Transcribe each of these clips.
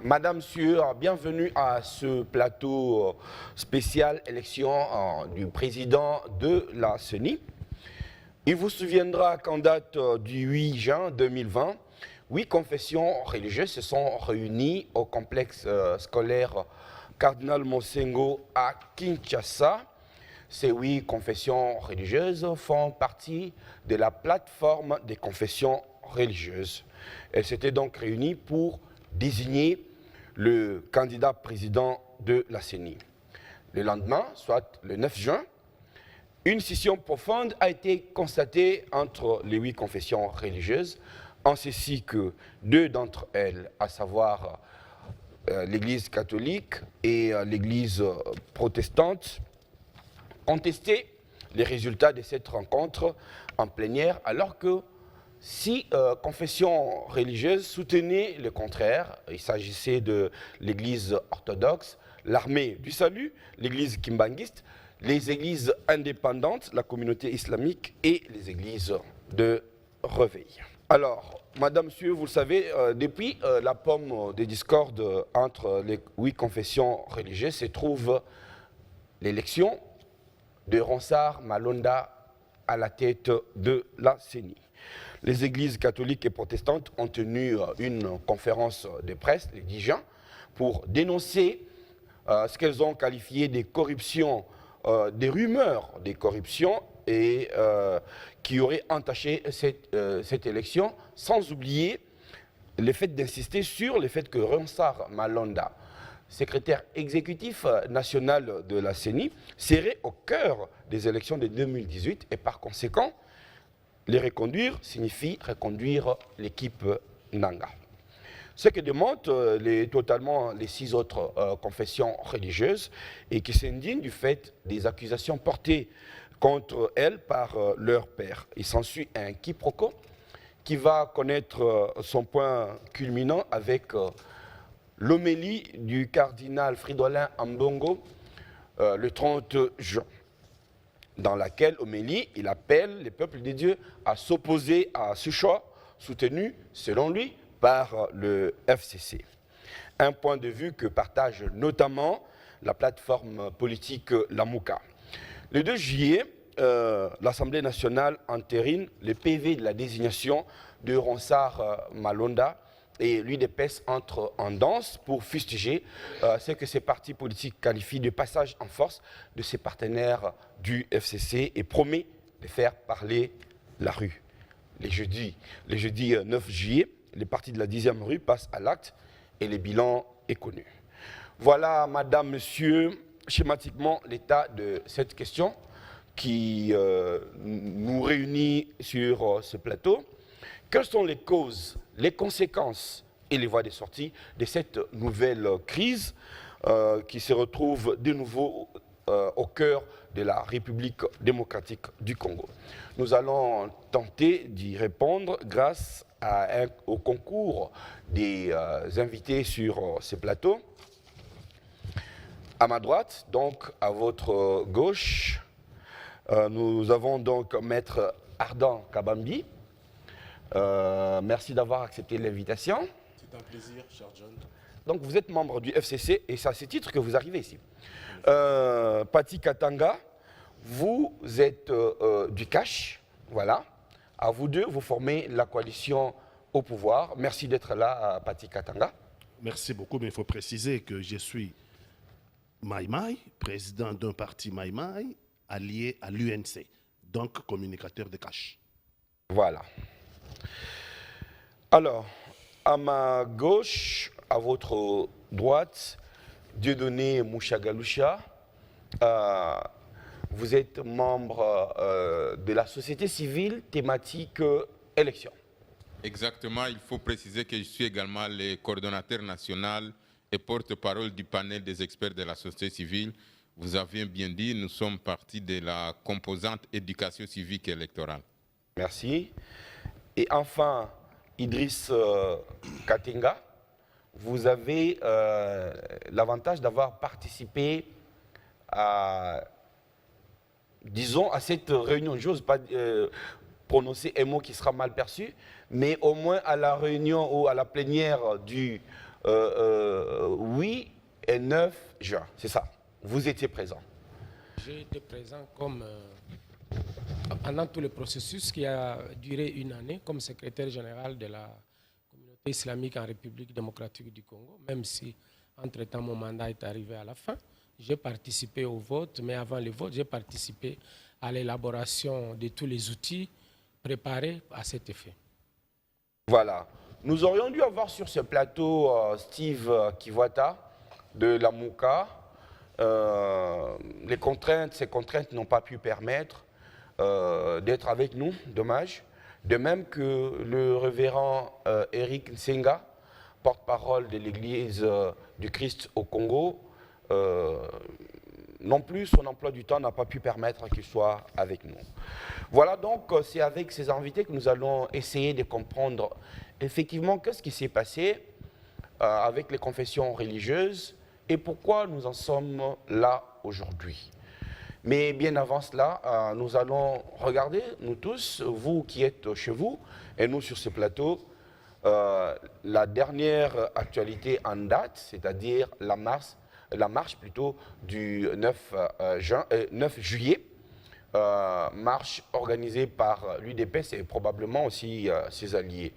Madame Sueur, bienvenue à ce plateau spécial élection du président de la CENI. Il vous souviendra qu'en date du 8 juin 2020, 8 confessions religieuses se sont réunies au complexe scolaire Cardinal Monsengo à Kinshasa. Ces 8 confessions religieuses font partie de la plateforme des confessions religieuses. Elles s'étaient donc réunies pour désigner le candidat président de la CENI. Le lendemain, soit le 9 juin, une scission profonde a été constatée entre les 8 confessions religieuses, en ceci que 2 d'entre elles, à savoir l'Église catholique et l'Église protestante, contestaient les résultats de cette rencontre en plénière, alors que 6 confessions religieuses soutenaient le contraire. Il s'agissait de l'Église orthodoxe, l'Armée du Salut, l'Église kimbanguiste, les églises indépendantes, la communauté islamique et les églises de réveil. Alors, Madame Sueur, vous le savez, depuis la pomme des discordes entre les 8 confessions religieuses se trouve l'élection de Ronsard Malonda à la tête de la CENI. Les églises catholiques et protestantes ont tenu une conférence de presse le 10 juin pour dénoncer ce qu'elles ont qualifié de corruption, des rumeurs de corruption et qui auraient entaché cette élection, sans oublier le fait d'insister sur le fait que Ronsard Malonda, secrétaire exécutif national de la CENI, serait au cœur des élections de 2018 et par conséquent, les reconduire signifie reconduire l'équipe Nanga. Ce que demandent totalement les 6 autres confessions religieuses et qui s'indignent du fait des accusations portées contre elles par leur père. Il s'ensuit un quiproquo qui va connaître son point culminant avec l'homélie du cardinal Fridolin Ambongo le 30 juin, dans laquelle homélie, il appelle les peuples de Dieu à s'opposer à ce choix, soutenu, selon lui, par le FCC. Un point de vue que partage notamment la plateforme politique Lamouka. Le 2 juillet, l'Assemblée nationale entérine le PV de la désignation de Ronsard Malonda et l'UDPS entre en danse pour fustiger ce que ces partis politiques qualifient de passage en force de ses partenaires du FCC et promet de faire parler la rue. Les jeudis 9 juillet, les partis de la 10e rue passent à l'acte et le bilan est connu. Voilà, Madame, Monsieur, schématiquement l'état de cette question qui nous réunit sur ce plateau. Quelles sont les causes, les conséquences et les voies de sortie de cette nouvelle crise qui se retrouve de nouveau au cœur de la République démocratique du Congo? Nous allons tenter d'y répondre grâce au concours des invités sur ce plateau. À ma droite, donc à votre gauche, nous avons donc Maître Ardent Kabambi. Merci d'avoir accepté l'invitation. C'est un plaisir, cher John. Donc vous êtes membre du FCC et c'est à ce titre que vous arrivez ici. Pati Katanga, vous êtes du Cash, voilà. À vous deux, vous formez la coalition au pouvoir. Merci d'être là, Pati Katanga. Merci beaucoup, mais il faut préciser que je suis Maïmaï, président d'un parti Maïmaï, allié à l'UNC, donc communicateur de Cash. Voilà. Alors, à ma gauche, à votre droite, Dieudonné Mouchagaloucha, vous êtes membre de la société civile thématique élection. Exactement, il faut préciser que je suis également le coordonnateur national et porte-parole du panel des experts de la société civile. Vous avez bien dit, nous sommes partie de la composante éducation civique et électorale. Merci. Et enfin, Idriss Katenga, vous avez l'avantage d'avoir participé à, disons, à cette réunion. J'ose pas prononcer un mot qui sera mal perçu, mais au moins à la réunion ou à la plénière du 8 et 9 juin, c'est ça. Vous étiez présent. J'ai été présent pendant tout le processus qui a duré une année comme secrétaire général de la communauté islamique en République démocratique du Congo, même si entre-temps mon mandat est arrivé à la fin. J'ai participé au vote, mais avant le vote, j'ai participé à l'élaboration de tous les outils préparés à cet effet. Voilà. Nous aurions dû avoir sur ce plateau Steve Kiwata de la Mouka. Ces contraintes n'ont pas pu permettre d'être avec nous, dommage. De même que le révérend Eric Nsenga, porte-parole de l'Église du Christ au Congo, non plus son emploi du temps n'a pas pu permettre qu'il soit avec nous. Voilà donc, c'est avec ces invités que nous allons essayer de comprendre effectivement qu'est-ce qui s'est passé avec les confessions religieuses et pourquoi nous en sommes là aujourd'hui. Mais bien avant cela, nous allons regarder, nous tous, vous qui êtes chez vous et nous sur ce plateau, la dernière actualité en date, c'est-à-dire la marche du 9 juillet, marche organisée par l'UDPS et probablement aussi ses alliés.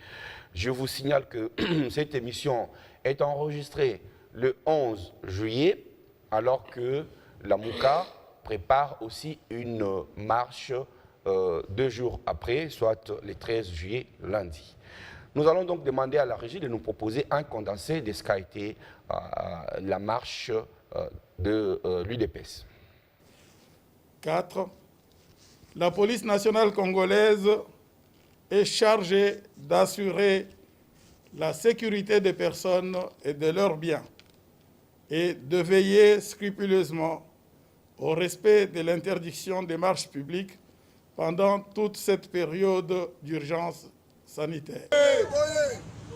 Je vous signale que cette émission est enregistrée le 11 juillet, alors que la Mouka prépare aussi une marche 2 jours après, soit le 13 juillet, lundi. Nous allons donc demander à la régie de nous proposer un condensé de ce qu'a été la marche de l'UDPS. 4. La police nationale congolaise est chargée d'assurer la sécurité des personnes et de leurs biens et de veiller scrupuleusement au respect de l'interdiction des marches publiques pendant toute cette période d'urgence sanitaire.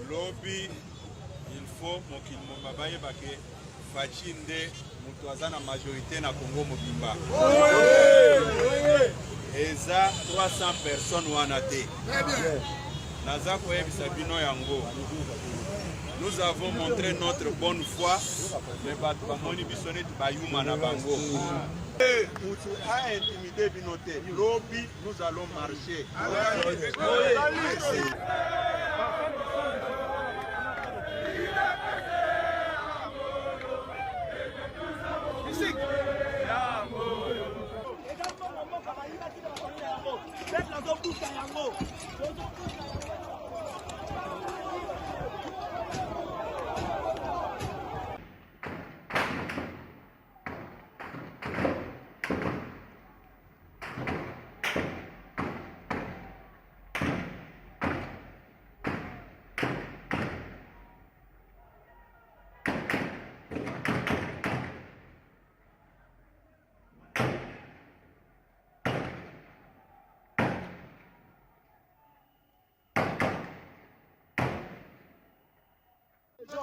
Lobby, il faut que Fachinde Mutwazana majorité na Congo Mobimba. Et ça, 300 personnes wanate. Naza Sabino Yango. Nous avons montré notre bonne foi, mais Batbamoni Bissonet Bayuma na Bango. A intimidé Binoté. Lobby, nous allons marcher. Merci.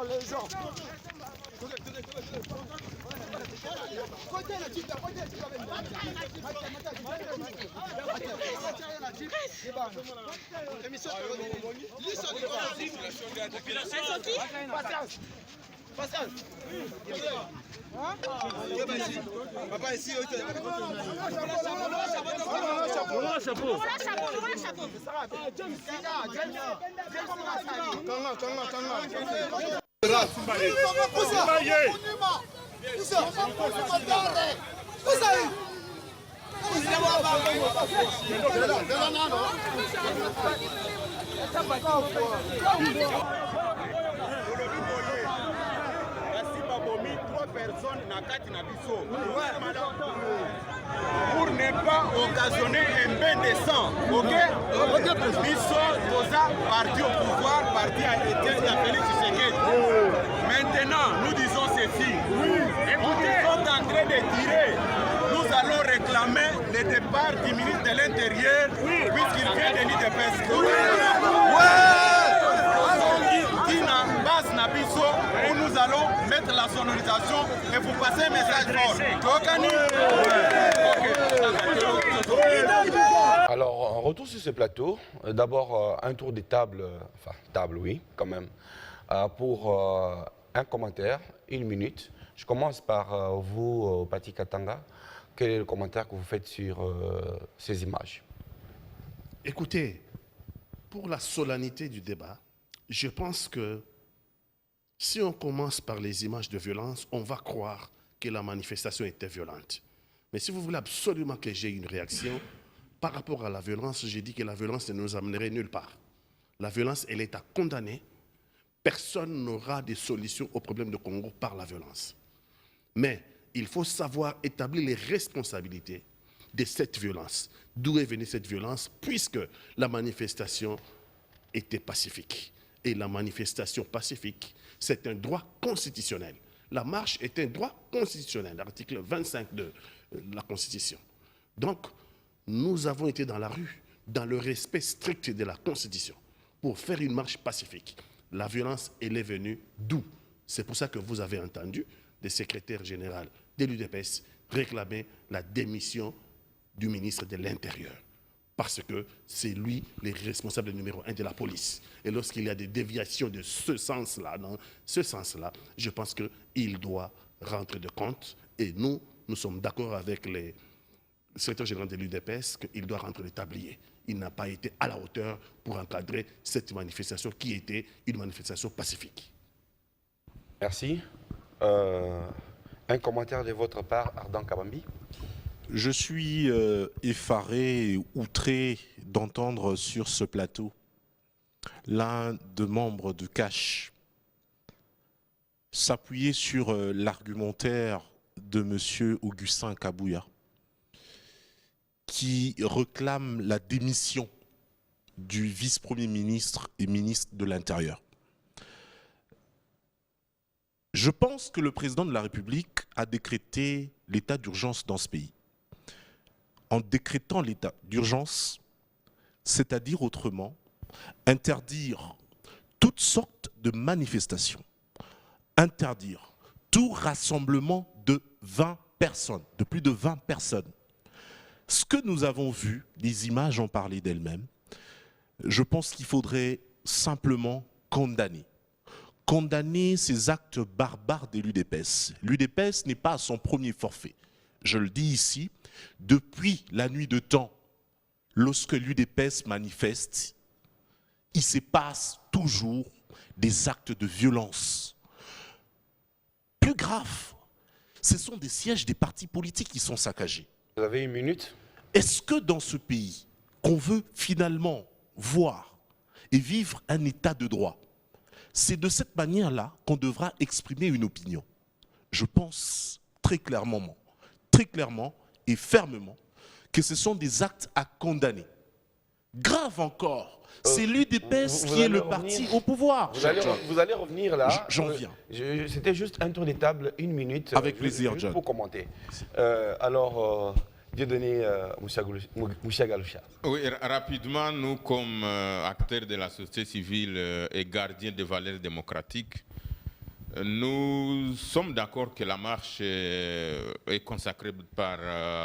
Les gens. Papa ici, personnes na kati na biso pour ne pas occasionner un bain de sang, ok? Biso toza parti au pouvoir, parti à été de Félix Tshisekedi. Maintenant, nous disons ceci. Écoutez, ils sont en train de tirer. Nous allons réclamer le départ du ministre de l'Intérieur puisqu'il vient de l'UDPS. Où nous allons mettre la sonorisation et vous passer un message fort. Alors, on retourne sur ce plateau. D'abord, un tour des tables, enfin, table, oui, quand même, pour un commentaire, 1 minute. Je commence par vous, Pati Katanga. Quel est le commentaire que vous faites sur ces images? Écoutez, pour la solennité du débat, je pense que si on commence par les images de violence, on va croire que la manifestation était violente. Mais si vous voulez absolument que j'ai une réaction, par rapport à la violence, j'ai dit que la violence ne nous amènerait nulle part. La violence, elle est à condamner. Personne n'aura de solution au problème de Congo par la violence. Mais il faut savoir établir les responsabilités de cette violence. D'où est venue cette violence? Puisque la manifestation était pacifique. Et la manifestation pacifique, c'est un droit constitutionnel. La marche est un droit constitutionnel, l'article 25 de la Constitution. Donc, nous avons été dans la rue, dans le respect strict de la Constitution, pour faire une marche pacifique. La violence, elle est venue d'où? C'est pour ça que vous avez entendu le secrétaire général de l'UDPS réclamer la démission du ministre de l'Intérieur. Parce que c'est lui le responsable numéro 1 de la police. Et lorsqu'il y a des déviations de ce sens-là, dans ce sens-là, je pense qu'il doit rendre de compte. Et nous sommes d'accord avec le secrétaire général de l'UDPS qu'il doit rendre le tablier. Il n'a pas été à la hauteur pour encadrer cette manifestation qui était une manifestation pacifique. Merci. Un commentaire de votre part, Ardant Kabambi? Je suis effaré et outré d'entendre sur ce plateau l'un des membres de CASH s'appuyer sur l'argumentaire de M. Augustin Kabouya qui réclame la démission du vice-premier ministre et ministre de l'Intérieur. Je pense que le président de la République a décrété l'état d'urgence dans ce pays. En décrétant l'état d'urgence, c'est-à-dire autrement, interdire toutes sortes de manifestations, interdire tout rassemblement de 20 personnes, de plus de 20 personnes. Ce que nous avons vu, les images ont parlé d'elles-mêmes, je pense qu'il faudrait simplement condamner ces actes barbares de l'UDPS. L'UDPS n'est pas à son premier forfait. Je le dis ici, depuis la nuit de temps, lorsque l'UDPS manifeste, il se passe toujours des actes de violence. Plus grave, ce sont des sièges des partis politiques qui sont saccagés. Vous avez 1 minute. Est-ce que dans ce pays, qu'on veut finalement voir et vivre un état de droit, c'est de cette manière-là qu'on devra exprimer une opinion? Je pense très clairement et fermement que ce sont des actes à condamner. Grave encore, c'est l'UDPS qui est le parti au pouvoir. Vous allez revenir là. J'en viens. C'était juste un tour de table, 1 minute. Avec plaisir, juste John. pour commenter. Dieudonné Moussa Galoucha. Oui, rapidement, nous, comme acteurs de la société civile et gardiens des valeurs démocratiques, nous sommes d'accord que la marche est consacrée par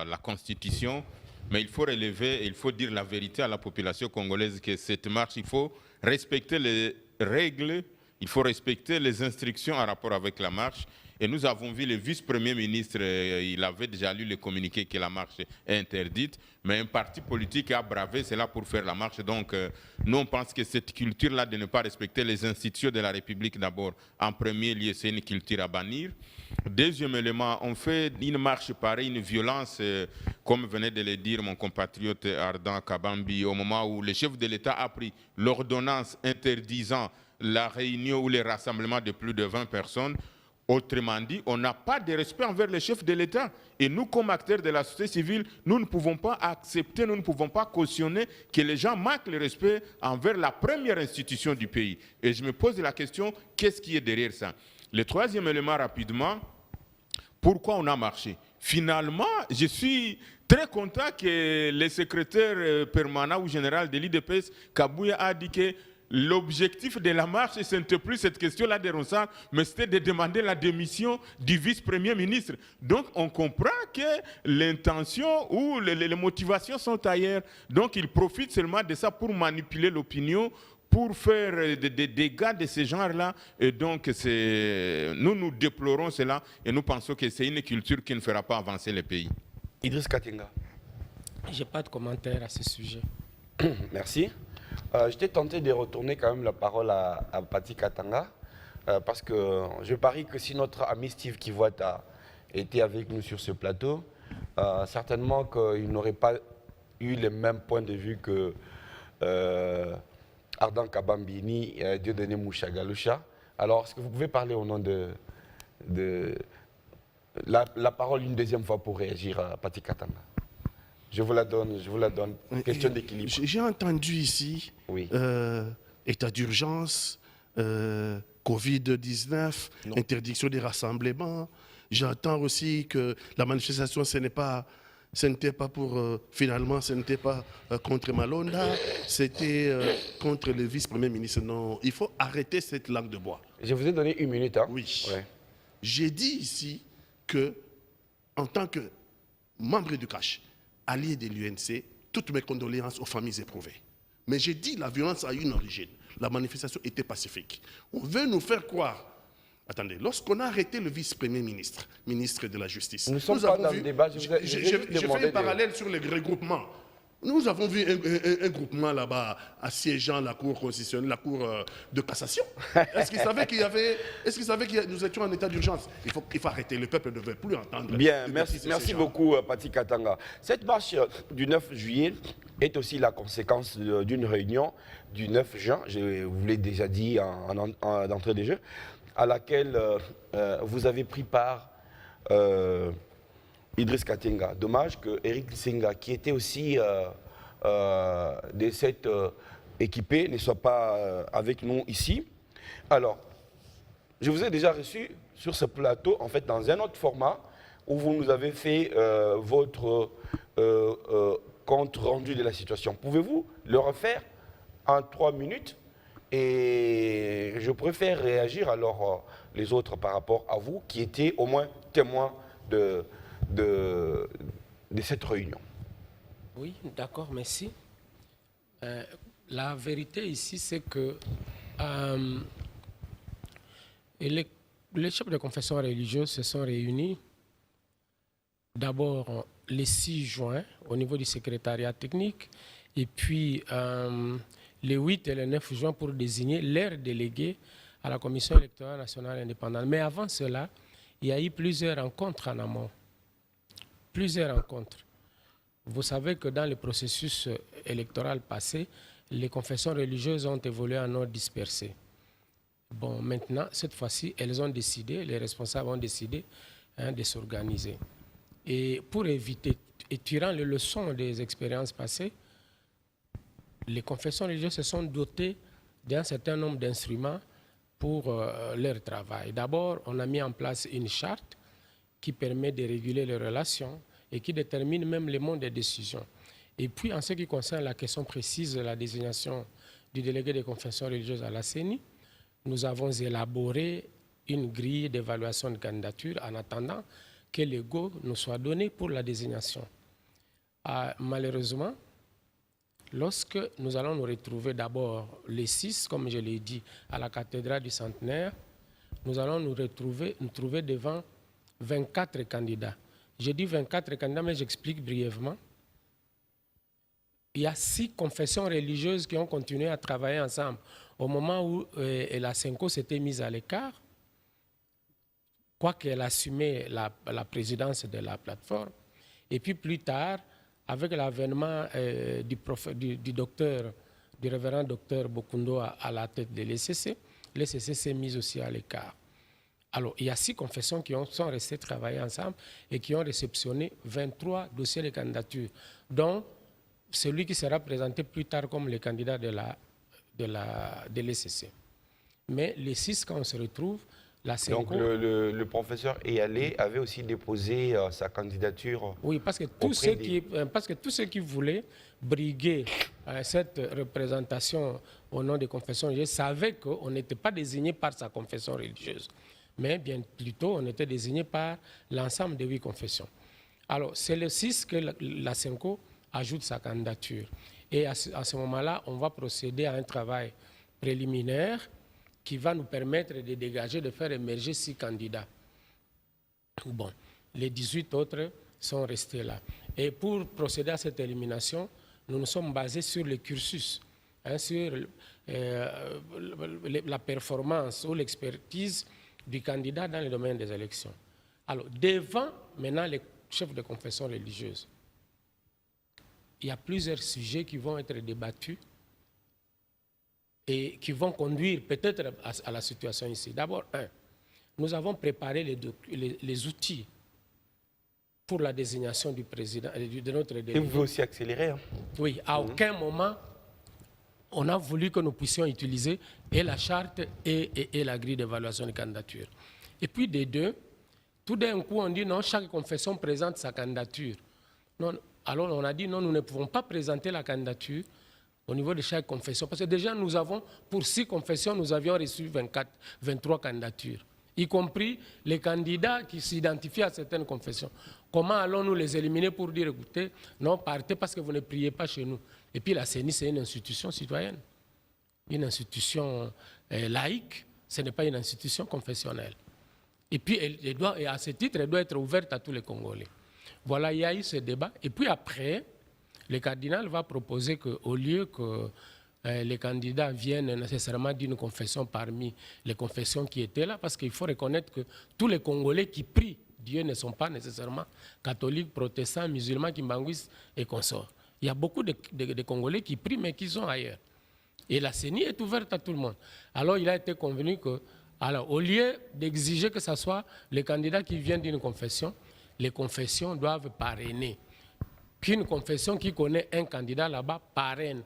la Constitution, mais il faut relever et il faut dire la vérité à la population congolaise que cette marche, il faut respecter les règles, il faut respecter les instructions en rapport avec la marche. Et nous avons vu le vice-premier ministre, il avait déjà lu le communiqué que la marche est interdite, mais un parti politique a bravé cela pour faire la marche. Donc, nous, on pense que cette culture-là de ne pas respecter les institutions de la République d'abord, en premier lieu, c'est une culture à bannir. Deuxième élément, on fait une marche pareille, une violence, comme venait de le dire mon compatriote Ardant Kabambi, au moment où le chef de l'État a pris l'ordonnance interdisant la réunion ou les rassemblements de plus de 20 personnes. Autrement dit, on n'a pas de respect envers les chefs de l'État. Et nous, comme acteurs de la société civile, nous ne pouvons pas accepter, nous ne pouvons pas cautionner que les gens manquent le respect envers la première institution du pays. Et je me pose la question, qu'est-ce qui est derrière ça? Le troisième élément, rapidement, pourquoi on a marché? Finalement, je suis très content que le secrétaire permanent ou général de l'UDPS, Kabouya, a dit que l'objectif de la marche, ce n'était plus cette question-là de Ronsard, mais c'était de demander la démission du vice-premier ministre. Donc, on comprend que l'intention ou les motivations sont ailleurs. Donc, ils profitent seulement de ça pour manipuler l'opinion, pour faire des dégâts de ce genre-là. Et donc, nous déplorons cela et nous pensons que c'est une culture qui ne fera pas avancer le pays. Idriss Katenga. Je n'ai pas de commentaire à ce sujet. Merci. J'étais tenté de retourner quand même la parole à Pati Katanga, parce que je parie que si notre ami Steve Kivuata était avec nous sur ce plateau, certainement qu'il n'aurait pas eu les mêmes points de vue que Ardan Kabambini et Dieudonné Mouchagalusha. Alors, est-ce que vous pouvez parler au nom de la parole une deuxième fois pour réagir à Pati Katanga? Je vous la donne. Question d'équilibre. J'ai entendu ici Oui. état d'urgence, Covid-19, interdiction des rassemblements. J'entends aussi que la manifestation, ce n'était pas pour, finalement, ce n'était pas contre Malonda, c'était contre le vice-premier ministre. Non, il faut arrêter cette langue de bois. Je vous ai donné 1 minute. Hein? Oui. Ouais. J'ai dit ici que, en tant que membre du CACH, allié de l'UNC, toutes mes condoléances aux familles éprouvées. Mais j'ai dit la violence a une origine. La manifestation était pacifique. On veut nous faire croire. Attendez, lorsqu'on a arrêté le vice-premier ministre, ministre de la Justice, nous sommes pas dans le débat. J'ai fait un parallèle sur les regroupements. Nous avons vu un groupement là-bas assiégeant la Cour constitutionnelle, la Cour de cassation. Est-ce qu'ils savaient que nous étions en état d'urgence? Il faut arrêter, le peuple ne veut plus entendre. Bien, merci beaucoup Pati Katanga. Cette marche du 9 juillet est aussi la conséquence d'une réunion du 9 juin, je vous l'ai déjà dit d'entrée des jeux, à laquelle vous avez pris part Idriss Katenga. Dommage que Eric Senga, qui était aussi de cette équipée, ne soit pas avec nous ici. Alors, je vous ai déjà reçu sur ce plateau, en fait, dans un autre format, où vous nous avez fait votre compte rendu de la situation. Pouvez-vous le refaire en 3 minutes? Et je préfère réagir alors les autres par rapport à vous, qui étiez au moins témoins de cette réunion. Oui, d'accord, merci. La vérité ici, c'est que les chefs de confession religieuse se sont réunis d'abord le 6 juin au niveau du secrétariat technique et puis le 8 et le 9 juin pour désigner leurs délégués à la Commission électorale nationale indépendante. Mais avant cela, il y a eu plusieurs rencontres en amont. Plusieurs rencontres. Vous savez que dans le processus électoral passé, les confessions religieuses ont évolué en ordre dispersé. Bon, maintenant, cette fois-ci, elles ont décidé, les responsables ont décidé de s'organiser. Et pour éviter, et tirant les leçons des expériences passées, les confessions religieuses se sont dotées d'un certain nombre d'instruments pour leur travail. D'abord, on a mis en place une charte qui permet de réguler les relations et qui détermine même le mode des décisions. Et puis, en ce qui concerne la question précise de la désignation du délégué des confessions religieuses à la CENI, nous avons élaboré une grille d'évaluation de candidature en attendant que le go nous soit donné pour la désignation. Malheureusement, lorsque nous allons nous retrouver d'abord les 6, comme je l'ai dit, à la cathédrale du Centenaire, nous allons nous trouver devant 24 candidats. J'ai dit 24 candidats, mais j'explique brièvement. Il y a 6 confessions religieuses qui ont continué à travailler ensemble. Au moment où la CENCO s'était mise à l'écart, quoiqu'elle assumait la présidence de la plateforme, et puis plus tard, avec l'avènement du révérend docteur Bokundo à la tête de l'ECC s'est mise aussi à l'écart. Alors, il y a 6 confessions qui sont restées travailler ensemble et qui ont réceptionné 23 dossiers de candidature, dont celui qui sera présenté plus tard comme le candidat de l'ECC. Mais les 6, quand on se retrouve, la CENCO... Donc le professeur Eyalé avait aussi déposé sa candidature. Oui, parce que tous ceux qui voulaient briguer cette représentation au nom des confessions religieuses savaient qu'on n'était pas désigné par sa confession religieuse, mais bien plutôt on était désigné par l'ensemble des 8 confessions. Alors c'est le 6 que la CENCO ajoute sa candidature. Et à ce moment-là, on va procéder à un travail préliminaire qui va nous permettre de dégager, de faire émerger 6 candidats. Bon, les 18 autres sont restés là. Et pour procéder à cette élimination, nous nous sommes basés sur le cursus, sur la performance ou l'expertise du candidat dans le domaine des élections. Alors, devant maintenant les chefs de confession religieuse, il y a plusieurs sujets qui vont être débattus et qui vont conduire peut-être à la situation ici. D'abord, nous avons préparé les outils pour la désignation du président, de notre délégué. Et vous pouvez aussi accélérer. Hein. Oui, à aucun moment, on a voulu que nous puissions utiliser et la charte et la grille d'évaluation des candidatures. Et puis des deux, tout d'un coup, on dit non, chaque confession présente sa candidature. Non, alors on a dit non, nous ne pouvons pas présenter la candidature au niveau de chaque confession. Parce que déjà, nous avons, pour 6 confessions, nous avions reçu 23 candidatures, y compris les candidats qui s'identifient à certaines confessions. Comment allons-nous les éliminer pour dire, écoutez, non, partez parce que vous ne priez pas chez nous. Et puis la CENI, c'est une institution citoyenne, une institution laïque, ce n'est pas une institution confessionnelle. Et puis, et à ce titre, elle doit être ouverte à tous les Congolais. Voilà, il y a eu ce débat. Et puis après, le cardinal va proposer qu'au lieu que les candidats viennent nécessairement d'une confession parmi les confessions qui étaient là, parce qu'il faut reconnaître que tous les Congolais qui prient Dieu ne sont pas nécessairement catholiques, protestants, musulmans, kimbanguistes et consorts. Il y a beaucoup de Congolais qui prient, mais qui sont ailleurs. Et la CENI est ouverte à tout le monde. Alors il a été convenu que, alors, au lieu d'exiger que ce soit les candidats qui viennent d'une confession, les confessions doivent parrainer. Qu'une confession qui connaît un candidat là-bas parraine.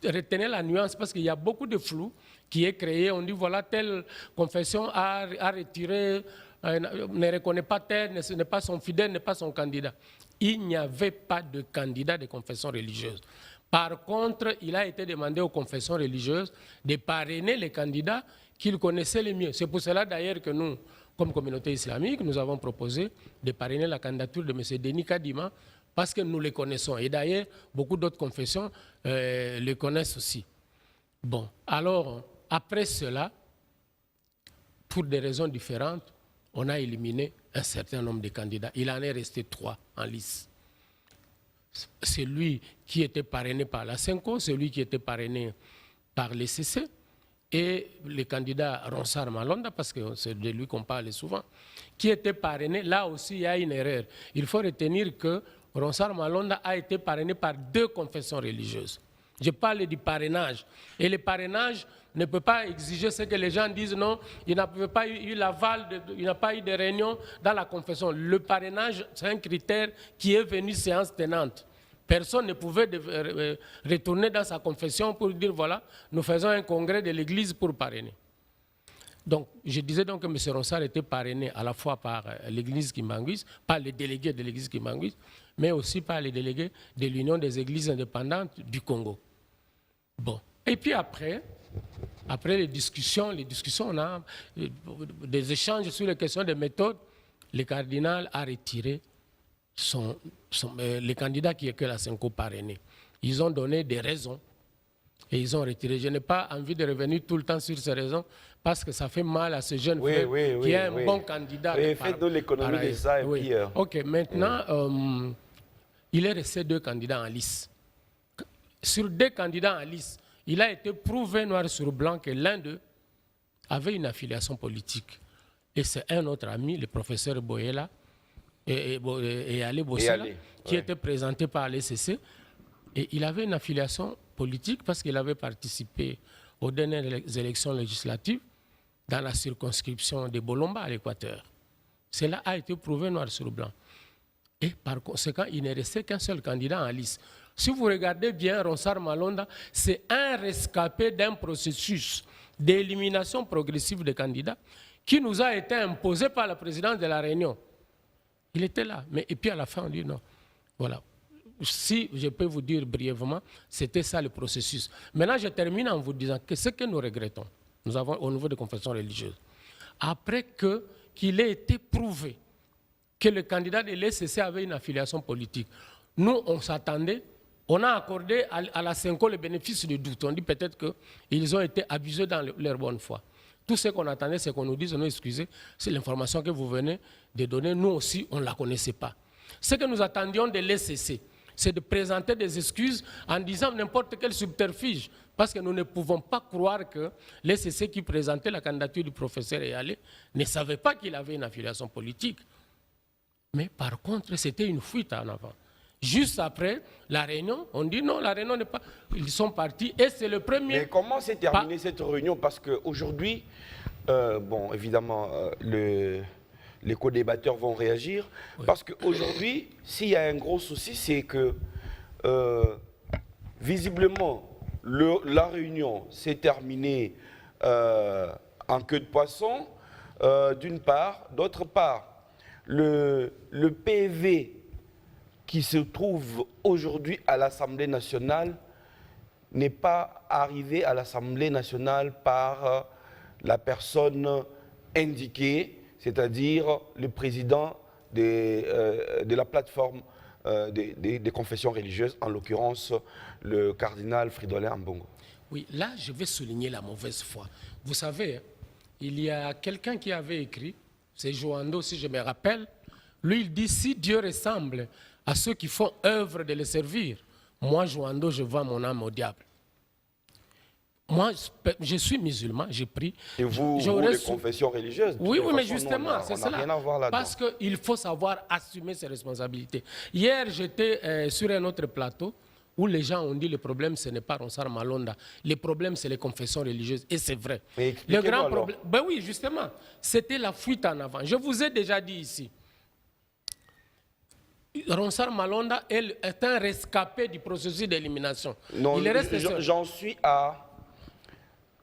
Retenez la nuance parce qu'il y a beaucoup de flou qui est créé. On dit voilà, telle confession a retiré, ne reconnaît pas tel, n'est pas son fidèle, n'est pas son candidat. Il n'y avait pas de candidat de confession religieuse. Par contre, il a été demandé aux confessions religieuses de parrainer les candidats qu'ils connaissaient les mieux. C'est pour cela d'ailleurs que nous, comme communauté islamique, nous avons proposé de parrainer la candidature de M. Denis Kadima parce que nous les connaissons. Et d'ailleurs, beaucoup d'autres confessions les connaissent aussi. Bon, alors, après cela, pour des raisons différentes, on a éliminé un certain nombre de candidats. Il en est resté 3 en lice. Celui qui était parrainé par la CENCO, celui qui était parrainé par les CC, et le candidat Ronsard Malonda, parce que c'est de lui qu'on parle souvent, qui était parrainé. Là aussi, il y a une erreur. Il faut retenir que Ronsard Malonda a été parrainé par 2 confessions religieuses. Je parle du parrainage. Et le parrainage ne peut pas exiger ce que les gens disent, non, il n'a pas eu l'aval, il n'a pas eu de réunion dans la confession. Le parrainage, c'est un critère qui est venu séance tenante. Personne ne pouvait retourner dans sa confession pour dire, voilà, nous faisons un congrès de l'Église pour parrainer. Donc, je disais donc que M. Ronsard était parrainé à la fois par l'Église kimbanguiste, par les délégués de l'Église kimbanguiste, mais aussi par les délégués de l'Union des Églises indépendantes du Congo. Bon. Et puis après les discussions, on a des échanges sur les questions de méthode. Le cardinal a retiré les candidats que la CENCO parrainait. Ils ont donné des raisons et ils ont retiré. Je n'ai pas envie de revenir tout le temps sur ces raisons parce que ça fait mal à ce jeune frère qui est un bon candidat. Oui, faites-nous l'économie de ça. Et puis, OK, maintenant, il est resté 2 candidats en lice. Sur 2 candidats en lice, il a été prouvé noir sur blanc que l'un d'eux avait une affiliation politique. Et c'est un autre ami, le professeur Boyela, et Ali Bossela, qui était présenté par l'ECC. Et il avait une affiliation politique parce qu'il avait participé aux dernières élections législatives dans la circonscription de Bolomba à l'Équateur. Cela a été prouvé noir sur blanc. Et par conséquent, il n'est resté qu'un seul candidat en lice. Si vous regardez bien, Ronsard Malonda, c'est un rescapé d'un processus d'élimination progressive des candidats qui nous a été imposé par la présidence de la Réunion. Il était là. Et puis à la fin, on dit non. Voilà. Si je peux vous dire brièvement, c'était ça le processus. Maintenant, je termine en vous disant que ce que nous regrettons, nous avons au niveau des confessions religieuses, après qu'il ait été prouvé que le candidat de l'ECC avait une affiliation politique, nous, on s'attendait On a accordé à la Senco le bénéfice du doute. On dit peut-être qu'ils ont été abusés dans leur bonne foi. Tout ce qu'on attendait, c'est qu'on nous dise, non, excusez, c'est l'information que vous venez de donner. Nous aussi, on ne la connaissait pas. Ce que nous attendions de l'ECC, c'est de présenter des excuses en disant n'importe quel subterfuge. Parce que nous ne pouvons pas croire que l'ECC qui présentait la candidature du professeur Eyalé ne savait pas qu'il avait une affiliation politique. Mais par contre, c'était une fuite en avant. Juste après la réunion, on dit non, la réunion n'est pas... Ils sont partis et c'est le premier... Mais comment s'est terminée cette réunion? Parce qu'aujourd'hui, bon, évidemment, les co-débatteurs vont réagir. Oui. Parce qu'aujourd'hui, s'il y a un gros souci, c'est que visiblement, la réunion s'est terminée en queue de poisson, d'une part. D'autre part, le PV qui se trouve aujourd'hui à l'Assemblée nationale n'est pas arrivé à l'Assemblée nationale par la personne indiquée, c'est-à-dire le président de la plateforme des confessions religieuses, en l'occurrence le cardinal Fridolin Ambongo. Oui, là je vais souligner la mauvaise foi. Vous savez, il y a quelqu'un qui avait écrit, c'est Joando si je me rappelle, lui il dit si Dieu ressemble à ceux qui font œuvre de le servir, moi Joando je vends mon âme au diable. Moi, je suis musulman, j'ai pris. Et vous les confessions religieuses? Oui, mais justement, c'est cela. Rien à voir là-dedans. Parce qu'il faut savoir assumer ses responsabilités. Hier, j'étais sur un autre plateau où les gens ont dit le problème, ce n'est pas Ronsard Malonda. Le problème, c'est les confessions religieuses. Et c'est vrai. Mais le grand problème. Ben oui, justement, c'était la fuite en avant. Je vous ai déjà dit ici. Ronsard Malonda est un rescapé du processus d'élimination. Non, j'en suis à...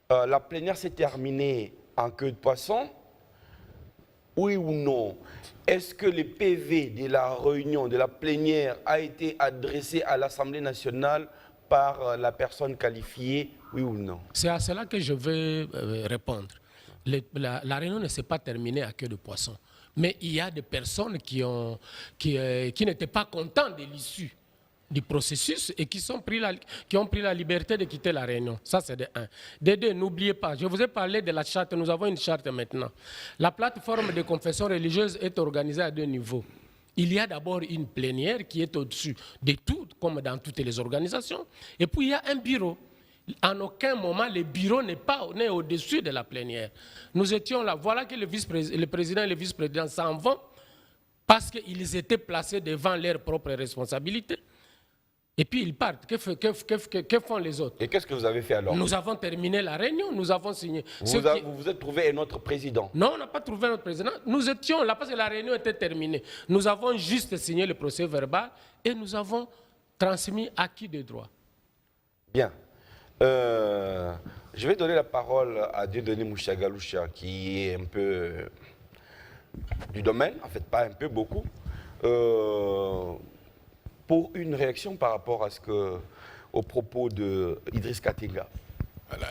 la plénière s'est terminée en queue de poisson, oui ou non? Est-ce que le PV de la réunion, de la plénière, a été adressé à l'Assemblée nationale par la personne qualifiée, oui ou non? C'est à cela que je vais répondre. La réunion ne s'est pas terminée à queue de poisson. Mais il y a des personnes qui n'étaient pas contentes de l'issue du processus et qui ont pris la liberté de quitter la réunion. Ça, c'est de un. De deux, n'oubliez pas, je vous ai parlé de la charte, nous avons une charte maintenant. La plateforme de confession religieuse est organisée à deux niveaux. Il y a d'abord une plénière qui est au-dessus de tout, comme dans toutes les organisations. Et puis, il y a un bureau. En aucun moment, le bureau n'est au-dessus de la plénière. Nous étions là. Voilà que le président et le vice-président s'en vont parce qu'ils étaient placés devant leurs propres responsabilités. Et puis ils partent. Que font les autres? Et qu'est-ce que vous avez fait alors? Nous avons terminé la réunion, nous avons signé. Vous vous êtes trouvé un autre président? Non, on n'a pas trouvé notre président. Nous étions là parce que la réunion était terminée. Nous avons juste signé le procès verbal et nous avons transmis acquis de droit. Bien. Je vais donner la parole à Dieudonné Mouchagaloucha, qui est un peu du domaine, en fait pas un peu, beaucoup, pour une réaction par rapport aux propos d'Idriss Katenga.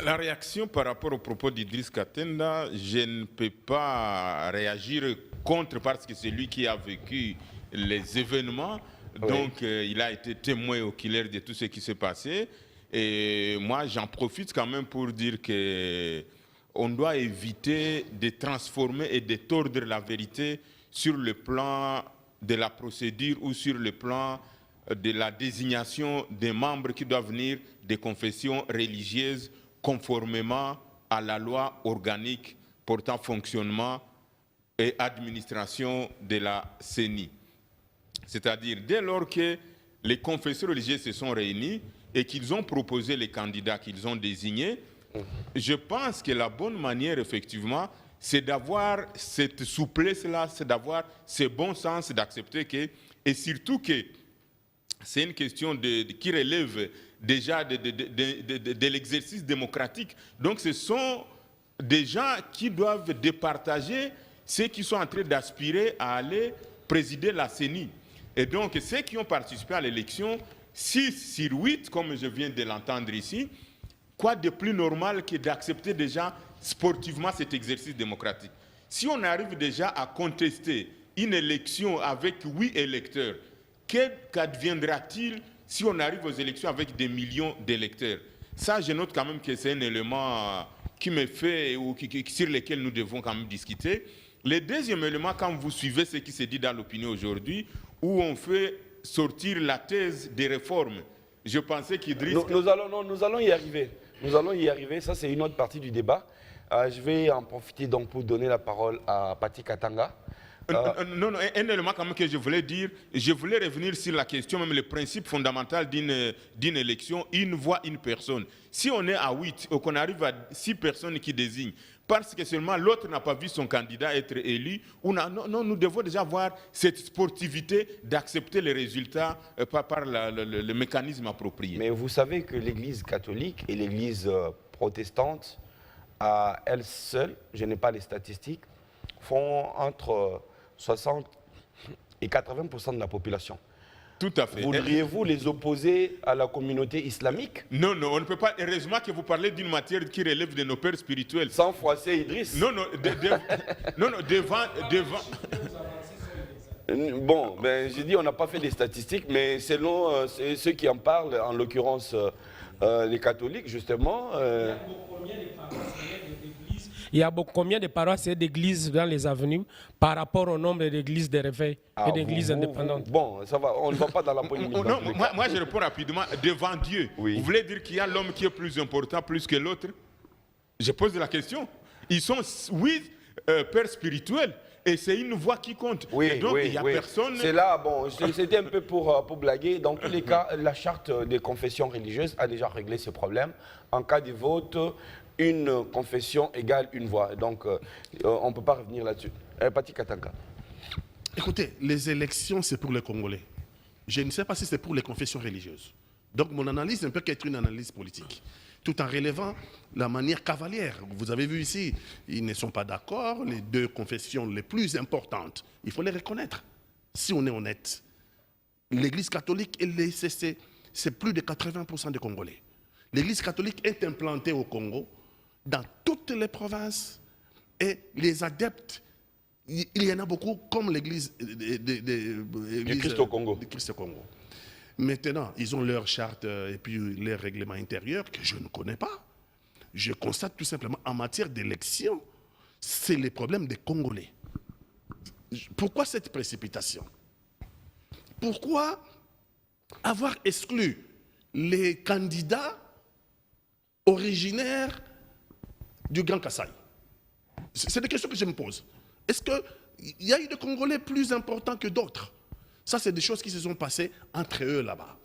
La réaction par rapport aux propos d'Idriss Katenga, je ne peux pas réagir contre parce que c'est lui qui a vécu les événements, oui. Donc il a été témoin oculaire de tout ce qui s'est passé. Et moi, j'en profite quand même pour dire qu'on doit éviter de transformer et de tordre la vérité sur le plan de la procédure ou sur le plan de la désignation des membres qui doivent venir des confessions religieuses conformément à la loi organique portant fonctionnement et administration de la CENI. C'est-à-dire, dès lors que les confessions religieuses se sont réunies, et qu'ils ont proposé les candidats qu'ils ont désignés, je pense que la bonne manière, effectivement, c'est d'avoir cette souplesse-là, c'est d'avoir ce bon sens d'accepter que, et surtout que c'est une question qui relève déjà de l'exercice démocratique. Donc ce sont des gens qui doivent départager ceux qui sont en train d'aspirer à aller présider la CENI. Et donc ceux qui ont participé à l'élection, 6 sur 8, comme je viens de l'entendre ici, quoi de plus normal que d'accepter déjà sportivement cet exercice démocratique? Si on arrive déjà à contester une élection avec 8 électeurs, qu'adviendra-t-il si on arrive aux élections avec des millions d'électeurs. Ça, je note quand même que c'est un élément qui me fait, ou sur lequel nous devons quand même discuter. Le deuxième élément, quand vous suivez ce qui se dit dans l'opinion aujourd'hui, où on fait sortir la thèse des réformes, je pensais qu'Idriss... Nous allons y arriver. Nous allons y arriver. Ça, c'est une autre partie du débat. Je vais en profiter donc pour donner la parole à Pati Katanga. Non, un élément quand même que je voulais dire, je voulais revenir sur la question, même le principe fondamental d'une élection, une voix, une personne. Si on est à 8 ou qu'on arrive à 6 personnes qui désignent, parce que seulement l'autre n'a pas vu son candidat être élu, non, nous devons déjà avoir cette sportivité d'accepter les résultats par le mécanisme approprié. Mais vous savez que l'Église catholique et l'Église protestante, à elles seules, je n'ai pas les statistiques, font entre 60 et 80% de la population. Tout à fait. Voudriez-vous les opposer à la communauté islamique? Non, on ne peut pas. Heureusement que vous parlez d'une matière qui relève de nos pères spirituels. Sans froisser Idriss. Non, devant... Bon, ben, j'ai dit on n'a pas fait des statistiques, mais selon ceux qui en parlent, en l'occurrence les catholiques, justement... Il y a combien de paroisses et d'églises dans les avenues par rapport au nombre d'églises de réveil et d'églises indépendantes? Bon, ça va, on ne va pas dans la polémique. Non, moi je réponds rapidement. Devant Dieu, oui. Vous voulez dire qu'il y a l'homme qui est plus important, plus que l'autre? Je pose la question. Ils sont 8 pères spirituels et c'est une voix qui compte. Oui, et donc oui, il n'y a oui. personne... C'est là, bon, c'était un peu pour blaguer. Dans tous les cas, la charte des confessions religieuses a déjà réglé ce problème. En cas de vote, une confession égale une voix. Donc, on ne peut pas revenir là-dessus. Pati Katanga. Écoutez, les élections, c'est pour les Congolais. Je ne sais pas si c'est pour les confessions religieuses. Donc, mon analyse ne peut qu'être une analyse politique, tout en relevant la manière cavalière. Vous avez vu ici, ils ne sont pas d'accord. Les deux confessions les plus importantes, il faut les reconnaître. Si on est honnête, l'Église catholique, c'est plus de 80% des Congolais. L'Église catholique est implantée au Congo, dans toutes les provinces, et les adeptes, il y en a beaucoup, comme l'Église du Christ au Congo. Maintenant, ils ont leur charte et puis leur règlement intérieur que je ne connais pas. Je constate tout simplement, en matière d'élection, c'est les problèmes des Congolais. Pourquoi cette précipitation? Pourquoi avoir exclu les candidats originaires du Grand Kasaï? C'est des questions que je me pose. Est-ce qu'il y a eu des Congolais plus importants que d'autres? Ça, c'est des choses qui se sont passées entre eux là-bas.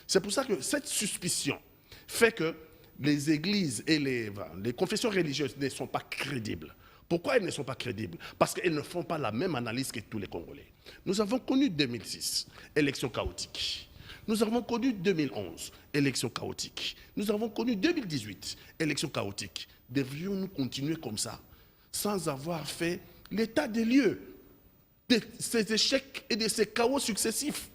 C'est pour ça que cette suspicion fait que les églises et les confessions religieuses ne sont pas crédibles. Pourquoi elles ne sont pas crédibles? Parce qu'elles ne font pas la même analyse que tous les Congolais. Nous avons connu 2006, élection chaotique. Nous avons connu 2011, élection chaotique. Nous avons connu 2018, élection chaotique. Devrions-nous continuer comme ça, sans avoir fait l'état des lieux de ces échecs et de ces chaos successifs?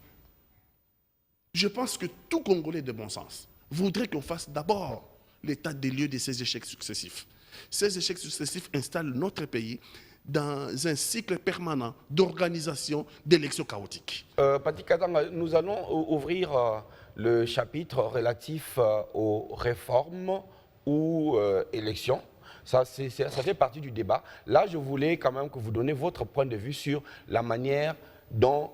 Je pense que tout Congolais de bon sens voudrait qu'on fasse d'abord l'état des lieux de ces échecs successifs. Ces échecs successifs installent notre pays dans un cycle permanent d'organisation d'élections chaotiques. Pati Katanga, nous allons ouvrir le chapitre relatif aux réformes ou élections. Ça fait partie du débat. Là, je voulais quand même que vous donniez votre point de vue sur la manière dont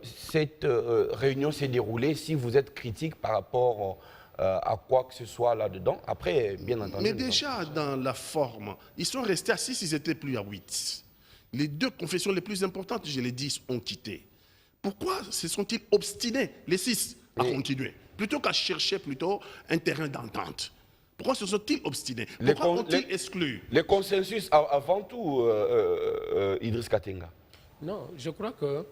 cette réunion s'est déroulée, si vous êtes critique par rapport à quoi que ce soit là-dedans. Après, bien entendu... Mais déjà, dans la forme, ils sont restés à 6, ils n'étaient plus à 8. Les deux confessions les plus importantes, je l'ai dit, ont quitté. Pourquoi se sont-ils obstinés, les 6, à continuer, plutôt qu'à chercher plutôt un terrain d'entente? Pourquoi se sont-ils obstinés? Pourquoi ont-ils exclu? Les consensus avant tout, Idriss Katanga. Non, je crois que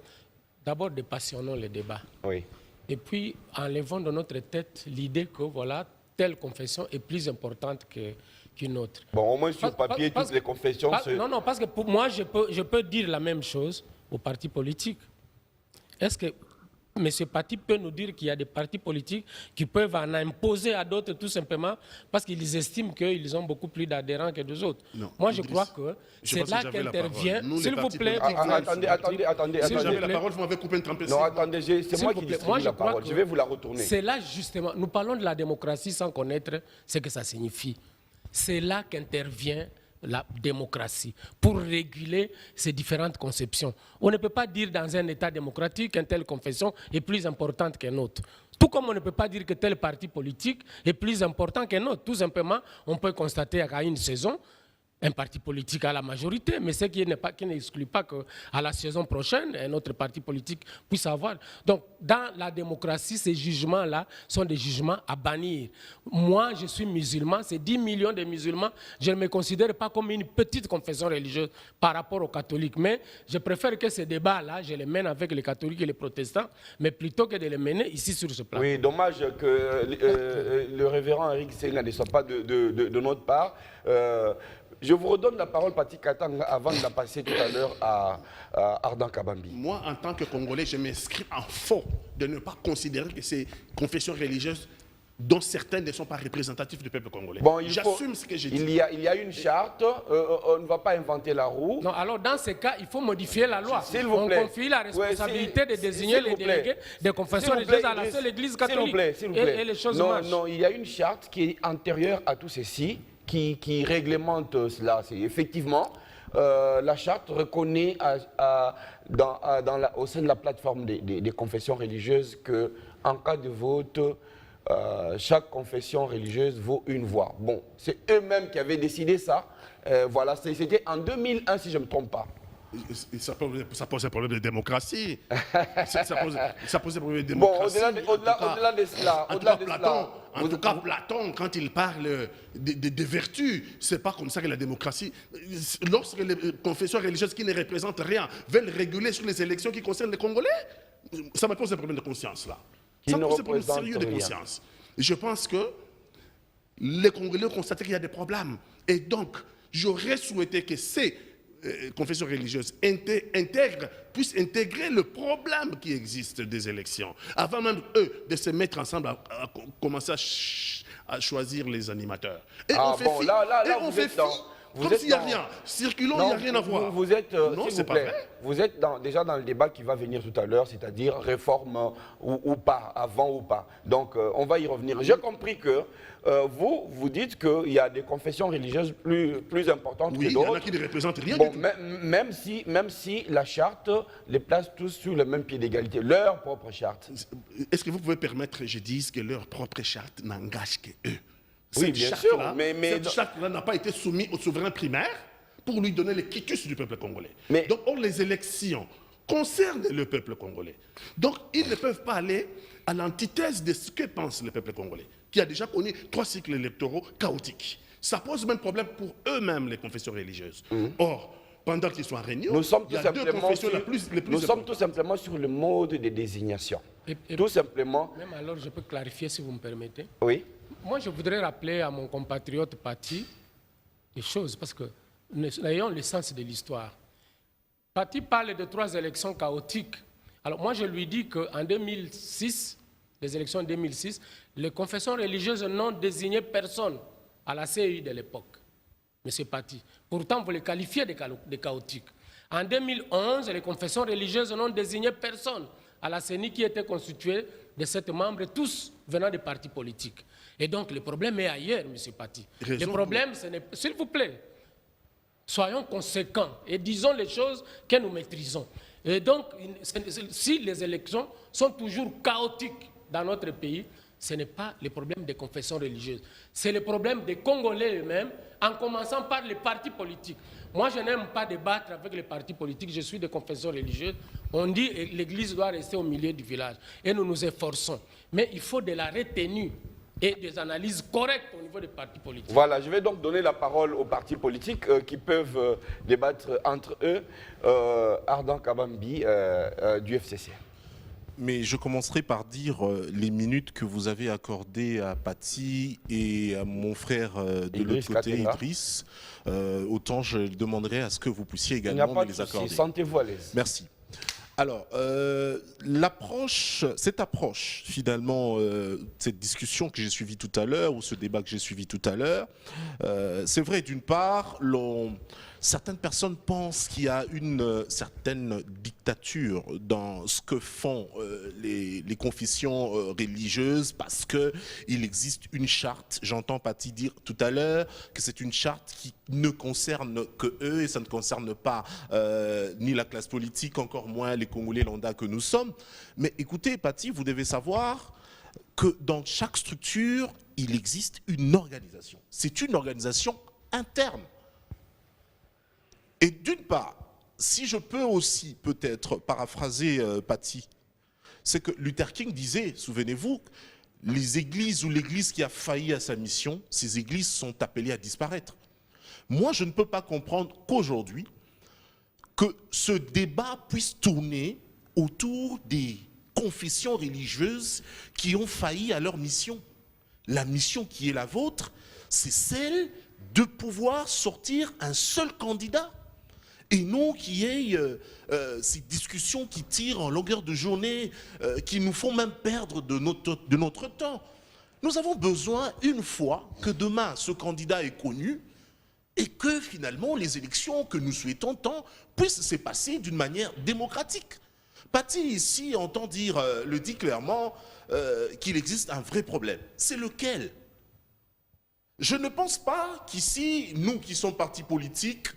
d'abord dépassionnons le débat. Oui. Et puis enlevons de notre tête l'idée que voilà, telle confession est plus importante qu'une autre. Bon, au moins sur papier, toutes les confessions... Non, parce que pour moi, je peux dire la même chose aux partis politiques. Est-ce que M. Paty peut nous dire qu'il y a des partis politiques qui peuvent en imposer à d'autres tout simplement parce qu'ils estiment qu'ils ont beaucoup plus d'adhérents que les autres. Non, Moi, je Idriss, crois que je c'est pense là que j'avais la qu'intervient. parole. Nous, les S'il vous partis plaît, politiques, Attendez. Si j'avais la parole, vous m'avez coupé une trempée. Non, attendez, c'est S'il moi vous qui plaît, distribue je la crois parole. que Je vais vous la retourner. C'est là justement, nous parlons de la démocratie sans connaître ce que ça signifie. C'est là qu'intervient la démocratie pour réguler ces différentes conceptions. On ne peut pas dire dans un État démocratique qu'une telle confession est plus importante qu'un autre. Tout comme on ne peut pas dire que tel parti politique est plus important qu'un autre. Tout simplement, on peut constater qu'à une saison, un parti politique a la majorité, mais ce qui n'exclut pas qu'à la saison prochaine, un autre parti politique puisse avoir. Donc, dans la démocratie, ces jugements-là sont des jugements à bannir. Moi, je suis musulman, c'est 10 millions de musulmans. Je ne me considère pas comme une petite confession religieuse par rapport aux catholiques, mais je préfère que ces débats-là, je les mène avec les catholiques et les protestants, mais plutôt que de les mener ici sur ce plateau. Oui, dommage que le révérend Eric Senga ne soit pas de notre part. Je vous redonne la parole, Paty Katanga, avant de la passer tout à l'heure à Ardan Kabambi. Moi, en tant que Congolais, je m'inscris en faux de ne pas considérer que ces confessions religieuses, dont certaines ne sont pas représentatives du peuple congolais. Bon, j'assume ce que j'ai dit. Il y a une charte, on ne va pas inventer la roue. Non, alors dans ce cas, il faut modifier la loi. S'il vous plaît. On confie la responsabilité de désigner les délégués des confessions religieuses à la seule Église catholique. S'il vous plaît. Et les choses non, marchent. non, il y a une charte qui est antérieure à tout ceci, qui réglemente cela. C'est effectivement, la charte reconnaît au sein de la plateforme des confessions religieuses qu'en cas de vote, chaque confession religieuse vaut une voix. Bon, c'est eux-mêmes qui avaient décidé ça. Voilà, c'était en 2001 si je ne me trompe pas. Ça pose un problème de démocratie. ça pose un problème de Bon, démocratie. au-delà de cela, En tout cas, Platon, quand il parle de vertus, c'est pas comme ça que la démocratie. Lorsque les confessions religieuses qui ne représentent rien veulent réguler sur les élections qui concernent les Congolais, ça me pose un problème de conscience là. Ça me pose un problème sérieux de conscience. Je pense que les Congolais ont constaté qu'il y a des problèmes. Et donc, j'aurais souhaité que ces confessions religieuses puissent intégrer le problème qui existe des élections, avant même eux de se mettre ensemble à commencer à choisir les animateurs. Et on fait comme s'il n'y a rien. Circulons, il n'y a rien à voir. Vous êtes, non, c'est pas vrai. Vous êtes déjà dans le débat qui va venir tout à l'heure, c'est-à-dire réforme ou pas, avant ou pas. Donc, on va y revenir. J'ai compris que vous dites qu'il y a des confessions religieuses plus importantes que d'autres. Oui, il y en a qui ne représentent rien bon, du tout. Même si la charte les place tous sur le même pied d'égalité, leur propre charte. Est-ce que vous pouvez permettre que je dise que leur propre charte n'engage que eux? Oui, bien sûr, mais cette charte-là n'a pas été soumise au souverain primaire pour lui donner le quitus du peuple congolais. Donc, les élections concernent le peuple congolais. Donc, ils ne peuvent pas aller à l'antithèse de ce que pense le peuple congolais, qui a déjà connu 3 cycles électoraux chaotiques. Ça pose même problème pour eux-mêmes, les confessions religieuses. Or, pendant qu'ils sont en réunion, il y a 2 confessions les plus Nous sommes tout simplement sur le mode de désignation. Tout simplement. Même alors, je peux clarifier si vous me permettez. Oui. Moi, je voudrais rappeler à mon compatriote Paty des choses, parce que nous ayons le sens de l'histoire. Paty parle de 3 élections chaotiques. Alors moi, je lui dis qu'en 2006, les élections de 2006, les confessions religieuses n'ont désigné personne à la CEI de l'époque, M. Paty. Pourtant, vous les qualifiez de chaotiques. En 2011, les confessions religieuses n'ont désigné personne à la CENI qui était constituée de 7 membres, tous venant des partis politiques. Et donc, le problème est ailleurs, M. Paty. Le problème, s'il vous plaît, soyons conséquents et disons les choses que nous maîtrisons. Et donc, si les élections sont toujours chaotiques dans notre pays, ce n'est pas le problème des confessions religieuses. C'est le problème des Congolais eux-mêmes, en commençant par les partis politiques. Moi, je n'aime pas débattre avec les partis politiques. Je suis de confession religieuse. On dit que l'Église doit rester au milieu du village. Et nous nous efforçons. Mais il faut de la retenue et des analyses correctes au niveau des partis politiques. Voilà, je vais donc donner la parole aux partis politiques qui peuvent débattre entre eux. Ardan Kabambi du FCC. Mais je commencerai par dire les minutes que vous avez accordées à Paty et à mon frère de l'autre côté, Idriss. Autant je demanderai à ce que vous puissiez également me les accorder. Sentez-vous à l'aise. Merci. Alors, cette approche, finalement, cette discussion que j'ai suivie tout à l'heure, ou ce débat que j'ai suivi tout à l'heure, c'est vrai, d'une part, certaines personnes pensent qu'il y a une certaine dictature dans ce que font les confessions religieuses, parce qu'il existe une charte. J'entends Paty dire tout à l'heure que c'est une charte qui ne concerne que eux, et ça ne concerne pas ni la classe politique, encore moins les Congolais lambda que nous sommes. Mais écoutez, Paty, vous devez savoir que dans chaque structure, il existe une organisation. C'est une organisation interne. Et d'une part, si je peux aussi peut-être paraphraser Paty, c'est que Luther King disait, souvenez-vous, les églises ou l'église qui a failli à sa mission, ces églises sont appelées à disparaître. Moi, je ne peux pas comprendre qu'aujourd'hui, que ce débat puisse tourner autour des confessions religieuses qui ont failli à leur mission. La mission qui est la vôtre, c'est celle de pouvoir sortir un seul candidat. Et non qu'il y ait ces discussions qui tirent en longueur de journée, qui nous font même perdre de notre temps. Nous avons besoin, une fois que demain ce candidat est connu, et que finalement les élections que nous souhaitons tant puissent se passer d'une manière démocratique. Paty ici entend dire, le dit clairement, qu'il existe un vrai problème. C'est lequel? Je ne pense pas qu'ici, nous qui sommes partis politiques,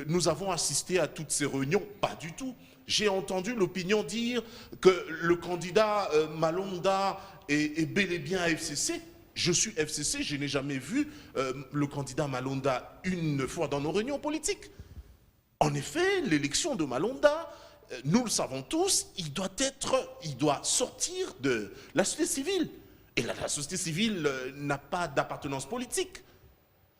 nous avons assisté à toutes ces réunions, pas du tout. J'ai entendu l'opinion dire que le candidat Malonda est bel et bien à FCC. Je suis FCC, je n'ai jamais vu le candidat Malonda une fois dans nos réunions politiques. En effet, l'élection de Malonda, nous le savons tous, il doit sortir de la société civile. Et la société civile n'a pas d'appartenance politique.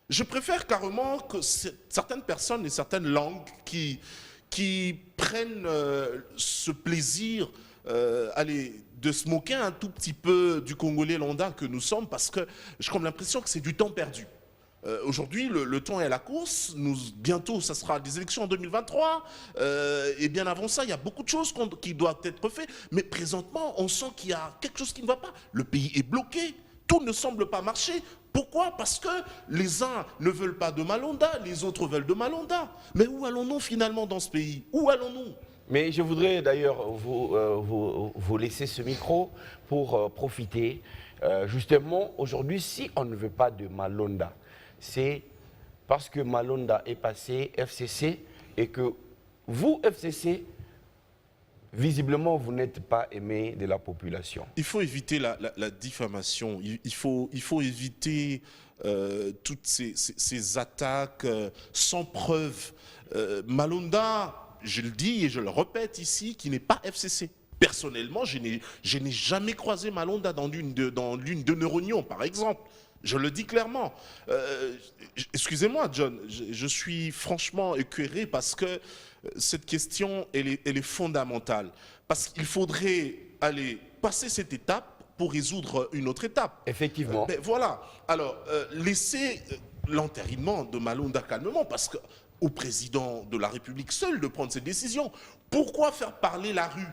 Je préfère carrément que certaines personnes et certaines langues qui prennent ce plaisir de se moquer un tout petit peu du Congolais lambda que nous sommes, parce que j'ai comme l'impression que c'est du temps perdu. Aujourd'hui, le temps est à la course. Bientôt, ça sera des élections en 2023. Et bien avant ça, il y a beaucoup de choses qui doivent être faites. Mais présentement, on sent qu'il y a quelque chose qui ne va pas. Le pays est bloqué. Tout ne semble pas marcher. Pourquoi? Parce que les uns ne veulent pas de Malonda, les autres veulent de Malonda. Mais où allons-nous finalement dans ce pays? Où allons-nous? Mais je voudrais d'ailleurs vous laisser ce micro pour profiter. Justement, aujourd'hui, si on ne veut pas de Malonda, c'est parce que Malonda est passé FCC et que vous, FCC, visiblement, vous n'êtes pas aimé de la population. Il faut éviter la diffamation. Il faut éviter toutes ces attaques sans preuve. Malonda, je le dis et je le répète ici, qui n'est pas FCC. Personnellement, je n'ai jamais croisé Malonda dans l'une de nos réunions, par exemple. Je le dis clairement. Excusez-moi, John, je suis franchement écœuré parce que cette question, elle est fondamentale. Parce qu'il faudrait aller passer cette étape pour résoudre une autre étape. Effectivement. Ben voilà. Alors, laissez l'entérinement de Malonda calmement, parce qu'au président de la République seul de prendre cette décision. Pourquoi faire parler la rue?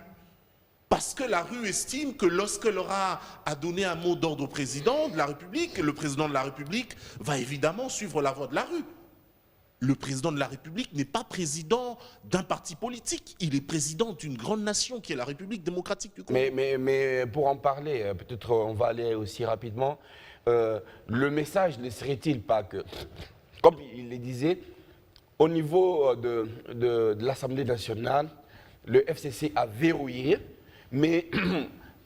Parce que la rue estime que lorsqu'elle aura à donner un mot d'ordre au président de la République, le président de la République va évidemment suivre la voie de la rue. Le président de la République n'est pas président d'un parti politique, il est président d'une grande nation qui est la République démocratique du Congo. Mais pour en parler, peut-être on va aller aussi rapidement, le message ne serait-il pas que, comme il le disait, au niveau de l'Assemblée nationale, le FCC a verrouillé, mais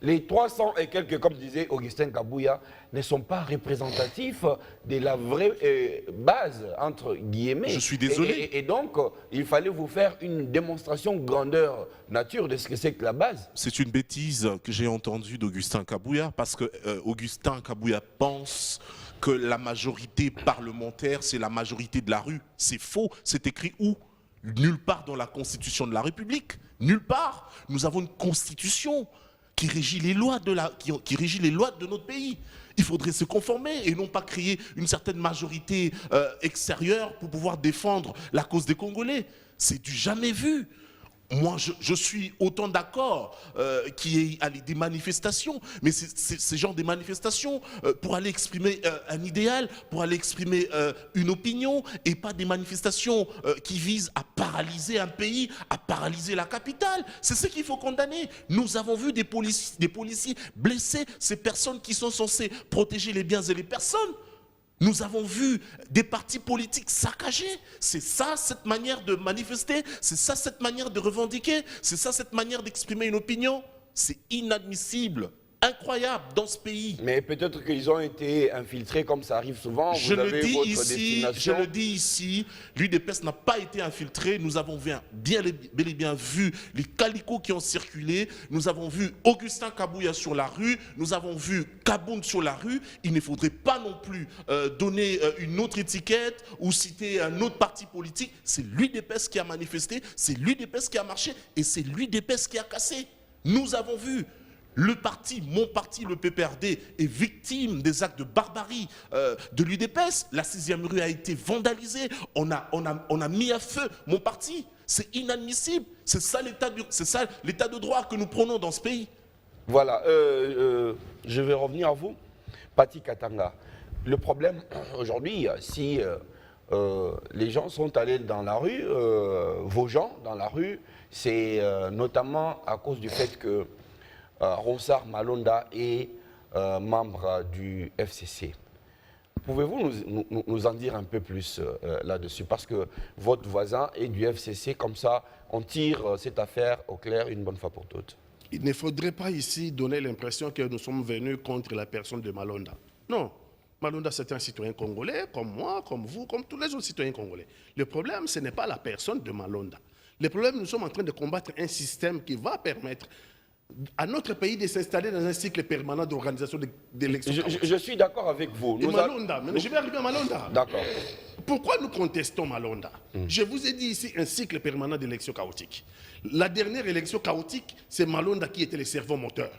les 300 et quelques, comme disait Augustin Kabouya, ne sont pas représentatifs de la vraie base, entre guillemets. Je suis désolé. Et donc, il fallait vous faire une démonstration grandeur nature de ce que c'est que la base. C'est une bêtise que j'ai entendue d'Augustin Kabouya, parce que Augustin Kabouya pense que la majorité parlementaire, c'est la majorité de la rue. C'est faux. C'est écrit où? Nulle part dans la Constitution de la République. Nulle part. Nous avons une Constitution qui régit les lois qui régit les lois de notre pays. Il faudrait se conformer et non pas créer une certaine majorité extérieure pour pouvoir défendre la cause des Congolais. C'est du jamais vu. moi, je suis autant d'accord qu'il y ait des manifestations, mais ces genres de manifestations pour aller exprimer un idéal, pour aller exprimer une opinion, et pas des manifestations qui visent à paralyser un pays, à paralyser la capitale. C'est ce qu'il faut condamner. Nous avons vu des policiers blesser, ces personnes qui sont censées protéger les biens et les personnes. Nous avons vu des partis politiques saccagés. C'est ça, cette manière de manifester. C'est ça, cette manière de revendiquer. C'est ça, cette manière d'exprimer une opinion. C'est inadmissible, incroyable dans ce pays. Mais peut-être qu'ils ont été infiltrés comme ça arrive souvent. Je Vous le avez dis votre ici, destination. l'UDPS n'a pas été infiltré. Nous avons bel et bien vu les calicots qui ont circulé. Nous avons vu Augustin Kabouya sur la rue. Nous avons vu Kaboun sur la rue. Il ne faudrait pas non plus donner une autre étiquette ou citer un autre parti politique. C'est l'UDPS qui a manifesté, c'est l'UDPS qui a marché et c'est l'UDPS qui a cassé. Nous avons vu. Le parti, mon parti, le PPRD, est victime des actes de barbarie de l'UDPS. La 6e rue a été vandalisée. On a mis à feu mon parti. C'est inadmissible. C'est ça l'état de droit que nous prenons dans ce pays. Voilà, je vais revenir à vous. Pati Katanga, le problème aujourd'hui, si les gens sont allés dans la rue, vos gens dans la rue, c'est notamment à cause du fait que Ronsard Malonda est membre du FCC. Pouvez-vous nous en dire un peu plus là-dessus? Parce que votre voisin est du FCC, comme ça on tire cette affaire au clair une bonne fois pour toutes. Il ne faudrait pas ici donner l'impression que nous sommes venus contre la personne de Malonda. Non, Malonda c'est un citoyen congolais, comme moi, comme vous, comme tous les autres citoyens congolais. Le problème, ce n'est pas la personne de Malonda. Le problème, nous sommes en train de combattre un système qui va permettre à notre pays de s'installer dans un cycle permanent d'organisation d'élections. Je suis d'accord avec vous. Et Malonda, mais je vais arriver à Malonda. D'accord. Pourquoi nous contestons Malonda? Je vous ai dit ici un cycle permanent d'élections chaotiques. La dernière élection chaotique, c'est Malonda qui était le cerveau moteur.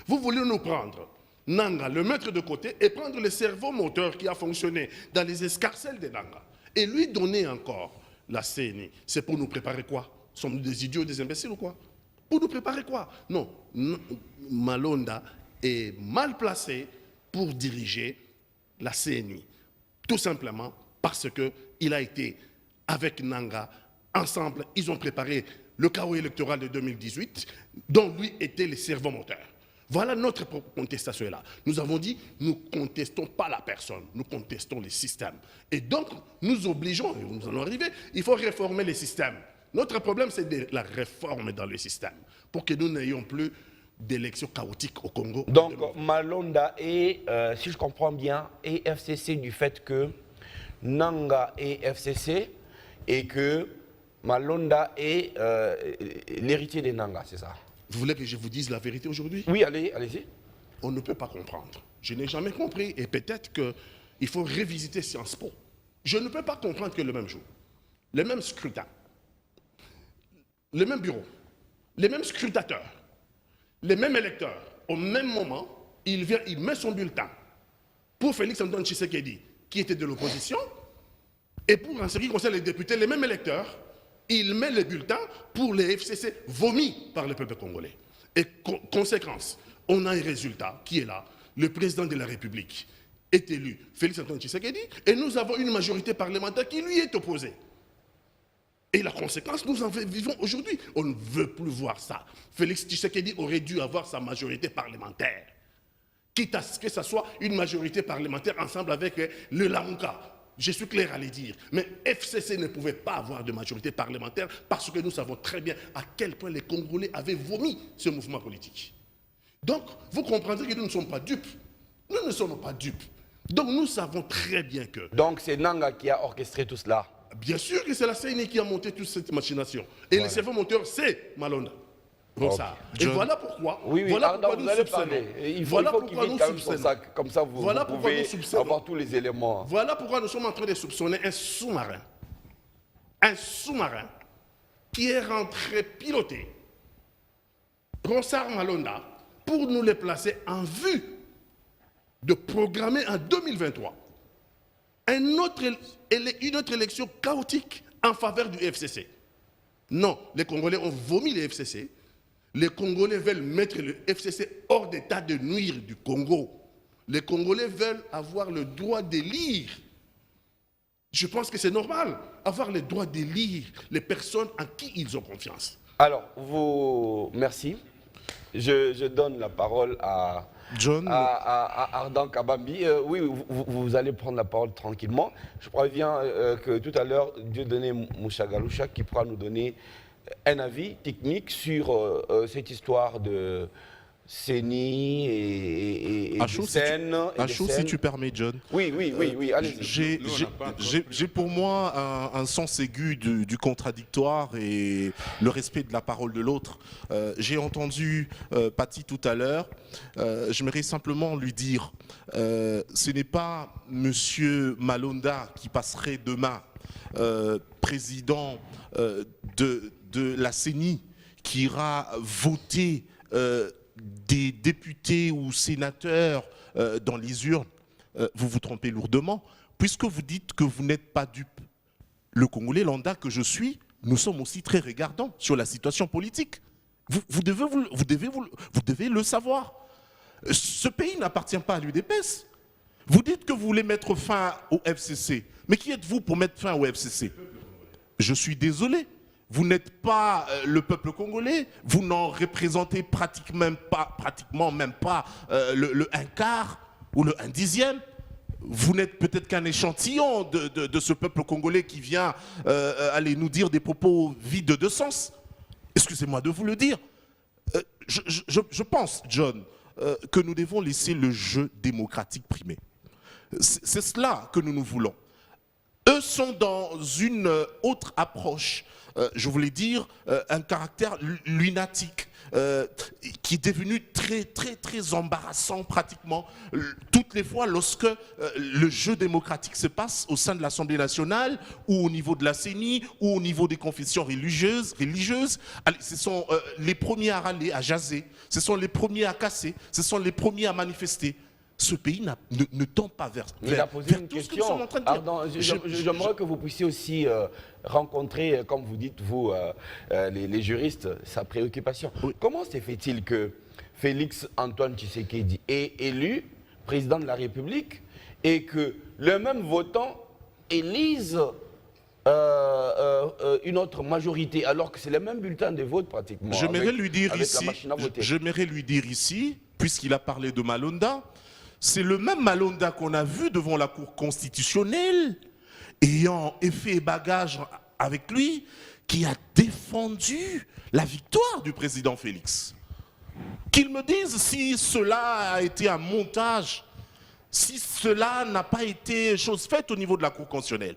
Vous voulez nous prendre Nanga, le mettre de côté, et prendre le cerveau moteur qui a fonctionné dans les escarcelles de Nanga, et lui donner encore la CENI. C'est pour nous préparer quoi? Sommes-nous des idiots, des imbéciles ou quoi? Pour nous préparer quoi? Non, Malonda est mal placé pour diriger la CENI. Tout simplement parce qu'il a été avec Nanga, ensemble, ils ont préparé le chaos électoral de 2018, dont lui était le cerveau moteur. Voilà notre contestation est là. Nous avons dit, nous ne contestons pas la personne, nous contestons les systèmes. Et donc, nous obligeons, et nous allons arriver, il faut réformer les systèmes. Notre problème, c'est de la réforme dans le système, pour que nous n'ayons plus d'élections chaotiques au Congo. Donc, Malonda est, si je comprends bien, est FCC du fait que Nanga est FCC et que Malonda est l'héritier des Nanga, c'est ça? Vous voulez que je vous dise la vérité aujourd'hui? Oui, allez-y. On ne peut pas comprendre. Je n'ai jamais compris, et peut-être qu'il faut révisiter Sciences Po. Je ne peux pas comprendre que le même jour, le même scrutin, le même bureau, les mêmes scrutateurs, les mêmes électeurs, au même moment, il vient, il met son bulletin pour Félix Antoine Tshisekedi, qui était de l'opposition, et pour en ce qui concerne les députés, les mêmes électeurs, il met le bulletin pour les FCC vomis par le peuple congolais. Et conséquence, on a un résultat qui est là. Le président de la République est élu, Félix Antoine Tshisekedi, et nous avons une majorité parlementaire qui lui est opposée. Et la conséquence, nous en vivons aujourd'hui. On ne veut plus voir ça. Félix Tshisekedi aurait dû avoir sa majorité parlementaire. Quitte à ce que ce soit une majorité parlementaire ensemble avec le Larouka. Je suis clair à le dire. Mais FCC ne pouvait pas avoir de majorité parlementaire parce que nous savons très bien à quel point les Congolais avaient vomi ce mouvement politique. Donc, vous comprendrez que nous ne sommes pas dupes. Nous ne sommes pas dupes. Donc, nous savons très bien que... Donc, c'est Nanga qui a orchestré tout cela. Bien sûr que c'est la CENI qui a monté toute cette machination. Et le cerveau moteur, c'est Malonda. Ronsard. Et voilà pourquoi, voilà pourquoi nous soupçonnons. Il faut qu'il vienne quand même son sac. Comme ça, vous pouvez avoir tous les éléments. Voilà pourquoi nous sommes en train de soupçonner un sous-marin. Un sous-marin qui est rentré piloté. Ronsard Malonda, pour nous les placer en vue de programmer en 2023 une autre élection chaotique en faveur du FCC. Non, les Congolais ont vomi les FCC. Les Congolais veulent mettre le FCC hors d'état de nuire du Congo. Les Congolais veulent avoir le droit d'élire. Je pense que c'est normal, avoir le droit d'élire les personnes en qui ils ont confiance. Alors, merci. Je donne la parole à John, Ardan Kabambi. Oui, vous allez prendre la parole tranquillement. Je préviens que tout à l'heure, Dieudonné Mouchagaloucha qui pourra nous donner un avis technique sur cette histoire de CENI et à des chaud, scènes. si tu permets, John. Oui, allez-y. J'ai pour moi un sens aigu du contradictoire et le respect de la parole de l'autre. J'ai entendu Paty tout à l'heure. J'aimerais simplement lui dire, ce n'est pas Monsieur Malonda qui passerait demain président de la CENI qui ira voter des députés ou sénateurs dans les urnes. Vous vous trompez lourdement, puisque vous dites que vous n'êtes pas dupe. Le Congolais lambda que je suis, nous sommes aussi très regardants sur la situation politique. Vous devez le savoir. Ce pays n'appartient pas à l'UDPS. Vous dites que vous voulez mettre fin au FCC. Mais qui êtes-vous pour mettre fin au FCC? Je suis désolé. Vous n'êtes pas le peuple congolais, vous n'en représentez pratiquement même pas le 1/4 ou le 1/10. Vous n'êtes peut-être qu'un échantillon de ce peuple congolais qui vient aller nous dire des propos vides de sens. Excusez-moi de vous le dire. Je pense, John, que nous devons laisser le jeu démocratique primer. C'est cela que nous voulons. Eux sont dans une autre approche, je voulais dire, un caractère lunatique qui est devenu très embarrassant pratiquement toutes les fois lorsque le jeu démocratique se passe au sein de l'Assemblée nationale ou au niveau de la CENI ou au niveau des confessions religieuses. Allez, ce sont les premiers à râler, à jaser, ce sont les premiers à casser, ce sont les premiers à manifester. Ce pays ne tend pas vers Il a posé une question. J'aimerais que vous puissiez aussi rencontrer, comme vous dites, vous, les juristes, sa préoccupation. Oui. Comment se fait-il que Félix Antoine Tshisekedi est élu président de la République et que le même votant élise une autre majorité, alors que c'est le même bulletin de vote pratiquement? J'aimerais lui dire ici, puisqu'il a parlé de Malonda, c'est le même Malonda qu'on a vu devant la Cour constitutionnelle, ayant effet et bagage avec lui, qui a défendu la victoire du président Félix. Qu'il me dise si cela a été un montage, si cela n'a pas été chose faite au niveau de la Cour constitutionnelle.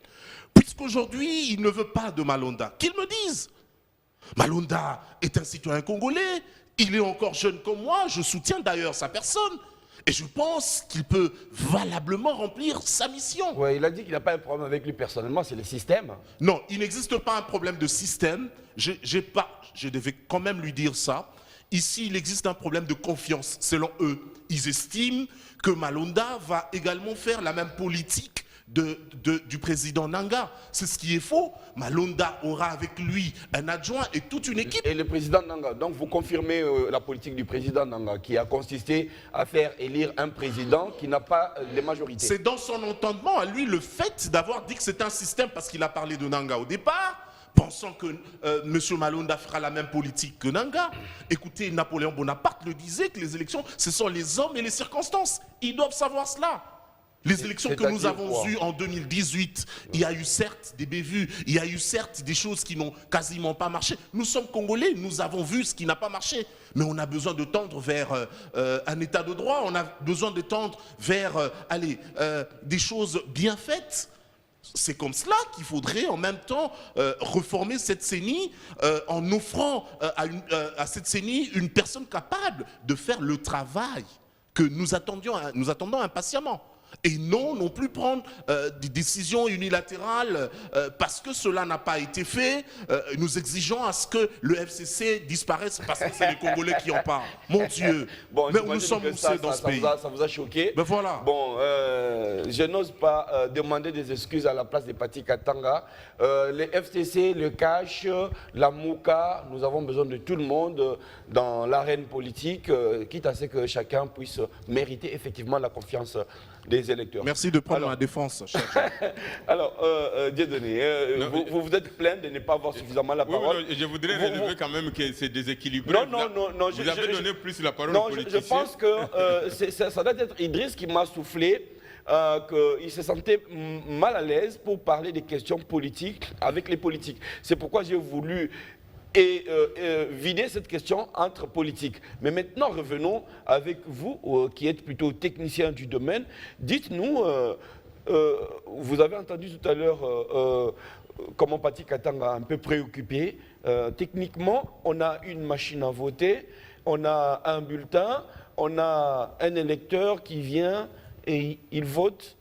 Puisqu'aujourd'hui, il ne veut pas de Malonda. Qu'il me dise. Malonda est un citoyen congolais, il est encore jeune comme moi, je soutiens d'ailleurs sa personne. Et je pense qu'il peut valablement remplir sa mission. Oui, il a dit qu'il n'a pas un problème avec lui personnellement, c'est le système. Non, il n'existe pas un problème de système. Je devais quand même lui dire ça. Ici, il existe un problème de confiance, selon eux. Ils estiment que Malonda va également faire la même politique du président Nanga. C'est ce qui est faux. Malonda aura avec lui un adjoint et toute une équipe. Et le président Nanga, donc vous confirmez la politique du président Nanga qui a consisté à faire élire un président qui n'a pas de majorité. C'est dans son entendement à lui le fait d'avoir dit que c'est un système parce qu'il a parlé de Nanga au départ, pensant que M. Malonda fera la même politique que Nanga. Écoutez, Napoléon Bonaparte le disait que les élections, ce sont les hommes et les circonstances. Ils doivent savoir cela. Les élections que nous avons eues en 2018, il y a eu certes des bévues, il y a eu certes des choses qui n'ont quasiment pas marché. Nous sommes Congolais, nous avons vu ce qui n'a pas marché. Mais on a besoin de tendre vers un état de droit, on a besoin de tendre vers des choses bien faites. C'est comme cela qu'il faudrait en même temps reformer cette CENI en offrant à cette CENI une personne capable de faire le travail que nous attendons impatiemment. Et non plus prendre des décisions unilatérales parce que cela n'a pas été fait. Nous exigeons à ce que le FCC disparaisse parce que c'est les Congolais qui en parlent. Mon Dieu, Bon, mais nous sommes moussés dans ce pays. Ça vous a choqué. Ben voilà. Bon, je n'ose pas demander des excuses à la place de Pati Katanga. Les FCC, le cash, la Mouka, nous avons besoin de tout le monde dans l'arène politique, quitte à ce que chacun puisse mériter effectivement la confiance des électeurs. Merci de prendre ma défense, cher Jean. Alors, Dieudonné, vous vous êtes plaint de ne pas avoir suffisamment la parole. Oui, je voudrais relever quand même que c'est déséquilibré. Non. Vous avez donné plus la parole non, aux politiciens. je pense que ça doit être Idriss qui m'a soufflé qu'il se sentait mal à l'aise pour parler des questions politiques avec les politiques. C'est pourquoi j'ai voulu vider cette question entre politiques. Mais maintenant, revenons avec vous, qui êtes plutôt technicien du domaine. Dites-nous, vous avez entendu tout à l'heure comment Pati Katanga a un peu préoccupé. Techniquement, on a une machine à voter, on a un bulletin, on a un électeur qui vient et il vote.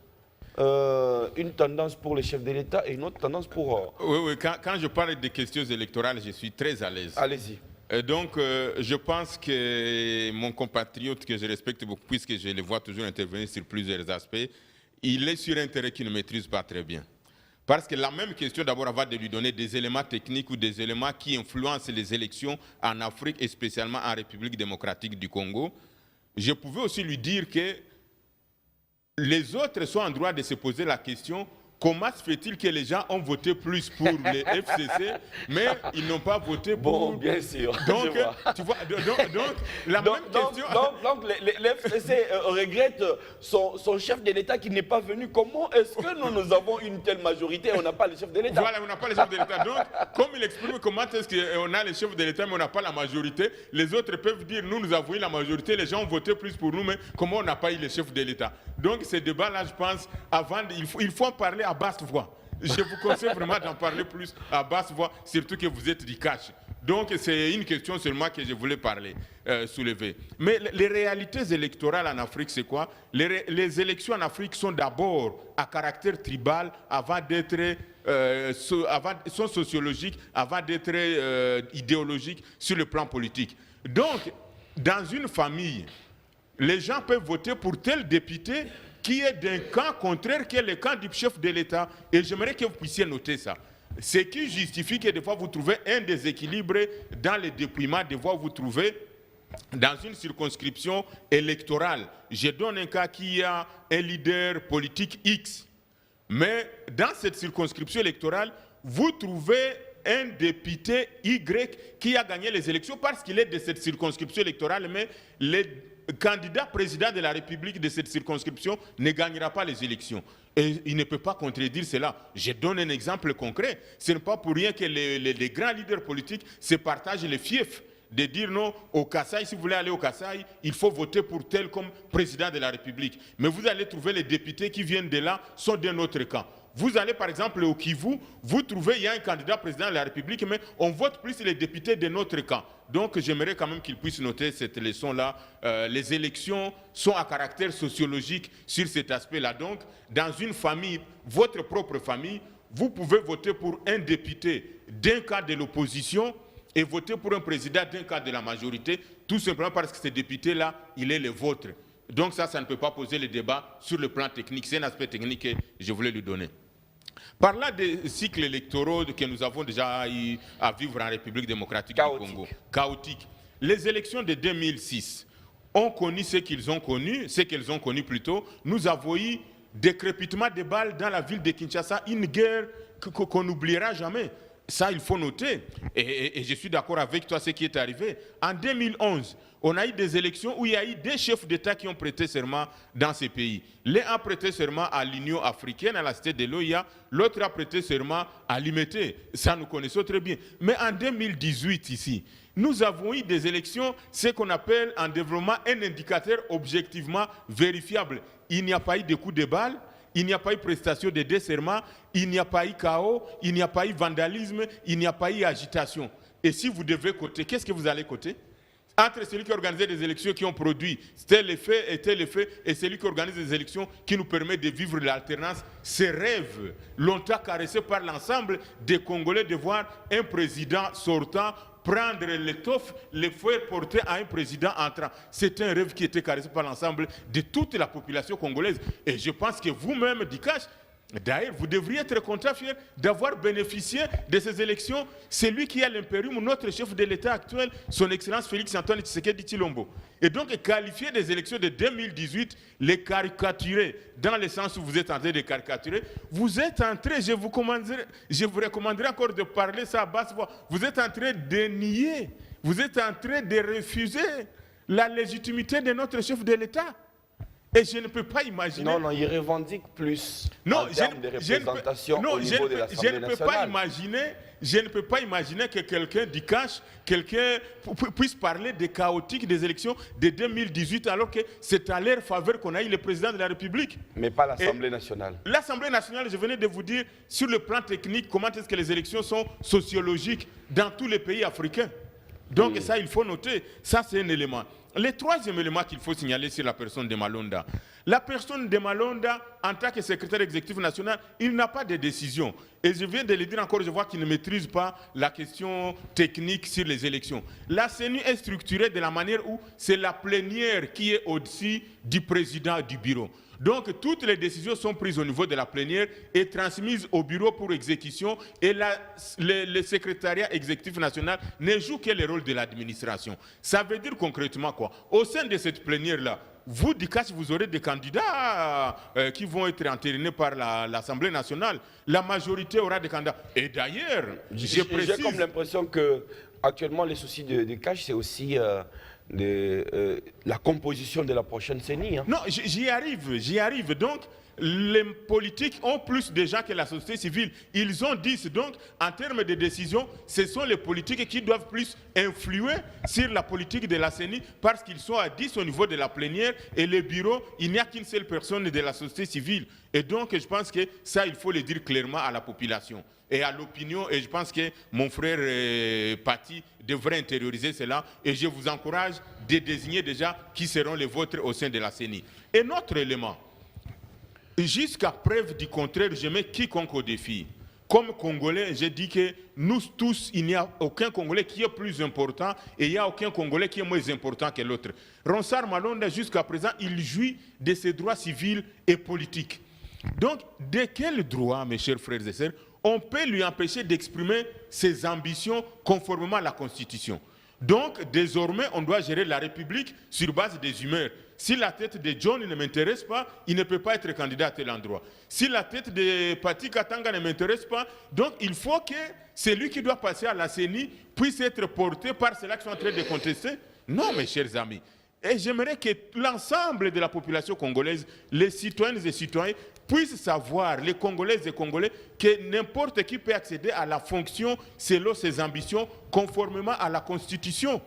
Une tendance pour le chef de l'État et une autre tendance pour... Oui, quand je parle des questions électorales, je suis très à l'aise. Allez-y. Donc, je pense que mon compatriote, que je respecte beaucoup, puisque je le vois toujours intervenir sur plusieurs aspects, il est sur un terrain qu'il ne maîtrise pas très bien. Parce que la même question, d'abord, avant de lui donner des éléments techniques ou des éléments qui influencent les élections en Afrique et spécialement en République démocratique du Congo, je pouvais aussi lui dire que les autres sont en droit de se poser la question: comment se fait-il que les gens ont voté plus pour les FCC, mais ils n'ont pas voté pour... Bon, bien sûr. Donc, tu vois, donc la même question... Donc les FCC regrettent son chef de l'État qui n'est pas venu. Comment est-ce que nous avons une telle majorité et on n'a pas le chef de l'État? Voilà, on n'a pas le chef de l'État. Donc, comme il exprime comment est-ce qu'on a le chef de l'État, mais on n'a pas la majorité, les autres peuvent dire: nous avons eu la majorité, les gens ont voté plus pour nous, mais comment on n'a pas eu le chef de l'État? Donc, ce débat-là, je pense, il faut en parler à basse voix. Je vous conseille vraiment d'en parler plus à basse voix, surtout que vous êtes du cash. Donc, c'est une question seulement que je voulais soulever. Mais les réalités électorales en Afrique, c'est quoi? Les élections en Afrique sont d'abord à caractère tribal avant d'être... sont sociologiques avant d'être idéologiques sur le plan politique. Donc, dans une famille, les gens peuvent voter pour tel député qui est d'un camp contraire que le camp du chef de l'État. Et j'aimerais que vous puissiez noter ça. Ce qui justifie que des fois vous trouvez un déséquilibre dans le dépouillement des voix, vous trouvez dans une circonscription électorale. Je donne un cas qui a un leader politique X. Mais dans cette circonscription électorale, vous trouvez un député Y qui a gagné les élections parce qu'il est de cette circonscription électorale, mais le candidat président de la République de cette circonscription ne gagnera pas les élections. Et il ne peut pas contredire cela. Je donne un exemple concret. Ce n'est pas pour rien que les grands leaders politiques se partagent les fiefs de dire non, au Kasaï, si vous voulez aller au Kasaï, il faut voter pour tel comme président de la République. Mais vous allez trouver les députés qui viennent de là, sont d'un autre camp. Vous allez par exemple au Kivu, vous trouvez, il y a un candidat président de la République, mais on vote plus les députés de notre camp. Donc j'aimerais quand même qu'ils puissent noter cette leçon-là. Les élections sont à caractère sociologique sur cet aspect-là. Donc, dans une famille, votre propre famille, vous pouvez voter pour un député d'un cas de l'opposition et voter pour un président d'un cas de la majorité, tout simplement parce que ce député-là, il est le vôtre. Donc ça ne peut pas poser le débat sur le plan technique. C'est un aspect technique que je voulais lui donner. Parlant des cycles électoraux que nous avons déjà eu à vivre en République démocratique du Congo, chaotique. Les élections de 2006 ont connu ce qu'elles ont connu plutôt. Nous avons eu des crépitements de balles dans la ville de Kinshasa, une guerre qu'on n'oubliera jamais. Ça, il faut noter. Et je suis d'accord avec toi, ce qui est arrivé. En 2011, on a eu des élections où il y a eu des chefs d'État qui ont prêté serment dans ces pays. L'un a prêté serment à l'Union africaine, à la cité de l'OIA. L'autre a prêté serment à l'IMT. Ça, nous connaissons très bien. Mais en 2018, ici, nous avons eu des élections, ce qu'on appelle en développement un indicateur objectivement vérifiable. Il n'y a pas eu de coups de balle. Il n'y a pas eu prestation de desserrement, il n'y a pas eu chaos, il n'y a pas eu vandalisme, il n'y a pas eu agitation. Et si vous devez coter, qu'est-ce que vous allez coter? entre celui qui organisait des élections qui ont produit tel effet, et celui qui organise des élections qui nous permet de vivre l'alternance, ces rêves longtemps caressés par l'ensemble des Congolais de voir un président sortant prendre l'étoffe, le faire porter à un président entrant. C'est un rêve qui était caressé par l'ensemble de toute la population congolaise. Et je pense que vous-même, Dikash, d'ailleurs, vous devriez être content, fier d'avoir bénéficié de ces élections. C'est lui qui a l'impérium, notre chef de l'État actuel, son Excellence Félix-Antoine Tshisekedi Tshilombo. Et donc, qualifier des élections de 2018, les caricaturer, dans le sens où vous êtes en train de caricaturer, vous êtes en train, je vous recommanderais encore de parler ça à basse voix, vous êtes en train de nier, vous êtes en train de refuser la légitimité de notre chef de l'État. Et je ne peux pas imaginer... Non, il revendique plus en termes de représentation au niveau de l'Assemblée nationale. Je ne peux pas imaginer que quelqu'un d'Ikash, quelqu'un puisse parler des chaotiques des élections de 2018 alors que c'est à leur faveur qu'on a eu le président de la République. Mais pas l'Assemblée nationale. L'Assemblée nationale, je venais de vous dire, sur le plan technique, comment est-ce que les élections sont sociologiques dans tous les pays africains. Donc ça, il faut noter. Ça, c'est un élément. Le troisième élément qu'il faut signaler, c'est la personne de Malonda. La personne de Malonda, en tant que secrétaire exécutif national, il n'a pas de décision. Et je viens de le dire encore, je vois qu'il ne maîtrise pas la question technique sur les élections. La CENI est structurée de la manière où c'est la plénière qui est au-dessus du président du bureau. Donc, toutes les décisions sont prises au niveau de la plénière et transmises au bureau pour exécution. Et le secrétariat exécutif national ne joue que le rôle de l'administration. Ça veut dire concrètement quoi? Au sein de cette plénière-là, vous, Dikash, vous aurez des candidats qui vont être entérinés par l'Assemblée nationale. La majorité aura des candidats. Et d'ailleurs, j'ai comme l'impression que actuellement les soucis de Dikash, c'est aussi... la composition de la prochaine CENI. Non, j'y arrive. Donc, les politiques ont plus de gens que la société civile. Ils ont 10. Donc, en termes de décision, ce sont les politiques qui doivent plus influer sur la politique de la CENI parce qu'ils sont à 10 au niveau de la plénière et le bureau, il n'y a qu'une seule personne de la société civile. Et donc, je pense que ça, il faut le dire clairement à la population et à l'opinion, et je pense que mon frère Paty devrait intérioriser cela, et je vous encourage de désigner déjà qui seront les vôtres au sein de la CENI. Et notre élément, jusqu'à preuve du contraire, je mets quiconque au défi. Comme Congolais, j'ai dit que nous tous, il n'y a aucun Congolais qui est plus important et il n'y a aucun Congolais qui est moins important que l'autre. Ronsard Malonda, jusqu'à présent, il jouit de ses droits civils et politiques. Donc, de quel droit, mes chers frères et sœurs, on peut lui empêcher d'exprimer ses ambitions conformément à la Constitution? Donc, désormais, on doit gérer la République sur base des humeurs. Si la tête de John ne m'intéresse pas, il ne peut pas être candidat à tel endroit. Si la tête de Paty Katanga ne m'intéresse pas, donc il faut que celui qui doit passer à la CENI puisse être porté par ceux-là qui sont en train de contester. Non, mes chers amis. Et j'aimerais que l'ensemble de la population congolaise, les citoyennes et citoyens, puissent savoir, les Congolaises et Congolais, que n'importe qui peut accéder à la fonction selon ses ambitions, conformément à la Constitution.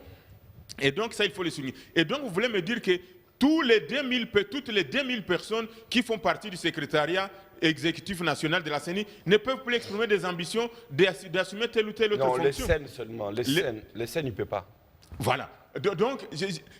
Et donc, ça, il faut le souligner. Et donc, vous voulez me dire que toutes les 2000 personnes qui font partie du secrétariat exécutif national de la CENI ne peuvent plus exprimer des ambitions d'assumer telle ou telle autre fonction. Non, les scènes seulement. Les scènes, il ne peut pas. Voilà. Donc,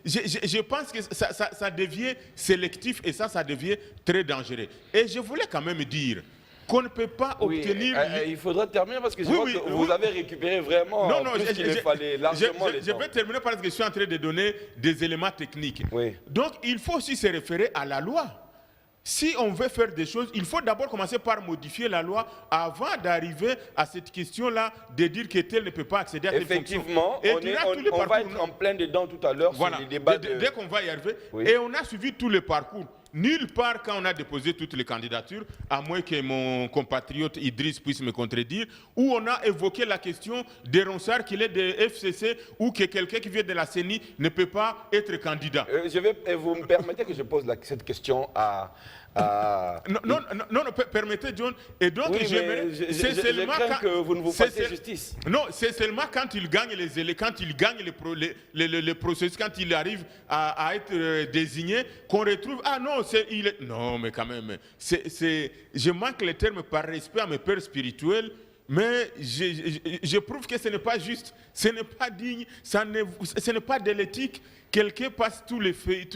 je pense que ça devient sélectif et ça devient très dangereux. Et je voulais quand même dire qu'on ne peut pas obtenir... il faudra terminer parce que je vois que vous avez récupéré vraiment tout ce qu'il fallait largement. Je vais terminer parce que je suis en train de donner des éléments techniques. Oui. Donc, il faut aussi se référer à la loi. Si on veut faire des choses, il faut d'abord commencer par modifier la loi avant d'arriver à cette question-là de dire que tel ne peut pas accéder à telle fonction. Effectivement, on va être en plein dedans tout à l'heure sur les débats. Dès qu'on va y arriver, et on a suivi tous les parcours. Nulle part, quand on a déposé toutes les candidatures, à moins que mon compatriote Idriss puisse me contredire, où on a évoqué la question des Ronsard, qu'il est de FCC, ou que quelqu'un qui vient de la CENI ne peut pas être candidat. Vous me permettez que je pose cette question à... Non, permettez, John. Et donc, je crains que vous ne vous fassiez justice. Non, c'est seulement quand il gagne les processus, quand il arrive à être désigné, qu'on retrouve, ah non, non, mais quand même, je manque les termes par respect à mes pères spirituels. mais je prouve que ce n'est pas juste, ce n'est pas digne, ce n'est pas de l'éthique. Quelqu'un passe tous les faits,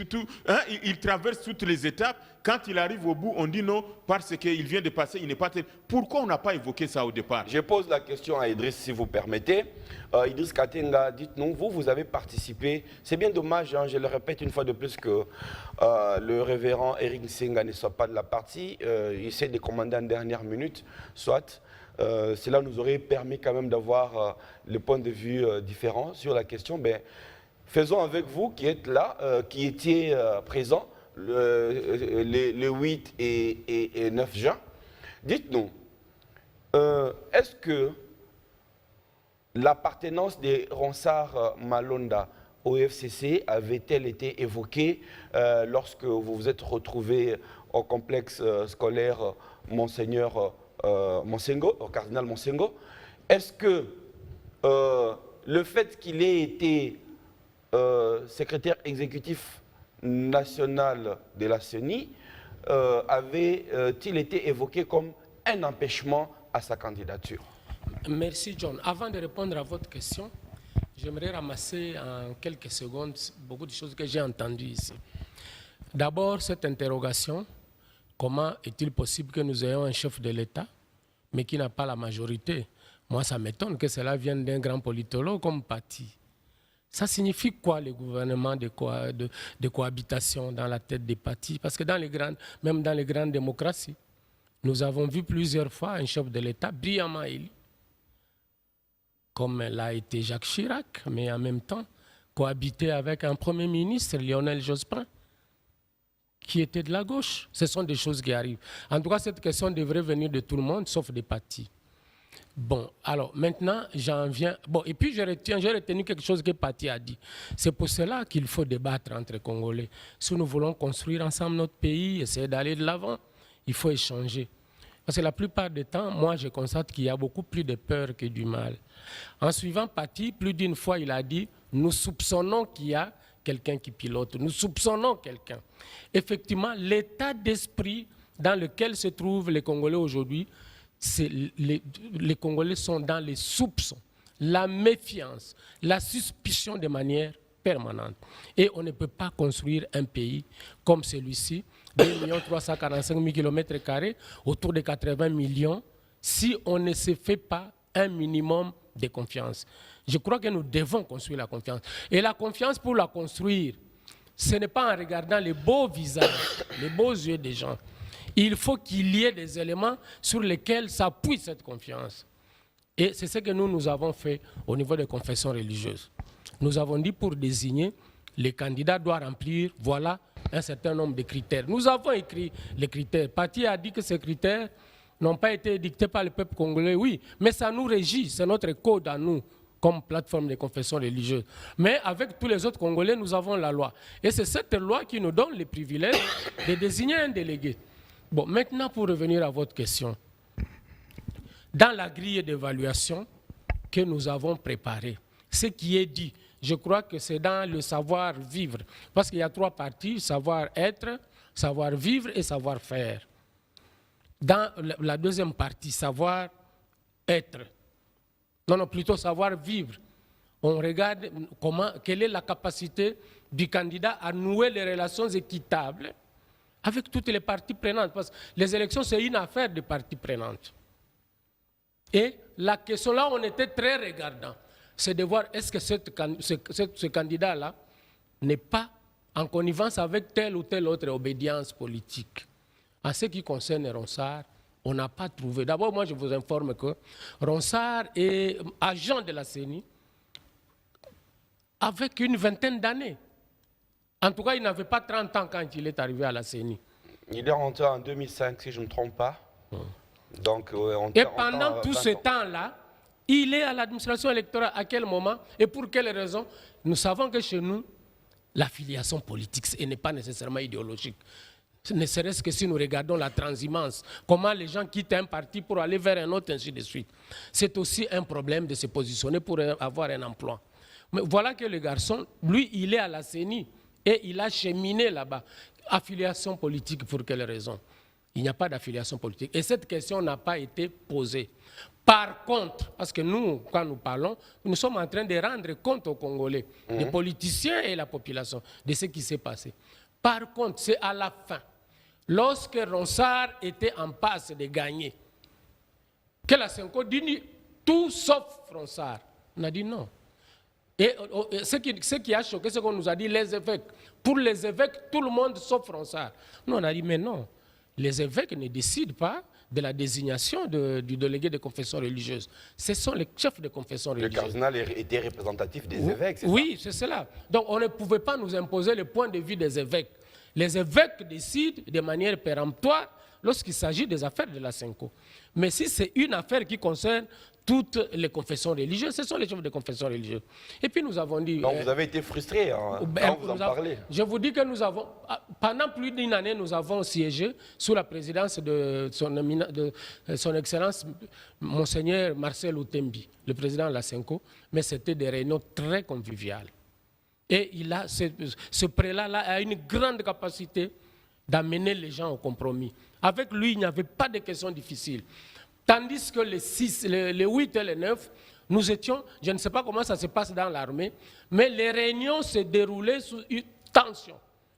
il traverse toutes les étapes. Quand il arrive au bout, on dit non, parce qu'il vient de passer, il n'est pas tel. Pourquoi on n'a pas évoqué ça au départ? Je pose la question à Idriss, si vous permettez. Idriss Katenga, dites-nous, vous avez participé. C'est bien dommage, hein, je le répète une fois de plus, que le révérend Eric Nsenga ne soit pas de la partie. Il essaie de commander en dernière minute, soit. Cela nous aurait permis quand même d'avoir le point de vue différent sur la question. Ben, faisons avec vous qui êtes là, qui étiez présents le 8 et 9 juin. Dites-nous, est-ce que l'appartenance des Ronsard Malonda au FCC avait-elle été évoquée lorsque vous vous êtes retrouvés au complexe scolaire Monseigneur Monsengo, au cardinal Monsengo? Est-ce que le fait qu'il ait été secrétaire exécutif national de la CENI avait-il été évoqué comme un empêchement à sa candidature? Merci John. Avant de répondre à votre question, j'aimerais ramasser en quelques secondes beaucoup de choses que j'ai entendues ici. D'abord, cette interrogation, comment est-il possible que nous ayons un chef de l'État, mais qui n'a pas la majorité? Moi, ça m'étonne que cela vienne d'un grand politologue comme Paty. Ça signifie quoi, le gouvernement de cohabitation dans la tête des partis? Parce que même dans les grandes démocraties, nous avons vu plusieurs fois un chef de l'État brillamment élu, comme l'a été Jacques Chirac, mais en même temps cohabiter avec un Premier ministre, Lionel Jospin, qui était de la gauche. Ce sont des choses qui arrivent. En tout cas, cette question devrait venir de tout le monde, sauf des partis. Bon, alors maintenant, j'en viens. Bon, et puis j'ai retenu quelque chose que Paty a dit. C'est pour cela qu'il faut débattre entre Congolais. Si nous voulons construire ensemble notre pays, essayer d'aller de l'avant, il faut échanger. Parce que la plupart du temps, moi, je constate qu'il y a beaucoup plus de peur que du mal. En suivant Paty, plus d'une fois, il a dit « Nous soupçonnons qu'il y a quelqu'un qui pilote. Nous soupçonnons quelqu'un. » Effectivement, l'état d'esprit dans lequel se trouvent les Congolais aujourd'hui, les Congolais sont dans les soupçons, la méfiance, la suspicion de manière permanente. Et on ne peut pas construire un pays comme celui-ci, 2 345 000 km², autour de 80 millions, si on ne se fait pas un minimum de confiance. Je crois que nous devons construire la confiance. Et la confiance, pour la construire, ce n'est pas en regardant les beaux visages, les beaux yeux des gens. Il faut qu'il y ait des éléments sur lesquels s'appuie cette confiance. Et c'est ce que nous avons fait au niveau des confessions religieuses. Nous avons dit pour désigner, les candidats doivent remplir, voilà, un certain nombre de critères. Nous avons écrit les critères. Paty a dit que ces critères n'ont pas été dictés par le peuple congolais, oui, mais ça nous régit, c'est notre code à nous, comme plateforme de confession religieuse. Mais avec tous les autres Congolais, nous avons la loi. Et c'est cette loi qui nous donne le privilège de désigner un délégué. Bon, maintenant, pour revenir à votre question. Dans la grille d'évaluation que nous avons préparée, ce qui est dit, je crois que c'est dans le savoir-vivre. Parce qu'il y a 3 parties, savoir-être, savoir-vivre et savoir-faire. Dans la deuxième partie, savoir-être, non, plutôt savoir-vivre, on regarde quelle est la capacité du candidat à nouer les relations équitables avec toutes les parties prenantes, parce que les élections, c'est une affaire de parties prenantes. Et la question là, on était très regardant, c'est de voir est-ce que ce candidat-là n'est pas en connivence avec telle ou telle autre obédience politique. En ce qui concerne Ronsard, on n'a pas trouvé. D'abord, moi, je vous informe que Ronsard est agent de la CENI avec une vingtaine d'années. En tout cas, il n'avait pas 30 ans quand il est arrivé à la CENI. Il est rentré en 2005, si je ne me trompe pas. Donc, et pendant tout ce temps-là, il est à l'administration électorale. À quel moment et pour quelles raisons? Nous savons que chez nous, l'affiliation politique n'est pas nécessairement idéologique. Ne serait-ce que si nous regardons la transhumance, comment les gens quittent un parti pour aller vers un autre, ainsi de suite. C'est aussi un problème de se positionner pour avoir un emploi. Mais voilà que le garçon, lui, il est à la CENI et il a cheminé là-bas. Affiliation politique, pour quelle raison? Il n'y a pas d'affiliation politique. Et cette question n'a pas été posée. Par contre, parce que nous, quand nous parlons, nous sommes en train de rendre compte aux Congolais, les politiciens et la population, de ce qui s'est passé. Par contre, c'est à la fin, lorsque Ronsard était en passe de gagner, que la Senko dit tout sauf Ronsard. On a dit non. Et ce qui a choqué, c'est qu'on nous a dit les évêques. Pour les évêques, tout le monde sauf Ronsard. Nous, on a dit mais non. Les évêques ne décident pas de la désignation du délégué de confession religieuse. Ce sont les chefs de confession religieuse. Le cardinal était représentatif des évêques, c'est ça? Oui, c'est cela. Donc on ne pouvait pas nous imposer le point de vue des évêques. Les évêques décident de manière péremptoire lorsqu'il s'agit des affaires de la Senko. Mais si c'est une affaire qui concerne toutes les confessions religieuses, ce sont les chefs de confession religieuse. Et puis nous avons dit... Donc vous avez été frustré quand vous en parlez. Je vous dis que nous avons, pendant plus d'une année, nous avons siégé sous la présidence de son Excellence Monseigneur Marcel Outembi, le président de la Senko, mais c'était des réunions très conviviales. Et ce prélat-là a une grande capacité d'amener les gens au compromis. Avec lui, il n'y avait pas de questions difficiles. Tandis que les 8 et les 9, nous étions, je ne sais pas comment ça se passe dans l'armée, mais les réunions se déroulaient sous une tension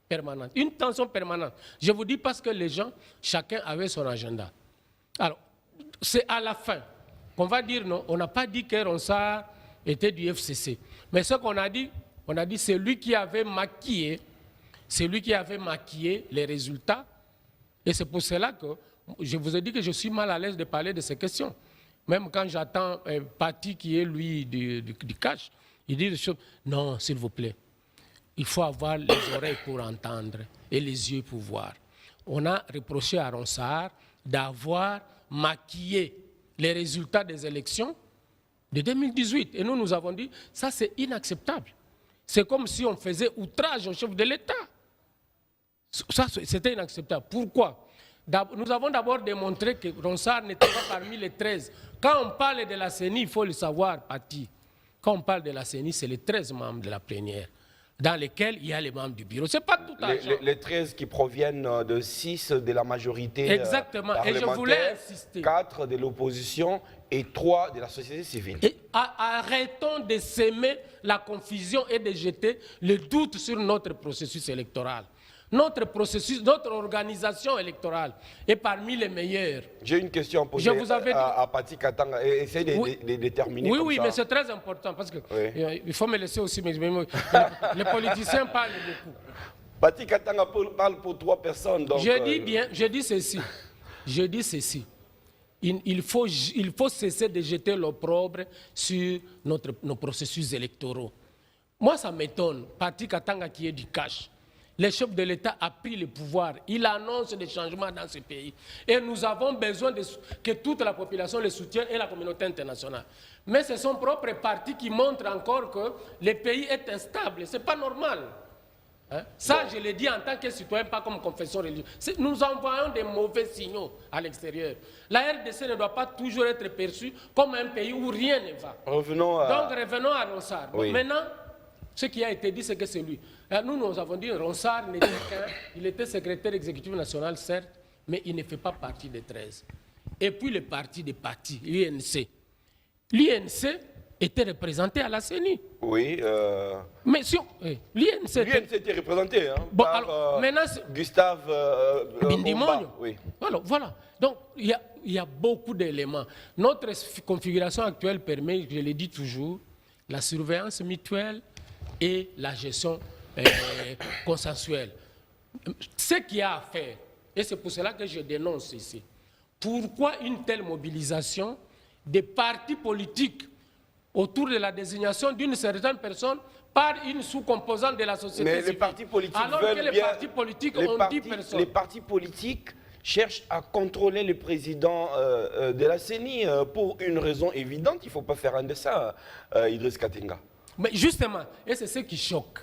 permanente. Une tension permanente. Je vous dis parce que les gens, chacun avait son agenda. Alors, c'est à la fin qu'on va dire non. On n'a pas dit que Ronsard était du FCC. Mais ce qu'on a dit c'est lui qui avait maquillé les résultats. Et c'est pour cela que je vous ai dit que je suis mal à l'aise de parler de ces questions. Même quand j'attends Paty qui est lui du cash, il dit des choses. Non, s'il vous plaît, il faut avoir les oreilles pour entendre et les yeux pour voir. On a reproché à Ronsard d'avoir maquillé les résultats des élections de 2018. Et nous avons dit, ça c'est inacceptable. C'est comme si on faisait outrage au chef de l'État. Ça, c'était inacceptable. Pourquoi? Nous avons d'abord démontré que Ronsard n'était pas parmi les 13. Quand on parle de la CENI, il faut le savoir, Paty. Quand on parle de la CENI, c'est les 13 membres de la plénière, dans lesquels il y a les membres du bureau. Ce n'est pas tout à fait. Les 13 qui proviennent de 6 de la majorité exactement. Et je voulais insister. 4 de l'opposition et 3 de la société civile. Et arrêtons de s'aimer la confusion et de jeter le doute sur notre processus électoral. Notre processus, notre organisation électorale est parmi les meilleures. J'ai une question à poser à Paty Katanga. Essayez de déterminer. Oui, comme oui, ça. mais c'est très important parce que il faut me laisser aussi m'exprimer. Les politiciens parlent beaucoup. Paty Katanga parle pour 3 personnes. Donc, je dis ceci. Il faut cesser de jeter l'opprobre sur nos processus électoraux. Moi, ça m'étonne. Paty Katanga qui est du cash. Le chef de l'État a pris le pouvoir. Il annonce des changements dans ce pays. Et nous avons besoin que toute la population le soutienne et la communauté internationale. Mais c'est son propre parti qui montre encore que le pays est instable. Ce n'est pas normal. Hein? Ça, je le dis en tant que citoyen, pas comme confession religieuse. Nous envoyons des mauvais signaux à l'extérieur. La RDC ne doit pas toujours être perçue comme un pays où rien ne va. Revenons à Ronsard. Oui. Maintenant, ce qui a été dit, c'est que c'est lui. Nous avons dit que Ronsard n'était qu'un. Il était secrétaire exécutif national, certes, mais il ne fait pas partie des 13. Et puis le parti des partis, l'UNC. L'UNC était représenté à la CENI. Oui. Mais si l'UNC était représenté par Gustave Bindimonyo. Oui. Voilà. Donc, il y a beaucoup d'éléments. Notre configuration actuelle permet, je le dis toujours, la surveillance mutuelle et la gestion consensuelle. Ce qu'il y a à faire, et c'est pour cela que je dénonce ici, pourquoi une telle mobilisation des partis politiques autour de la désignation d'une certaine personne par une sous-composante de la société civile. Mais les partis politiques alors que les partis politiques ont 10 personnes. Les partis politiques cherchent à contrôler le président de la CENI pour une raison évidente. Il ne faut pas faire un dessin, Idriss Katenga. Mais justement, et c'est ce qui choque,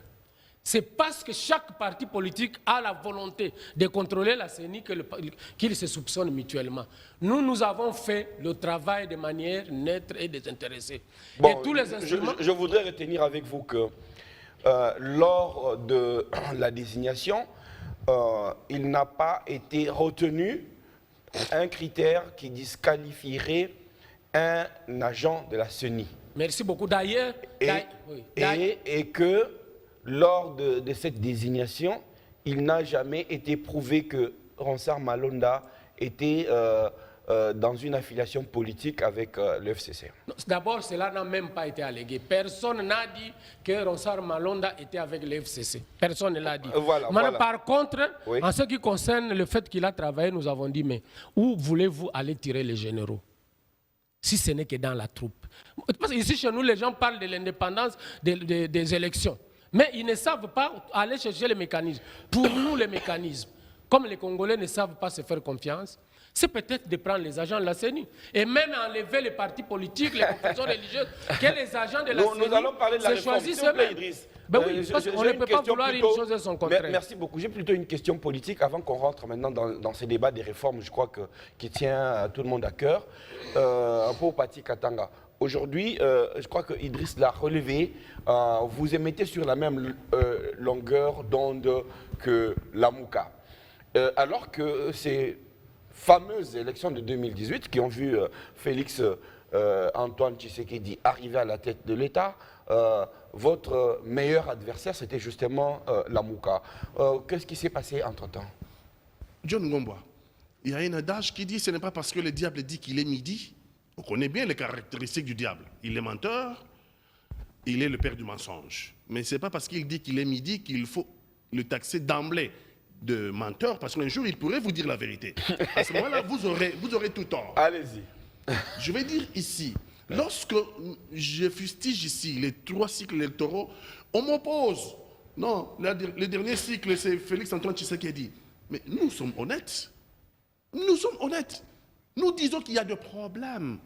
c'est parce que chaque parti politique a la volonté de contrôler la CENI qu'ils se soupçonnent mutuellement. Nous avons fait le travail de manière neutre et désintéressée. Bon, et tous les instruments... je voudrais retenir avec vous que lors de la désignation, il n'a pas été retenu un critère qui disqualifierait un agent de la CENI. Merci beaucoup. D'ailleurs, Et que lors de cette désignation, il n'a jamais été prouvé que Ronsard Malonda était dans une affiliation politique avec le FCC. d'abord, cela n'a même pas été allégué. Personne n'a dit que Ronsard Malonda était avec le FCC. Personne ne l'a dit. Voilà. Par contre, Oui. en ce qui concerne le fait qu'il a travaillé, nous avons dit, mais où voulez-vous aller tirer les généraux si ce n'est que dans la troupe? Parce qu'ici, chez nous, les gens parlent de l'indépendance des élections. Mais ils ne savent pas aller chercher les mécanismes. Pour nous, les mécanismes, comme les Congolais ne savent pas se faire confiance, c'est peut-être de prendre les agents de la CENI et même enlever les partis politiques, les confessions religieuses, que les agents de la CENI nous allons parler de la réforme. choisissent S'il vous plaît, eux-mêmes. Idriss. Ben oui, parce qu'on ne peut pas vouloir une chose et son contraire. Merci beaucoup. J'ai plutôt une question politique avant qu'on rentre maintenant dans ces débats des réformes, je crois qui tient tout le monde à cœur. Un peu au Pati Katanga. Aujourd'hui, je crois que Idriss l'a relevé. Vous émettez sur la même longueur d'onde que la Mouka. Alors que ces fameuses élections de 2018 qui ont vu Félix Antoine Tshisekedi arriver à la tête de l'État, votre meilleur adversaire, c'était justement la Mouka. Qu'est-ce qui s'est passé entre-temps? John Ngomba, il y a un adage qui dit ce n'est pas parce que le diable dit qu'il est midi. On connaît bien les caractéristiques du diable. Il est menteur, il est le père du mensonge. Mais ce n'est pas parce qu'il dit qu'il est midi qu'il faut le taxer d'emblée de menteur, parce qu'un jour, il pourrait vous dire la vérité. À ce moment-là, vous aurez tout tort. Allez-y. Je vais dire ici, lorsque je fustige ici les 3 cycles électoraux, on m'oppose. Non, le dernier cycle, c'est Félix Antoine Tshisekedi. Mais nous sommes honnêtes. Nous sommes honnêtes. Nous disons qu'il y a des problèmes.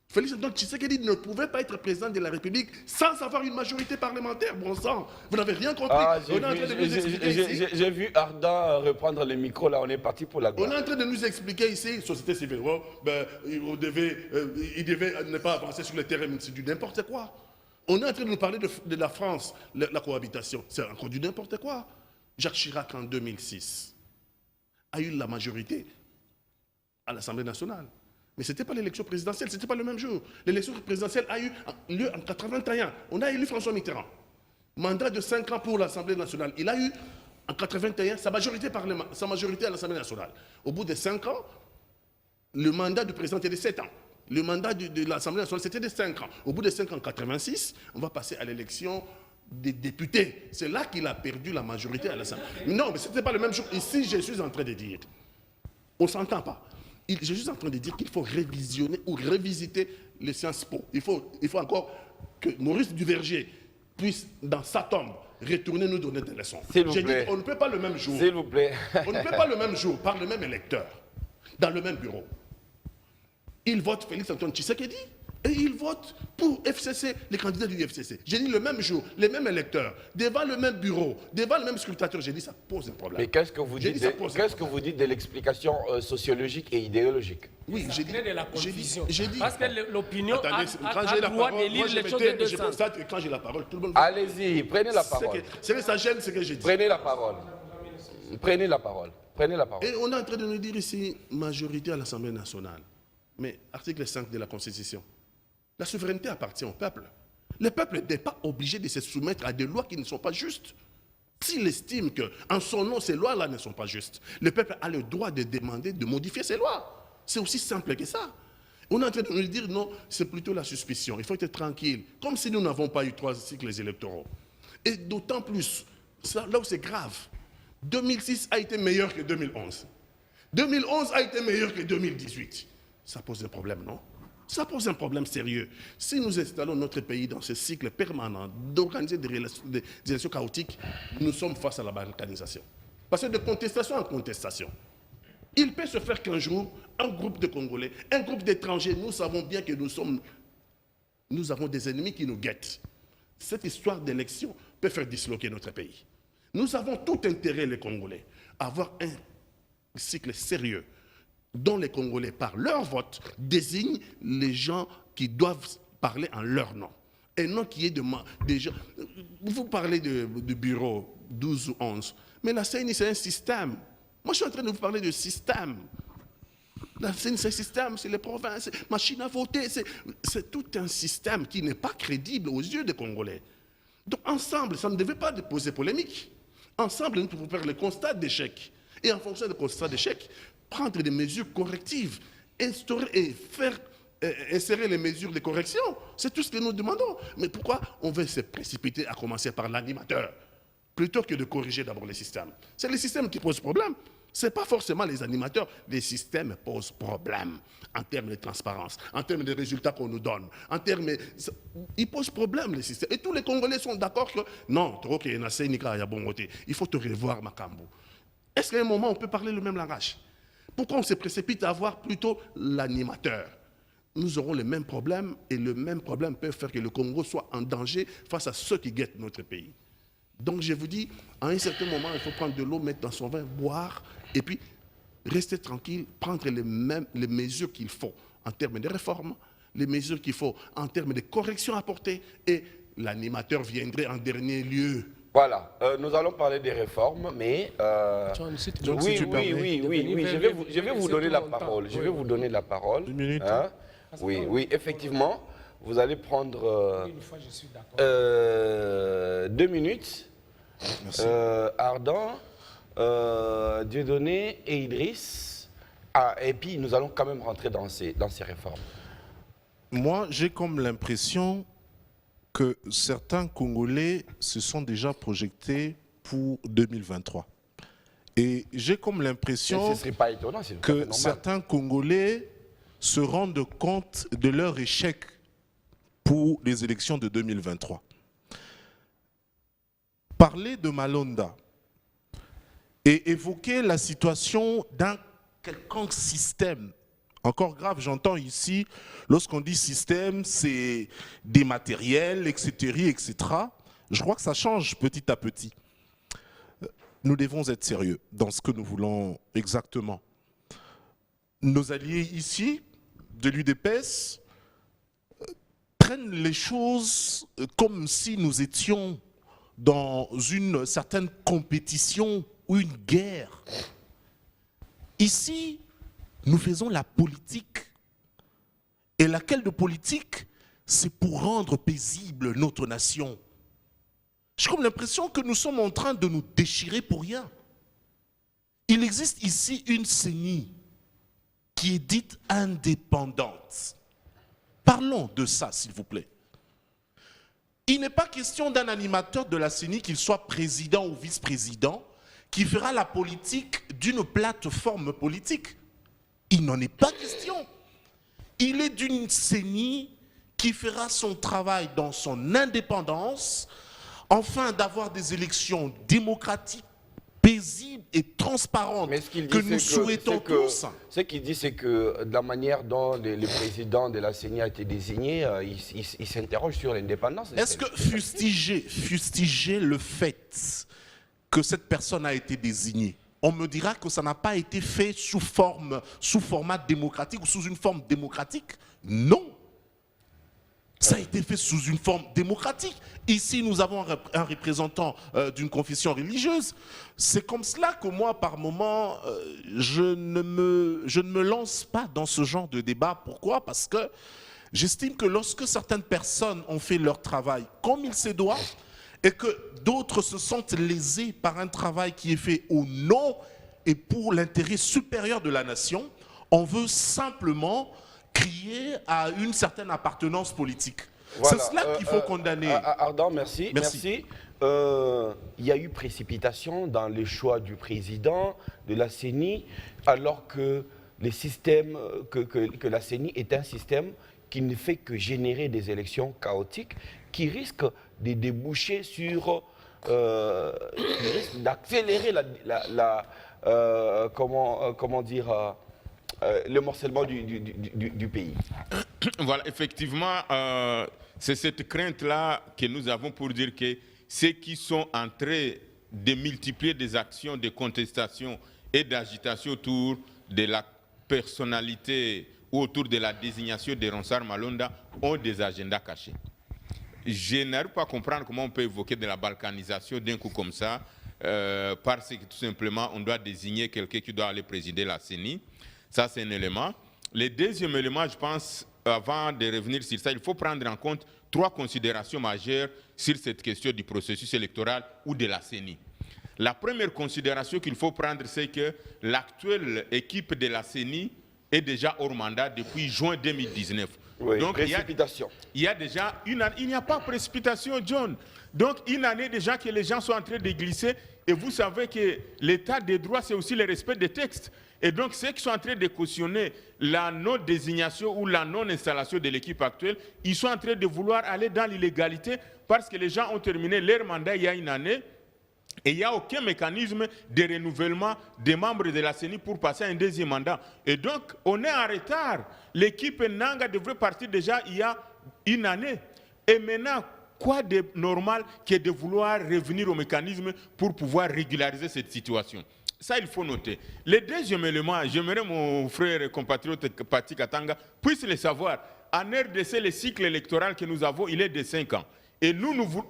Félix Antoine Tshisekedi ne pouvait pas être président de la République sans avoir une majorité parlementaire, bon sang. Vous n'avez rien compris. J'ai vu Arda reprendre le micro, là, on est parti pour la gloire. On est en train de nous expliquer ici, société civile, il devait ne pas avancer sur le terrain, c'est du n'importe quoi. On est en train de nous parler de la France, la cohabitation, c'est encore du n'importe quoi. Jacques Chirac, en 2006, a eu la majorité à l'Assemblée nationale. Mais ce n'était pas l'élection présidentielle, ce n'était pas le même jour. L'élection présidentielle a eu lieu en 1981. On a élu François Mitterrand. Mandat de 5 ans pour l'Assemblée nationale. Il a eu, en 1981, sa majorité à l'Assemblée nationale. Au bout de 5 ans, le mandat du président était de 7 ans. Le mandat de l'Assemblée nationale, c'était de 5 ans. Au bout de 5 ans, en 1986, on va passer à l'élection des députés. C'est là qu'il a perdu la majorité à l'Assemblée. Non, mais ce n'était pas le même jour. Ici, je suis en train de dire, on ne s'entend pas. Je suis juste en train de dire qu'il faut révisionner ou revisiter les Sciences Po. Il faut encore que Maurice Duverger puisse, dans sa tombe, retourner nous donner des leçons. S'il vous plaît. Dit, on ne peut pas le même jour. S'il vous plaît. On ne peut pas le même jour, par le même électeur, dans le même bureau. Il vote Félix Antoine Tshisekedi et il vote pour FCC, les candidats du FCC. J'ai dit le même jour, les mêmes électeurs, devant le même bureau, devant le même scrutateur. J'ai dit ça pose un problème. Mais qu'est-ce que vous dites de l'explication sociologique et idéologique? Oui, j'ai dit de la confusion. J'ai dit. Parce que l'opinion a le droit de lire les choses de deux je sens. constate que quand j'ai la parole, tout le monde... Allez-y, prenez la parole. C'est que ça gêne ce que j'ai dit. Prenez la parole. Prenez la parole. Prenez la parole. Et on est en train de nous dire ici, majorité à l'Assemblée nationale. Mais article 5 de la Constitution, la souveraineté appartient au peuple. Le peuple n'est pas obligé de se soumettre à des lois qui ne sont pas justes. S'il estime qu'en son nom, ces lois-là ne sont pas justes, le peuple a le droit de demander de modifier ces lois. C'est aussi simple que ça. On est en train de nous dire non, c'est plutôt la suspicion. Il faut être tranquille. Comme si nous n'avons pas eu 3 cycles électoraux. Et d'autant plus, là où c'est grave, 2006 a été meilleur que 2011. 2011 a été meilleur que 2018. Ça pose un problème, non? Ça pose un problème sérieux. Si nous installons notre pays dans ce cycle permanent d'organiser des élections chaotiques, nous sommes face à la balkanisation. Parce que de contestation en contestation, il peut se faire qu'un jour, un groupe de Congolais, un groupe d'étrangers, nous savons bien que nous avons des ennemis qui nous guettent. Cette histoire d'élection peut faire disloquer notre pays. Nous avons tout intérêt, les Congolais, à avoir un cycle sérieux dont les Congolais, par leur vote, désignent les gens qui doivent parler en leur nom. Et non qui est des gens... Vous parlez de bureau 12 ou 11, mais la CENI, c'est un système. Moi, je suis en train de vous parler de système. C'est un système, c'est les provinces, machine à voter, c'est tout un système qui n'est pas crédible aux yeux des Congolais. Donc ensemble, ça ne devait pas poser polémique. Ensemble, nous pouvons faire le constat d'échec. Et en fonction du constat d'échec, prendre des mesures correctives, instaurer et faire insérer les mesures de correction. C'est tout ce que nous demandons. Mais pourquoi on veut se précipiter à commencer par l'animateur plutôt que de corriger d'abord les systèmes? C'est les systèmes qui posent problème. Ce n'est pas forcément les animateurs. Les systèmes posent problème en termes de transparence, en termes de résultats qu'on nous donne. Ils posent problème, les systèmes. Et tous les Congolais sont d'accord que non, il faut te revoir, Makambu. Est-ce qu'à un moment, on peut parler le même langage? Pourquoi on se précipite à avoir plutôt l'animateur? Nous aurons le même problème, et le même problème peut faire que le Congo soit en danger face à ceux qui guettent notre pays. Donc je vous dis, à un certain moment, il faut prendre de l'eau, mettre dans son vin, boire, et puis rester tranquille, prendre les mesures qu'il faut en termes de réforme, les mesures qu'il faut en termes de corrections apportées, et l'animateur viendrait en dernier lieu. Voilà, nous allons parler des réformes, mais... John, si tu oui, veux. oui, je vais vous donner la parole. Je vais vous donner la parole. Une minute. Hein? Oui, effectivement, vous allez prendre Une fois, je suis d'accord. 2 minutes. Merci. Ardent, Dieudonné et Idriss. Et puis, nous allons quand même rentrer dans ces réformes. Moi, j'ai comme l'impression que certains Congolais se sont déjà projetés pour 2023. Et j'ai comme l'impression Ce ne serait pas étonnant, c'est tout à fait que normal. certains Congolais se rendent compte de leur échec pour les élections de 2023. Parler de Malonda et évoquer la situation d'un quelconque système. Encore grave, j'entends ici, lorsqu'on dit système, c'est des matériels, etc., etc. Je crois que ça change petit à petit. Nous devons être sérieux dans ce que nous voulons exactement. Nos alliés ici, de l'UDPS, prennent les choses comme si nous étions dans une certaine compétition ou une guerre. Ici, nous faisons la politique. Et laquelle de politique? C'est pour rendre paisible notre nation. J'ai comme l'impression que nous sommes en train de nous déchirer pour rien. Il existe ici une CENI qui est dite indépendante. Parlons de ça, s'il vous plaît. Il n'est pas question d'un animateur de la CENI, qu'il soit président ou vice-président, qui fera la politique d'une plateforme politique. Il n'en est pas question. Il est d'une CENI qui fera son travail dans son indépendance, afin d'avoir des élections démocratiques, paisibles et transparentes que nous souhaitons tous. Ce qu'il dit, c'est que de la manière dont le président de la CENI a été désigné, il s'interroge sur l'indépendance. Est-ce que fustiger le fait que cette personne a été désignée, on me dira que ça n'a pas été fait sous format démocratique ou sous une forme démocratique? Non. Ça a été fait sous une forme démocratique. Ici, nous avons un représentant d'une confession religieuse. C'est comme cela que moi, par moment, je ne me lance pas dans ce genre de débat. Pourquoi? Parce que j'estime que lorsque certaines personnes ont fait leur travail comme il se doit, et que d'autres se sentent lésés par un travail qui est fait au nom et pour l'intérêt supérieur de la nation, on veut simplement crier à une certaine appartenance politique. Voilà. C'est cela qu'il faut condamner. Ardent, merci. Merci. Il y a eu précipitation dans le choix du président de la CENI, alors que les systèmes, que la CENI est un système qui ne fait que générer des élections chaotiques qui risquent de déboucher sur, qui risquent d'accélérer le morcellement du pays. Voilà, effectivement, c'est cette crainte-là que nous avons pour dire que ceux qui sont en train de multiplier des actions de contestation et d'agitation autour de la personnalité ou autour de la désignation de Ronsard Malonda ont des agendas cachés. Je n'arrive pas à comprendre comment on peut évoquer de la balkanisation d'un coup comme ça, parce que tout simplement on doit désigner quelqu'un qui doit aller présider la CENI. Ça, c'est un élément. Le deuxième élément, je pense, avant de revenir sur ça, il faut prendre en compte 3 considérations majeures sur cette question du processus électoral ou de la CENI. La première considération qu'il faut prendre, c'est que l'actuelle équipe de la CENI est déjà hors mandat depuis juin 2019. Oui, donc, précipitation. Il y a déjà une année. Il n'y a pas de précipitation, John. Donc, une année déjà que les gens sont en train de glisser. Et vous savez que l'état des droits, c'est aussi le respect des textes. Et donc, ceux qui sont en train de cautionner la non-désignation ou la non-installation de l'équipe actuelle, ils sont en train de vouloir aller dans l'illégalité parce que les gens ont terminé leur mandat il y a une année. Et il n'y a aucun mécanisme de renouvellement des membres de la CENI pour passer à un deuxième mandat. Et donc, on est en retard. L'équipe Nanga devrait partir déjà il y a une année. Et maintenant, quoi de normal que de vouloir revenir au mécanisme pour pouvoir régulariser cette situation? Ça, il faut noter. Le deuxième élément, j'aimerais mon frère et compatriote Pati Katanga puisse le savoir. En RDC, le cycle électoral que nous avons, il est de 5 ans. Et nous voulons...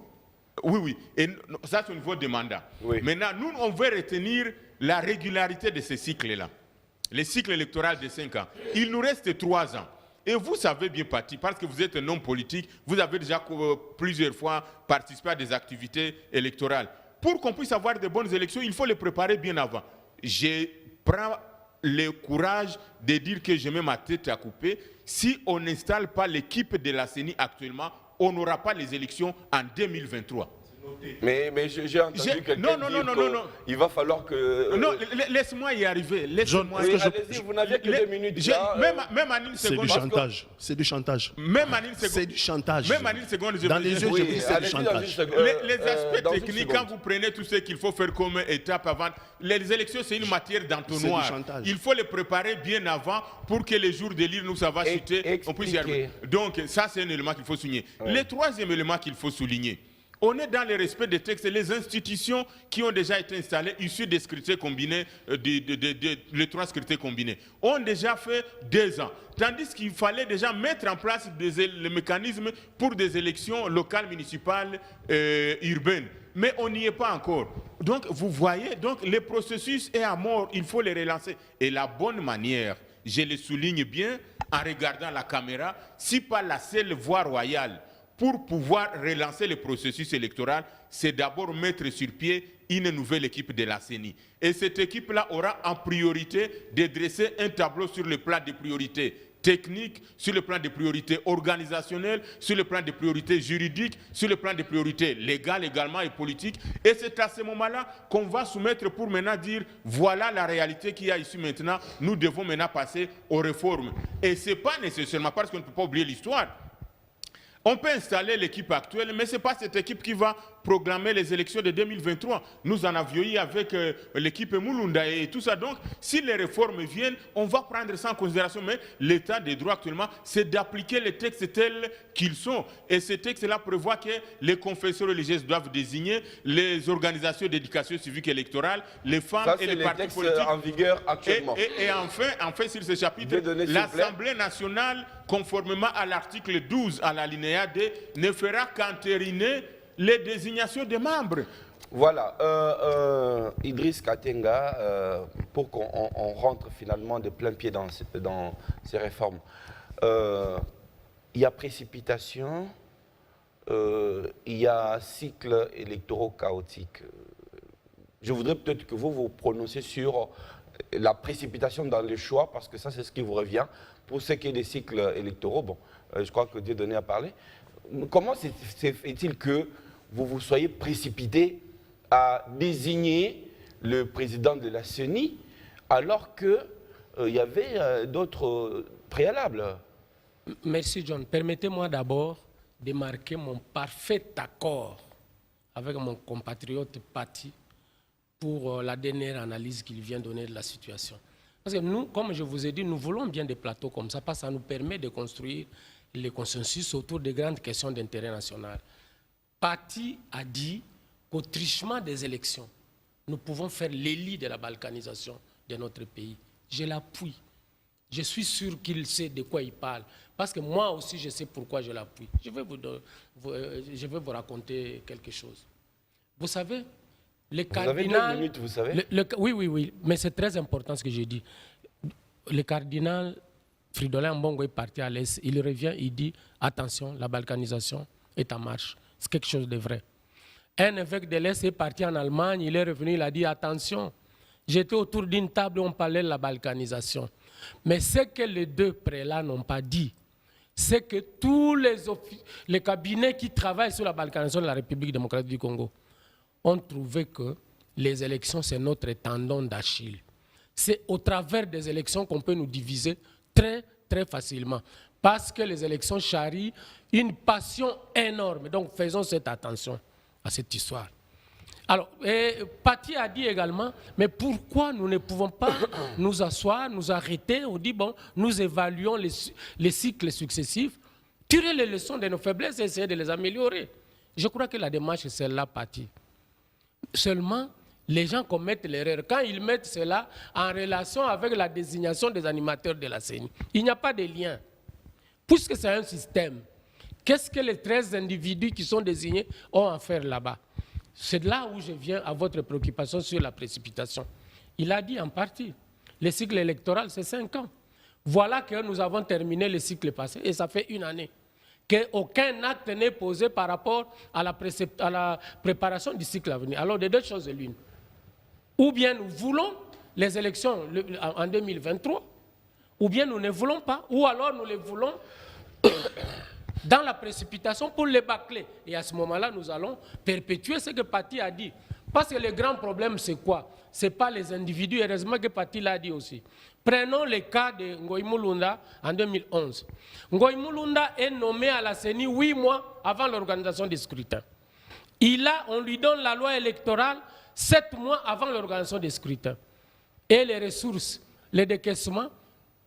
Oui. Et ça, c'est au niveau des mandats. Oui. Maintenant, nous, on veut retenir la régularité de ces cycles-là. Le cycle électoral de 5 ans. Il nous reste 3 ans. Et vous savez bien, Pati, parce que vous êtes un homme politique, vous avez déjà plusieurs fois participé à des activités électorales. Pour qu'on puisse avoir de bonnes élections, il faut les préparer bien avant. Je prends le courage de dire que je mets ma tête à couper. Si on n'installe pas l'équipe de la CENI actuellement, on n'aura pas les élections en 2023. Mais j'ai entendu quelqu'un dire qu'il va falloir que... Non, laisse-moi y arriver. Allez-y, vous n'avez que 2 minutes. Même en une seconde... C'est du chantage. Même en une seconde... C'est du chantage. Même en une seconde... Dans les yeux, je dis c'est du chantage. Les aspects techniques, quand vous prenez tout ce qu'il faut faire comme étape avant... Les élections, c'est une matière d'entonnoir. Il faut les préparer bien avant pour que les jours de lire, nous, ça va chuter. On puisse y arriver. Donc, ça, c'est un élément qu'il faut souligner. Le troisième élément qu'il faut souligner, on est dans le respect des textes. Les institutions qui ont déjà été installées, issues des scrutins combinés, les 3 scrutins combinés, ont déjà fait 2 ans. Tandis qu'il fallait déjà mettre en place le mécanisme pour des élections locales, municipales, urbaines. Mais on n'y est pas encore. Donc, vous voyez, donc, le processus est à mort. Il faut les relancer. Et la bonne manière, je le souligne bien, en regardant la caméra, si pas la seule voie royale, pour pouvoir relancer le processus électoral, c'est d'abord mettre sur pied une nouvelle équipe de la CENI. Et cette équipe-là aura en priorité de dresser un tableau sur le plan des priorités techniques, sur le plan des priorités organisationnelles, sur le plan des priorités juridiques, sur le plan des priorités légales également et politiques. Et c'est à ce moment-là qu'on va soumettre pour maintenant dire voilà la réalité qu'il y a ici maintenant, nous devons maintenant passer aux réformes. Et ce n'est pas nécessairement parce qu'on ne peut pas oublier l'histoire. On peut installer l'équipe actuelle, mais ce n'est pas cette équipe qui va programmer les élections de 2023. Nous en avions eu avec l'équipe Mulunda et tout ça. Donc, si les réformes viennent, on va prendre ça en considération. Mais l'état des droits actuellement, c'est d'appliquer les textes tels qu'ils sont. Et ces textes-là prévoient que les confessions religieuses doivent désigner les organisations d'éducation civique et électorale, les femmes et les partis politiques. En vigueur actuellement. Et enfin, sur ce chapitre, l'Assemblée nationale, conformément à l'article 12, à l'alinéa D, ne fera qu'entériner les désignations des membres. Voilà, Idriss Katenga, pour qu'on rentre finalement de plein pied dans ces réformes. Il y a précipitation, il y a cycle électoraux chaotique. Je voudrais peut-être que vous prononciez sur la précipitation dans les choix, parce que ça, c'est ce qui vous revient. Pour ce qui est des cycles électoraux, bon, je crois que Dieudonné a parlé. Comment est-il que vous vous soyez précipité à désigner le président de la CENI alors qu'il y avait d'autres préalables? Merci John. Permettez-moi d'abord de marquer mon parfait accord avec mon compatriote Pati pour la dernière analyse qu'il vient donner de la situation. Parce que nous, comme je vous ai dit, nous voulons bien des plateaux comme ça, parce que ça nous permet de construire les consensus autour des grandes questions d'intérêt national. Pati a dit qu'au truchement des élections, nous pouvons faire l'élit de la balkanisation de notre pays. Je l'appuie. Je suis sûr qu'il sait de quoi il parle. Parce que moi aussi, je sais pourquoi je l'appuie. Je vais vous raconter quelque chose. Vous savez, le cardinal... Vous avez 2 minutes, vous savez. Oui, mais c'est très important ce que je dis. le cardinal Fridolin Ambongo est parti à l'Est, il revient, il dit attention, la balkanisation est en marche. C'est quelque chose de vrai. Un évêque de l'Est est parti en Allemagne, il est revenu, il a dit attention. J'étais autour d'une table où on parlait de la balkanisation. Mais ce que les deux prélats n'ont pas dit, c'est que tous les cabinets qui travaillent sur la balkanisation de la République démocratique du Congo ont trouvé que les élections, c'est notre tendon d'Achille. C'est au travers des élections qu'on peut nous diviser très, très facilement. Parce que les élections charrient une passion énorme. Donc faisons cette attention à cette histoire. Alors, Paty a dit également, mais pourquoi nous ne pouvons pas nous asseoir, nous arrêter, on dit, bon, nous évaluons les cycles successifs, tirer les leçons de nos faiblesses et essayer de les améliorer. Je crois que la démarche est celle-là, Paty. Seulement, les gens commettent l'erreur quand ils mettent cela en relation avec la désignation des animateurs de la CENI. Il n'y a pas de lien. Puisque c'est un système, qu'est-ce que les 13 individus qui sont désignés ont à faire là-bas? C'est là où je viens à votre préoccupation sur la précipitation. Il a dit en partie, le cycle électoral, c'est 5 ans. Voilà que nous avons terminé le cycle passé, et ça fait 1 année. Qu'aucun acte n'est posé par rapport à la préparation du cycle à venir. Alors, de deux choses l'une. Ou bien nous voulons les élections en 2023, ou bien nous ne voulons pas, ou alors nous les voulons dans la précipitation pour les bâcler. Et à ce moment-là, nous allons perpétuer ce que Paty a dit. Parce que le grand problème, c'est quoi? Ce n'est pas les individus, heureusement que Paty l'a dit aussi. Prenons le cas de Ngoï Mulunda en 2011. Ngoï Mulunda est nommé à la CENI 8 mois avant l'organisation des scrutins. On lui donne la loi électorale 7 mois avant l'organisation des scrutins. Et les ressources, les décaissements,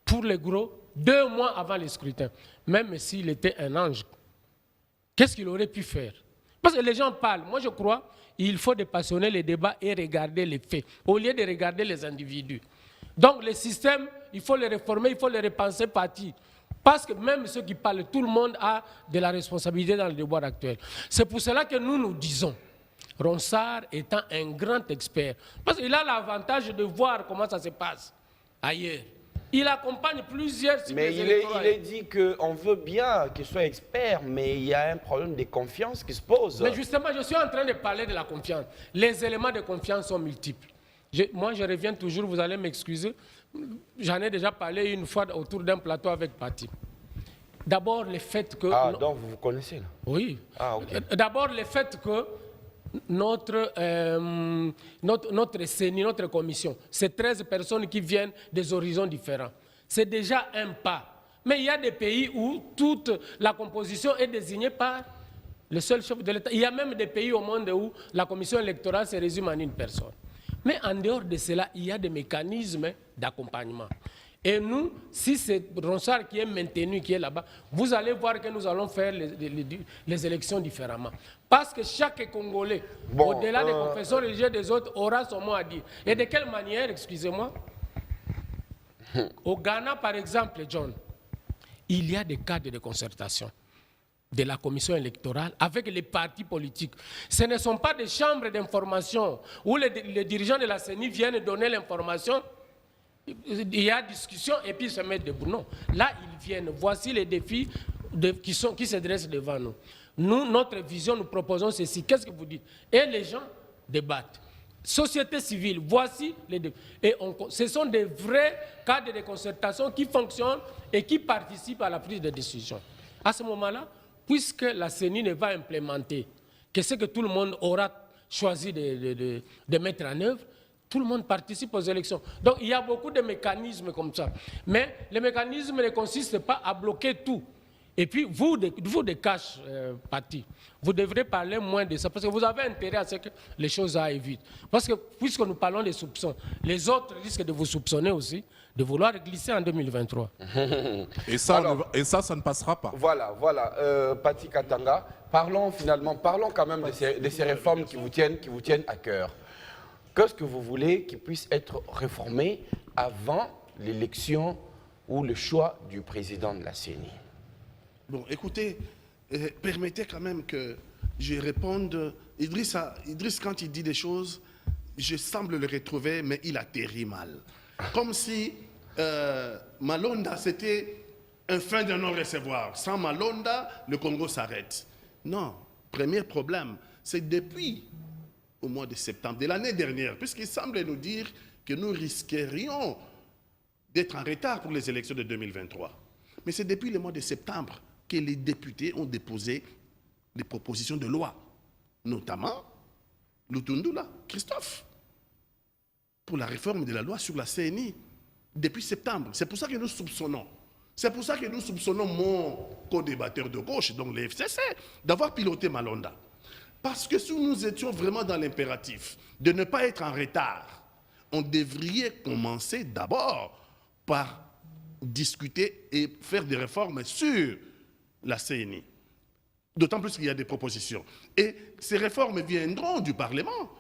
pour les gros, 2 mois avant les scrutins. Même s'il était un ange, qu'est-ce qu'il aurait pu faire? Parce que les gens parlent. Moi, je crois qu'il faut dépassionner les débats et regarder les faits, au lieu de regarder les individus. Donc, le système, il faut le réformer, il faut le repenser parti. Parce que même ceux qui parlent, tout le monde a de la responsabilité dans le débat actuel. C'est pour cela que nous disons, Ronsard étant un grand expert, parce qu'il a l'avantage de voir comment ça se passe ailleurs. Il accompagne plusieurs cycles électoraux. Mais il est dit qu'on veut bien qu'il soit expert, mais il y a un problème de confiance qui se pose. Mais justement, je suis en train de parler de la confiance. Les éléments de confiance sont multiples. Moi, je reviens toujours, vous allez m'excuser. J'en ai déjà parlé une fois autour d'un plateau avec Paty. D'abord, le fait que... Ah, donc vous vous connaissez là? Oui. Ah, ok. D'abord, le fait que notre CENI, notre commission, c'est 13 personnes qui viennent des horizons différents. C'est déjà un pas. Mais il y a des pays où toute la composition est désignée par le seul chef de l'État. Il y a même des pays au monde où la commission électorale se résume en une personne. Mais en dehors de cela, il y a des mécanismes d'accompagnement. Et nous, si c'est Ronsard qui est maintenu, qui est là-bas, vous allez voir que nous allons faire les élections différemment. Parce que chaque Congolais, au-delà des confessions religieuses des autres, aura son mot à dire. Et de quelle manière, excusez-moi? Au Ghana, par exemple, John, il y a des cadres de concertation de la commission électorale avec les partis politiques. Ce ne sont pas des chambres d'information où les dirigeants de la CENI viennent donner l'information. Il y a discussion et puis ils se mettent debout. Non, là ils viennent. Voici les défis qui se dressent devant nous. Nous, notre vision, nous proposons ceci. Qu'est-ce que vous dites? Et les gens débattent. Société civile, voici les défis. Et ce sont des vrais cadres de concertation qui fonctionnent et qui participent à la prise de décision. À ce moment-là, puisque la CENI ne va implémenter que ce que tout le monde aura choisi de mettre en œuvre, tout le monde participe aux élections. Donc il y a beaucoup de mécanismes comme ça. Mais les mécanismes ne consistent pas à bloquer tout. Et puis vous de cash, Paty, vous devrez parler moins de ça, parce que vous avez intérêt à ce que les choses aillent vite. Parce que puisque nous parlons des soupçons, les autres risquent de vous soupçonner aussi, de vouloir glisser en 2023. Et ça ne passera pas. Voilà, Paty Katanga, parlons quand même de ces réformes qui vous tiennent à cœur. Qu'est-ce que vous voulez qui puisse être réformé avant l'élection ou le choix du président de la CENI? Bon, écoutez, permettez quand même que je réponde. Idriss, quand il dit des choses, je semble le retrouver, mais il atterrit mal. Comme si Malonda, c'était un fin de non-recevoir. Sans Malonda, le Congo s'arrête. Non, premier problème, c'est depuis au mois de septembre de l'année dernière, puisqu'il semble nous dire que nous risquerions d'être en retard pour les élections de 2023. Mais c'est depuis le mois de septembre que les députés ont déposé des propositions de loi, notamment Lutundula, Christophe, pour la réforme de la loi sur la CNI, depuis septembre. C'est pour ça que nous soupçonnons. C'est pour ça que nous soupçonnons mon co-débatteur de gauche, donc le FCC, d'avoir piloté Malonda. Parce que si nous étions vraiment dans l'impératif de ne pas être en retard, on devrait commencer d'abord par discuter et faire des réformes sur la CNI. D'autant plus qu'il y a des propositions. Et ces réformes viendront du Parlement.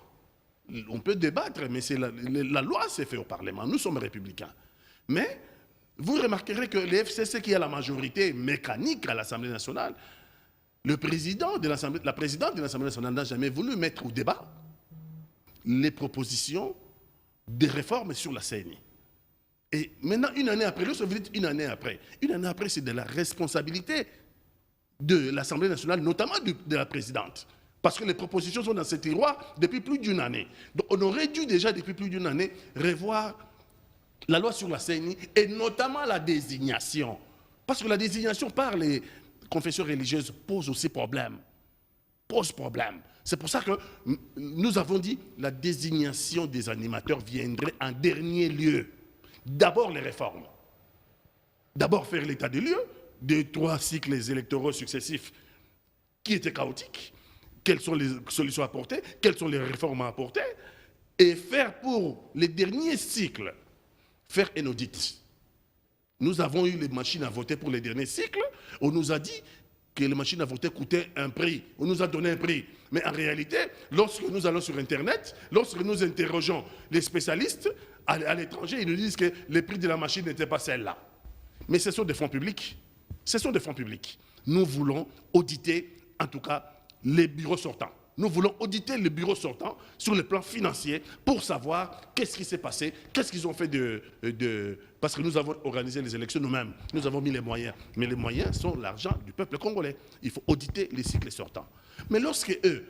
On peut débattre, mais la loi s'est faite au Parlement. Nous sommes républicains. Mais vous remarquerez que le FCC, qui a la majorité mécanique à l'Assemblée nationale, la présidente de l'Assemblée nationale n'a jamais voulu mettre au débat les propositions de réformes sur la CNI. Et maintenant, une année après, une année après, c'est de la responsabilité de l'Assemblée nationale, notamment de la présidente. Parce que les propositions sont dans ce tiroir depuis plus d'une année. Donc on aurait dû déjà, depuis plus d'une année, revoir la loi sur la CNI et notamment la désignation. Parce que la désignation par les confessions religieuses pose aussi problème. Pose problème. C'est pour ça que nous avons dit que la désignation des animateurs viendrait en dernier lieu. D'abord les réformes. D'abord faire l'état des lieux de 3 cycles électoraux successifs qui étaient chaotiques. Quelles sont les solutions apportées, quelles sont les réformes à apporter, et faire pour les derniers cycles, faire un audit. Nous avons eu les machines à voter pour les derniers cycles, on nous a dit que les machines à voter coûtaient un prix, on nous a donné un prix. Mais en réalité, lorsque nous allons sur Internet, lorsque nous interrogeons les spécialistes à l'étranger, ils nous disent que les prix de la machine n'étaient pas celles-là. Mais ce sont des fonds publics. Ce sont des fonds publics. Nous voulons auditer, en tout cas, les bureaux sortants. Nous voulons auditer les bureaux sortants sur le plan financier pour savoir qu'est-ce qui s'est passé, qu'est-ce qu'ils ont fait Parce que nous avons organisé les élections nous-mêmes, nous avons mis les moyens. Mais les moyens sont l'argent du peuple congolais. Il faut auditer les cycles sortants. Mais lorsque eux,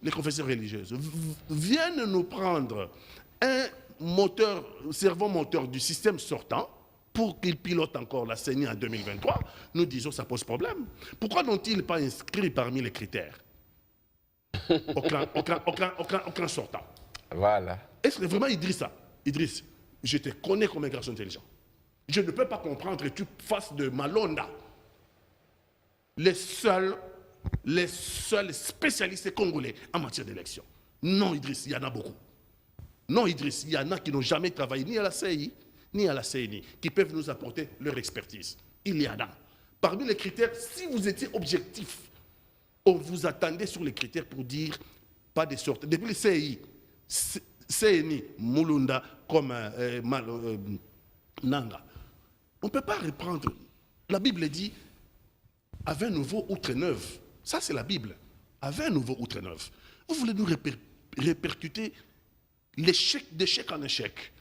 les confessions religieuses, viennent nous prendre un cerveau moteur du système sortant, pour qu'ils pilotent encore la CENI en 2023, nous disons que ça pose problème. Pourquoi n'ont-ils pas inscrit parmi les critères aucun sortant? Voilà. Est-ce que vraiment Idriss, je te connais comme un garçon intelligent. Je ne peux pas comprendre que tu fasses de Malonda les seuls spécialistes congolais en matière d'élection. Non, Idriss, il y en a beaucoup. Non, Idriss, il y en a qui n'ont jamais travaillé ni à la CI, ni à la CNI, qui peuvent nous apporter leur expertise. Il y en a. Parmi les critères, si vous étiez objectif, on vous attendait sur les critères pour dire pas de sorte. Depuis le CI, CNI, Mulunda, comme Nanga, on ne peut pas reprendre. La Bible dit, à 20 nouveaux outre 9. Ça, c'est la Bible. À 20 nouveaux outre 9. Vous voulez nous répercuter l'échec d'échec en échec.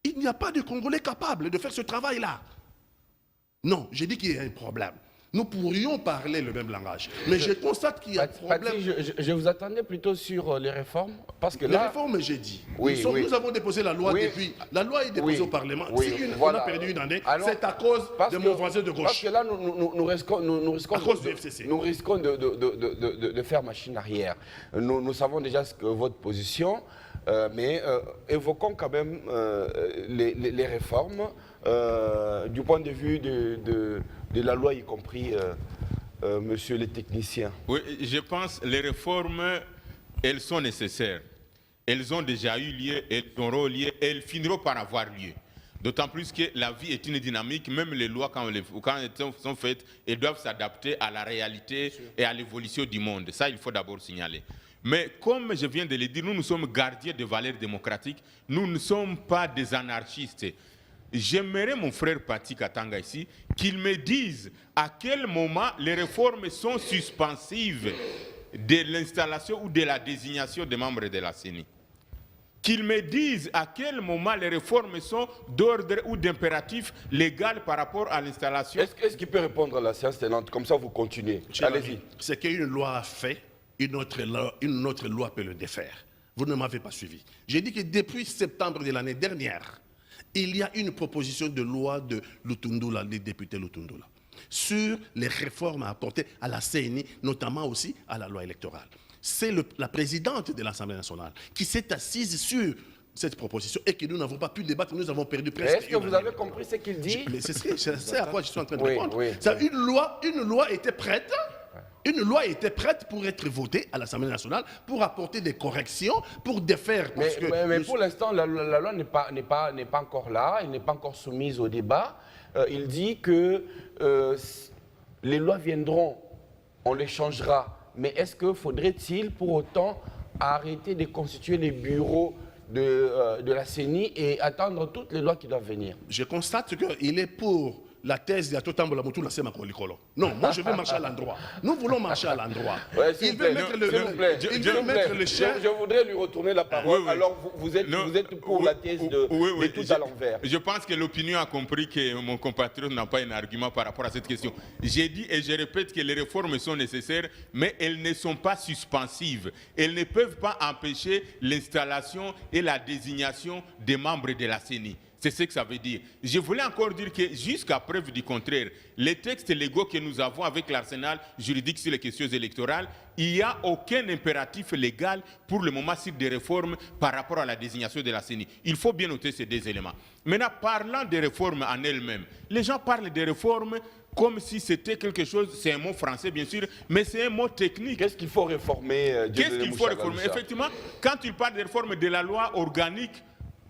Il n'y a pas de Congolais capables de faire ce travail-là. Non, j'ai dit qu'il y a un problème. Nous pourrions parler le même langage. Mais je constate qu'il y a un problème. Je vous attendais plutôt sur les réformes. Parce que les réformes, j'ai dit. Oui, nous avons déposé la loi depuis. La loi est déposée au Parlement. Si on a perdu une année, c'est à cause de mon voisin de gauche. Parce que là, nous risquons à cause du FCC. Nous risquons de faire machine arrière. Nous savons déjà votre position. Mais évoquons quand même les réformes du point de vue de la loi, y compris, monsieur le technicien. Oui, je pense que les réformes, elles sont nécessaires. Elles ont déjà eu lieu, elles auront lieu, elles finiront par avoir lieu. D'autant plus que la vie est une dynamique, même les lois, quand elles sont faites, elles doivent s'adapter à la réalité et à l'évolution du monde. Ça, il faut d'abord signaler. Mais comme je viens de le dire, nous sommes gardiens de valeurs démocratiques, nous ne sommes pas des anarchistes. J'aimerais mon frère Pati Katanga ici, qu'il me dise à quel moment les réformes sont suspensives de l'installation ou de la désignation des membres de la CENI. qu'ils me disent à quel moment les réformes sont d'ordre ou d'impératif légal par rapport à l'installation. Est-ce qu'il peut répondre à la séance tenante? Comme ça, vous continuez. Allez-y. C'est qu'une loi a fait, une autre loi peut le défaire. Vous ne m'avez pas suivi. J'ai dit que depuis septembre de l'année dernière, il y a une proposition de loi de Lutundula, des députés Lutundula, sur les réformes à apporter à la CENI, notamment aussi à la loi électorale. C'est la présidente de l'Assemblée nationale qui s'est assise sur cette proposition et que nous n'avons pas pu débattre, nous avons perdu presque. Est-ce que vous avez compris ce qu'il dit? C'est à quoi je suis en train de répondre. Oui. Une loi était prête. Une loi était prête pour être votée à l'Assemblée nationale, pour apporter des corrections, pour défaire. Mais pour l'instant, la loi n'est pas encore là, elle n'est pas encore soumise au débat. Il dit que les lois viendront, on les changera. Mais est-ce que faudrait-il pour autant arrêter de constituer les bureaux de la CENI et attendre toutes les lois qui doivent venir? Je constate qu'il est pour la thèse de Atotambo Lamutu la Sema Kolikolo. Non, moi je veux marcher à l'endroit. Nous voulons marcher à l'endroit. Ouais, il veut mettre le chef. Je voudrais lui retourner la parole. Oui. Alors vous êtes pour la thèse de tout à l'envers. Je pense que l'opinion a compris que mon compatriote n'a pas un argument par rapport à cette question. J'ai dit et je répète que les réformes sont nécessaires, mais elles ne sont pas suspensives. Elles ne peuvent pas empêcher l'installation et la désignation des membres de la CENI. C'est ce que ça veut dire. Je voulais encore dire que jusqu'à preuve du contraire, les textes légaux que nous avons avec l'arsenal juridique sur les questions électorales, il n'y a aucun impératif légal pour le moment sur des réformes par rapport à la désignation de la CENI. Il faut bien noter ces deux éléments. Maintenant, parlant des réformes en elles-mêmes, les gens parlent des réformes comme si c'était quelque chose, c'est un mot français bien sûr, mais c'est un mot technique. Qu'est-ce qu'il faut réformer? Qu'est-ce qu'il faut réformer? Effectivement, quand il parle de réforme de la loi organique,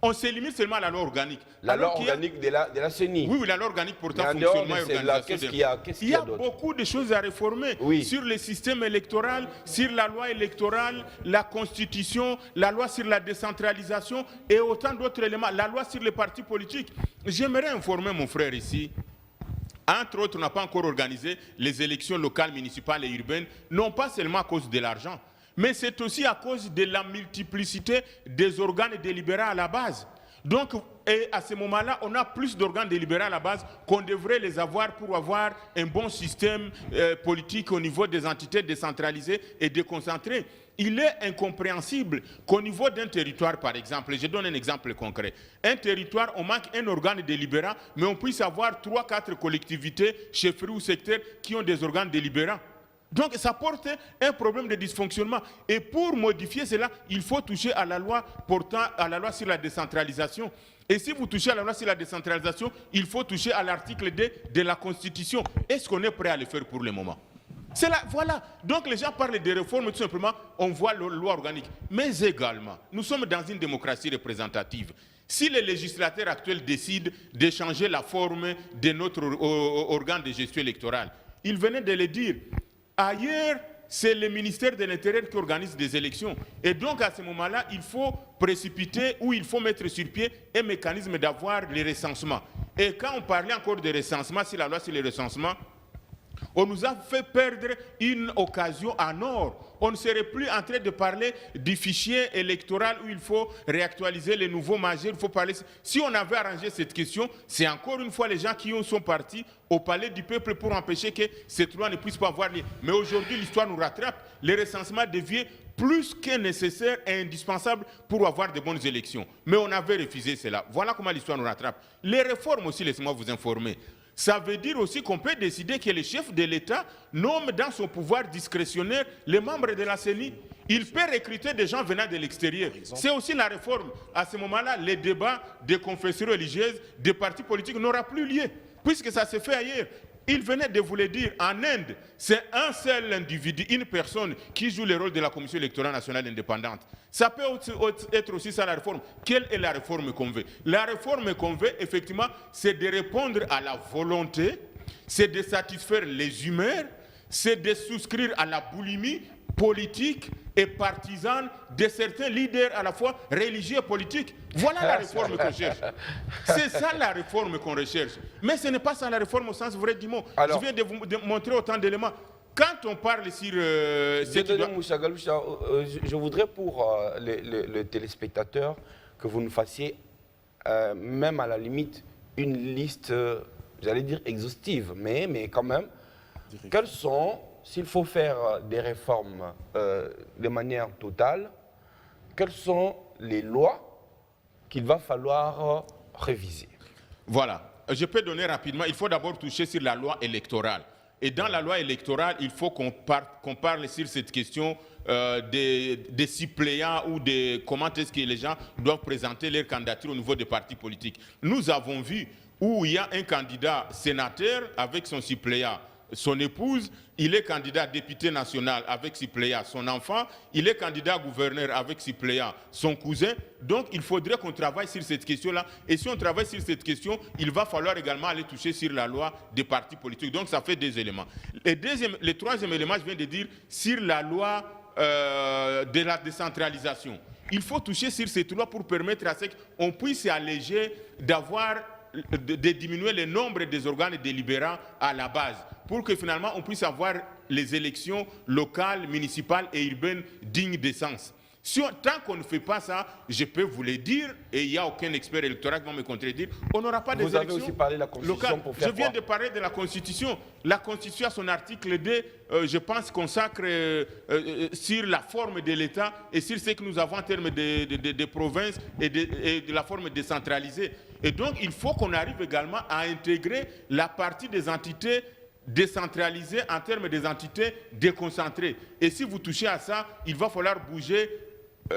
on se limite seulement à la loi organique. La loi organique de la CENI. Oui, la loi organique portant fonctionnement et organisation. Qu'est-ce qu'il y a beaucoup de choses à réformer sur le système électoral, sur la loi électorale, la constitution, la loi sur la décentralisation et autant d'autres éléments. La loi sur les partis politiques. J'aimerais informer mon frère ici. Entre autres, on n'a pas encore organisé les élections locales, municipales et urbaines, non pas seulement à cause de l'argent, mais c'est aussi à cause de la multiplicité des organes délibérants à la base. Donc, et à ce moment-là, on a plus d'organes délibérants à la base qu'on devrait les avoir pour avoir un bon système politique au niveau des entités décentralisées et déconcentrées. Il est incompréhensible qu'au niveau d'un territoire, par exemple, je donne un exemple concret, un territoire, on manque un organe délibérant, mais on puisse avoir 3-4 collectivités, chefferies ou secteurs qui ont des organes délibérants. Donc ça porte un problème de dysfonctionnement. Et pour modifier cela, il faut toucher à la loi sur la décentralisation. Et si vous touchez à la loi sur la décentralisation, il faut toucher à l'article 2 de la Constitution. Est-ce qu'on est prêt à le faire pour le moment? C'est là, voilà. Donc les gens parlent de réformes, tout simplement, on voit la loi organique. Mais également, nous sommes dans une démocratie représentative. Si les législateurs actuels décident de changer la forme de notre organe de gestion électorale, ils venaient de le dire. Ailleurs, c'est le ministère de l'Intérieur qui organise des élections. Et donc, à ce moment-là, il faut précipiter ou il faut mettre sur pied un mécanisme d'avoir les recensements. Et quand on parlait encore de recensement, si la loi sur le recensement, on nous a fait perdre une occasion en or. On ne serait plus en train de parler du fichier électoral où il faut réactualiser les nouveaux majeurs. Il faut parler. Si on avait arrangé cette question, c'est encore une fois les gens qui sont partis au palais du peuple pour empêcher que cette loi ne puisse pas avoir lieu. Mais aujourd'hui, l'histoire nous rattrape. Le recensement devient plus que nécessaire et indispensable pour avoir de bonnes élections. Mais on avait refusé cela. Voilà comment l'histoire nous rattrape. Les réformes aussi, laissez-moi vous informer. Ça veut dire aussi qu'on peut décider que le chef de l'État nomme dans son pouvoir discrétionnaire les membres de la CENI. Il peut recruter des gens venant de l'extérieur. C'est aussi la réforme. À ce moment-là, les débats des confessions religieuses, des partis politiques n'aura plus lieu, puisque ça se fait ailleurs. Il venait de vous le dire, en Inde, c'est un seul individu, une personne qui joue le rôle de la Commission électorale nationale indépendante. Ça peut être aussi ça la réforme. Quelle est la réforme qu'on veut? La réforme qu'on veut, effectivement, c'est de répondre à la volonté, c'est de satisfaire les humeurs, c'est de souscrire à la boulimie politique et partisane de certains leaders à la fois religieux et politiques. Voilà la réforme qu'on cherche. C'est ça la réforme qu'on recherche. Mais ce n'est pas ça la réforme au sens vrai du mot. Alors, je viens de vous montrer autant d'éléments. quand on parle sur... je voudrais pour les téléspectateurs que vous nous fassiez, même à la limite, une liste, j'allais dire exhaustive, mais quand même, quelles sont, s'il faut faire des réformes de manière totale, quelles sont les lois qu'il va falloir réviser? Voilà. Je peux donner rapidement. Il faut d'abord toucher sur la loi électorale. Et dans la loi électorale, il faut qu'on parle sur cette question des suppléants ou de comment est-ce que les gens doivent présenter leur candidature au niveau des partis politiques. Nous avons vu où il y a un candidat sénateur avec son suppléant, son épouse, il est candidat député national avec suppléant, son enfant, il est candidat gouverneur avec suppléant, son cousin. Donc il faudrait qu'on travaille sur cette question-là. Et si on travaille sur cette question, il va falloir également aller toucher sur la loi des partis politiques. Donc ça fait deux éléments. Le troisième élément, je viens de dire, sur la loi de la décentralisation. Il faut toucher sur cette loi pour permettre à ce qu'on puisse alléger de diminuer le nombre des organes délibérants à la base, pour que finalement on puisse avoir les élections locales, municipales et urbaines dignes d'essence. Tant qu'on ne fait pas ça, je peux vous le dire, et il n'y a aucun expert électoral qui va me contredire, on n'aura pas des élections locales. Vous avez aussi parlé de la Constitution pour faire quoi? Je viens de parler de la Constitution. La Constitution, à son article 2, je pense, consacre sur la forme de l'État et sur ce que nous avons en termes de provinces et de la forme décentralisée. Et donc, il faut qu'on arrive également à intégrer la partie des entités décentralisées en termes des entités déconcentrées. Et si vous touchez à ça, il va falloir bouger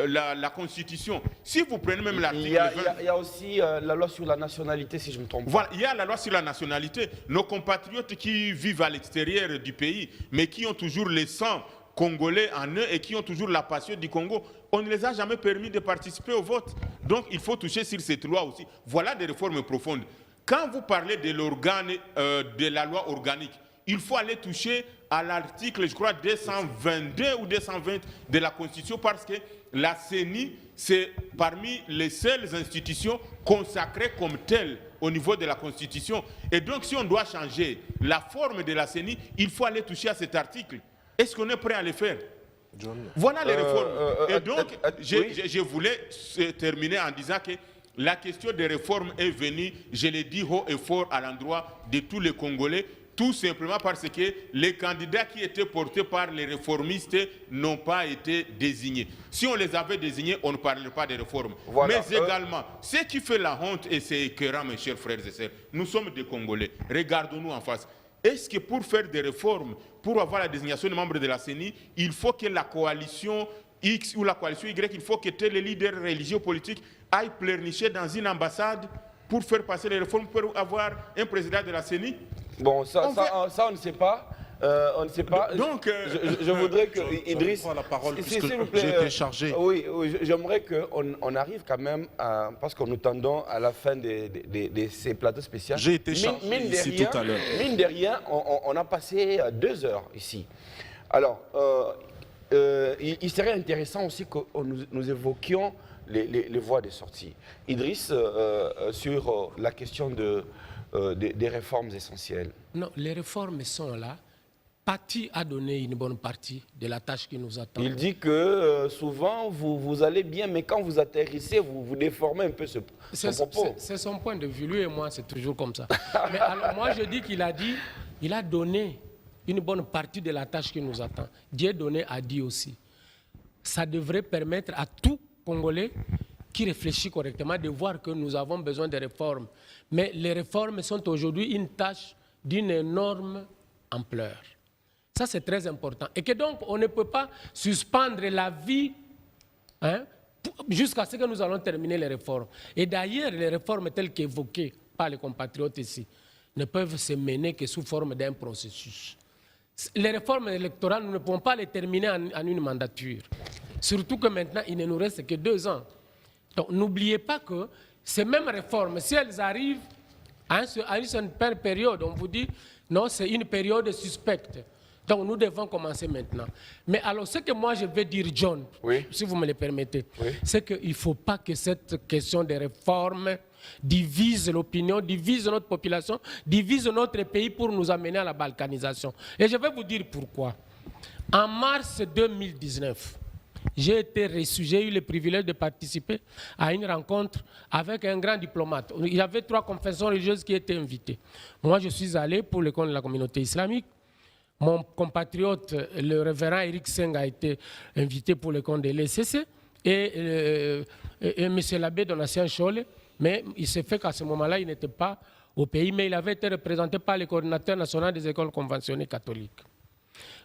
la Constitution. Si vous prenez même l'article 20... Il y a aussi la loi sur la nationalité, si je ne me trompe pas. Voilà, il y a la loi sur la nationalité. Nos compatriotes qui vivent à l'extérieur du pays, mais qui ont toujours le sang congolais en eux et qui ont toujours la passion du Congo, on ne les a jamais permis de participer au vote. Donc il faut toucher sur cette loi aussi. Voilà des réformes profondes. Quand vous parlez de l'organe, de la loi organique, il faut aller toucher à l'article, je crois, 222 ou 220 de la Constitution, parce que la CENI, c'est parmi les seules institutions consacrées comme telles au niveau de la Constitution. Et donc, si on doit changer la forme de la CENI, il faut aller toucher à cet article. Est-ce qu'on est prêt à le faire? Voilà les réformes. Et donc, je voulais terminer en disant que la question des réformes est venue, je l'ai dit haut et fort à l'endroit de tous les Congolais, tout simplement parce que les candidats qui étaient portés par les réformistes n'ont pas été désignés. Si on les avait désignés, on ne parlerait pas de réformes. Voilà. Mais également, ce qui fait la honte, et c'est écœurant, mes chers frères et sœurs, nous sommes des Congolais. Regardons-nous en face. Est-ce que pour faire des réformes, pour avoir la désignation des membres de la CENI, il faut que la coalition X ou la coalition Y, il faut que tous les leaders religieux politiques aillent pleurnicher dans une ambassade pour faire passer les réformes, pour avoir un président de la CENI? Bon, ça on ne sait pas. On ne sait pas. Donc, je voudrais que Idriss... la parole, s'il vous plaît, j'ai été chargé. Oui, j'aimerais qu'on arrive quand même, parce que nous tendons à la fin de ces plateaux spéciaux. J'ai été chargé ici tout à l'heure. Mine de rien, on a passé 2 heures ici. Alors, il serait intéressant aussi que nous évoquions les voies de sortie. Idriss, sur la question des réformes essentielles. Non, les réformes sont là. Parti a donné une bonne partie de la tâche qui nous attend. Il dit que souvent vous allez bien, mais quand vous atterrissez, vous déformez un peu son propos. C'est son point de vue. Lui et moi, c'est toujours comme ça. Mais alors, moi, je dis qu'il a donné une bonne partie de la tâche qui nous attend. Dieu donné a dit aussi. Ça devrait permettre à tout Congolais qui réfléchit correctement de voir que nous avons besoin de réformes. Mais les réformes sont aujourd'hui une tâche d'une énorme ampleur. Ça, c'est très important. Et que donc, on ne peut pas suspendre la vie jusqu'à ce que nous allons terminer les réformes. Et d'ailleurs, les réformes telles qu'évoquées par les compatriotes ici ne peuvent se mener que sous forme d'un processus. Les réformes électorales, nous ne pouvons pas les terminer en une mandature. Surtout que maintenant, il ne nous reste que 2 ans. Donc, n'oubliez pas que ces mêmes réformes, si elles arrivent à une certaine période, on vous dit, non, c'est une période suspecte. Donc nous devons commencer maintenant. Mais alors ce que moi je veux dire, John, Oui. si vous me le permettez, Oui. c'est qu'il ne faut pas que cette question de réforme divise l'opinion, divise notre population, divise notre pays pour nous amener à la balkanisation. Et je vais vous dire pourquoi. En mars 2019, j'ai été reçu, j'ai eu le privilège de participer à une rencontre avec un grand diplomate. Il y avait 3 confessions religieuses qui étaient invitées. Moi, je suis allé pour le compte de la communauté islamique. Mon compatriote, le révérend Eric Seng, a été invité pour le compte de l'ECC et M. l'abbé Donatien Cholet, mais il s'est fait qu'à ce moment-là, il n'était pas au pays, mais il avait été représenté par le coordinateur national des écoles conventionnées catholiques.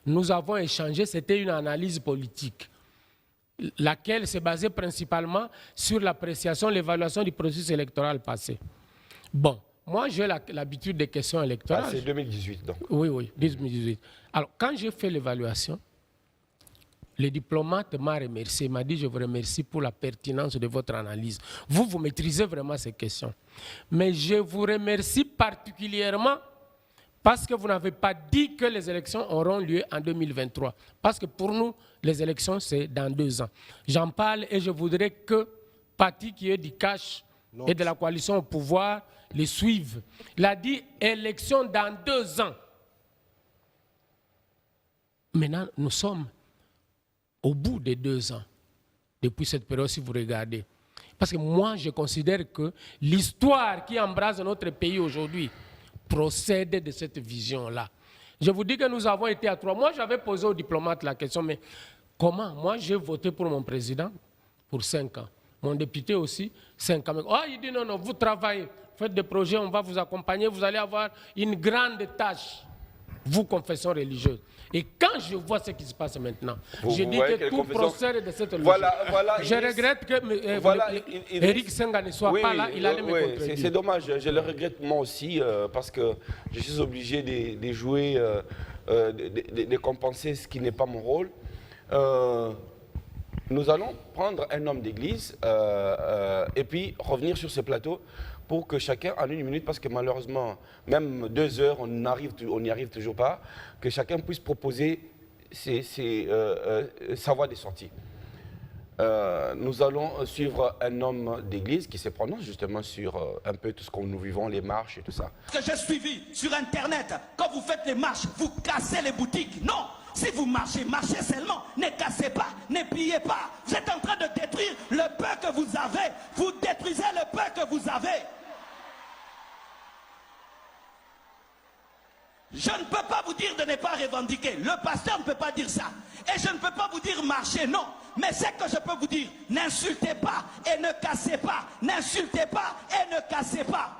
Nous avons échangé, c'était une analyse politique, laquelle se basait principalement sur l'appréciation, l'évaluation du processus électoral passé. Bon. Moi, j'ai l'habitude des questions électorales. Ah, c'est 2018, donc. Oui, 2018. Alors, quand j'ai fait l'évaluation, le diplomate m'a remercié, m'a dit « Je vous remercie pour la pertinence de votre analyse. Vous maîtrisez vraiment ces questions. Mais je vous remercie particulièrement parce que vous n'avez pas dit que les élections auront lieu en 2023. Parce que pour nous, les élections, c'est dans 2 ans. J'en parle et je voudrais que Paty, qui est du cash et de la coalition au pouvoir, les suivent. Il a dit élection dans 2 ans. Maintenant, nous sommes au bout des 2 ans, depuis cette période, si vous regardez. Parce que moi, je considère que l'histoire qui embrase notre pays aujourd'hui procède de cette vision-là. Je vous dis que nous avons été à 3. Moi, j'avais posé aux diplomates la question, mais comment? Moi, j'ai voté pour mon président pour 5 ans. Mon député aussi, 5 ans. Oh, il dit non, vous travaillez, faites des projets, on va vous accompagner, vous allez avoir une grande tâche, vous, confession religieuse. Et quand je vois ce qui se passe maintenant, je dis que tout procède de cette logique. Voilà, je regrette que Eric Senga ne soit pas là, il allait me contredire. C'est dommage, je le regrette moi aussi, parce que je suis obligé de jouer, de compenser ce qui n'est pas mon rôle. Nous allons prendre un homme d'église et puis revenir sur ce plateau pour que chacun, en 1 minute, parce que malheureusement, même 2 heures, on n'y arrive toujours pas, que chacun puisse proposer sa voie de sortie. Nous allons suivre un homme d'église qui se prononce justement sur un peu tout ce que nous vivons, les marches et tout ça. Ce que j'ai suivi sur Internet, quand vous faites les marches, vous cassez les boutiques. Non! Si vous marchez, marchez seulement. Ne cassez pas, ne pillez pas. Vous êtes en train de détruire le peu que vous avez. Vous détruisez le peu que vous avez. Je ne peux pas vous dire de ne pas revendiquer. Le pasteur ne peut pas dire ça. Et je ne peux pas vous dire marcher, non. Mais c'est que je peux vous dire, n'insultez pas et ne cassez pas. N'insultez pas et ne cassez pas.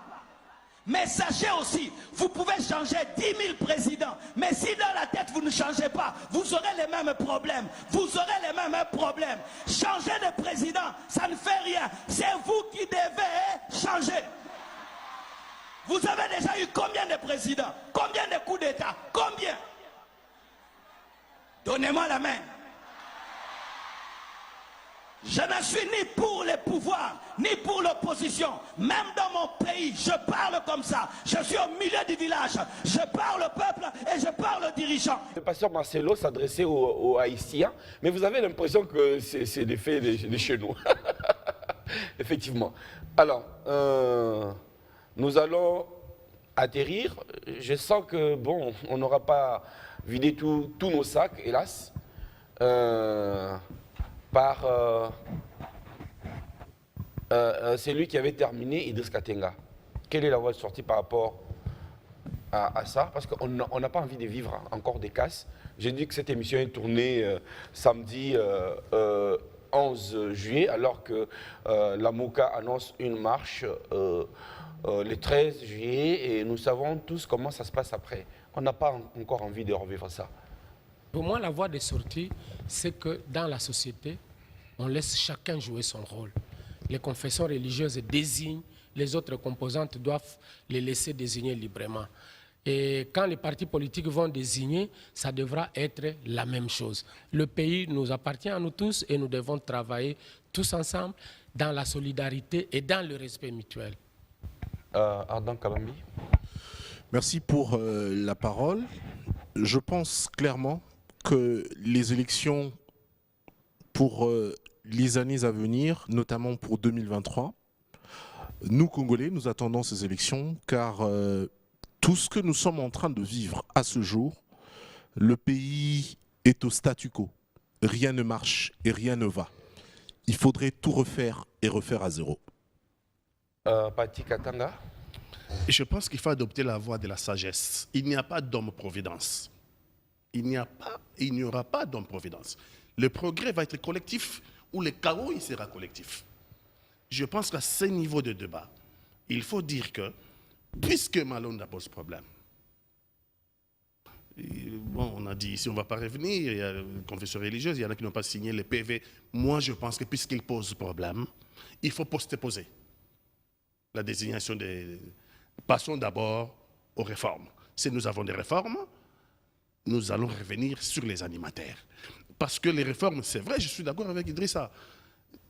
Mais sachez aussi, vous pouvez changer 10 000 présidents. Mais si dans la tête vous ne changez pas, vous aurez les mêmes problèmes. Vous aurez les mêmes problèmes. Changer de président, ça ne fait rien. C'est vous qui devez changer. Vous avez déjà eu combien de présidents? Combien de coups d'État? Combien? Donnez-moi la main. Je ne suis ni pour les pouvoirs, ni pour l'opposition. Même dans mon pays, je parle comme ça. Je suis au milieu du village. Je parle au peuple et je parle aux dirigeants. Le pasteur Marcelo s'adressait aux Haïtiens, mais vous avez l'impression que c'est des faits de chez nous. Effectivement. Alors, nous allons atterrir. Je sens que, bon, on n'aura pas vidé tous nos sacs, hélas. Par celui qui avait terminé, Idriss Katenga. Quelle est la voie de sortie par rapport à ça? Parce qu'on n'a pas envie de vivre encore des casses. J'ai dit que cette émission est tournée samedi 11 juillet, alors que la MOCA annonce une marche le 13 juillet, et nous savons tous comment ça se passe après. On n'a pas encore envie de revivre ça. Pour moi, la voie de sortie, c'est que dans la société, on laisse chacun jouer son rôle. Les confessions religieuses désignent, les autres composantes doivent les laisser désigner librement. Et quand les partis politiques vont désigner, ça devra être la même chose. Le pays nous appartient à nous tous et nous devons travailler tous ensemble dans la solidarité et dans le respect mutuel. Ardan Kabambi. Merci pour la parole. Je pense clairement que les élections pour les années à venir, notamment pour 2023, nous, Congolais, nous attendons ces élections car tout ce que nous sommes en train de vivre à ce jour, le pays est au statu quo. Rien ne marche et rien ne va. Il faudrait tout refaire et refaire à zéro. Pati Katanga. Je pense qu'il faut adopter la voie de la sagesse. Il n'y a pas d'homme-providence. Il n'y aura pas d'homme-providence. Le progrès va être collectif ou le chaos il sera collectif. Je pense qu'à ce niveau de débat, il faut dire que, puisque Malonda pose problème, bon, on a dit ici on ne va pas revenir, il y a une confession religieuse, il y en a qui n'ont pas signé le PV. Moi, je pense que puisqu'il pose problème, il faut poster la désignation des... Passons d'abord aux réformes. Si nous avons des réformes, nous allons revenir sur les animateurs. Parce que les réformes, c'est vrai, je suis d'accord avec Idrissa.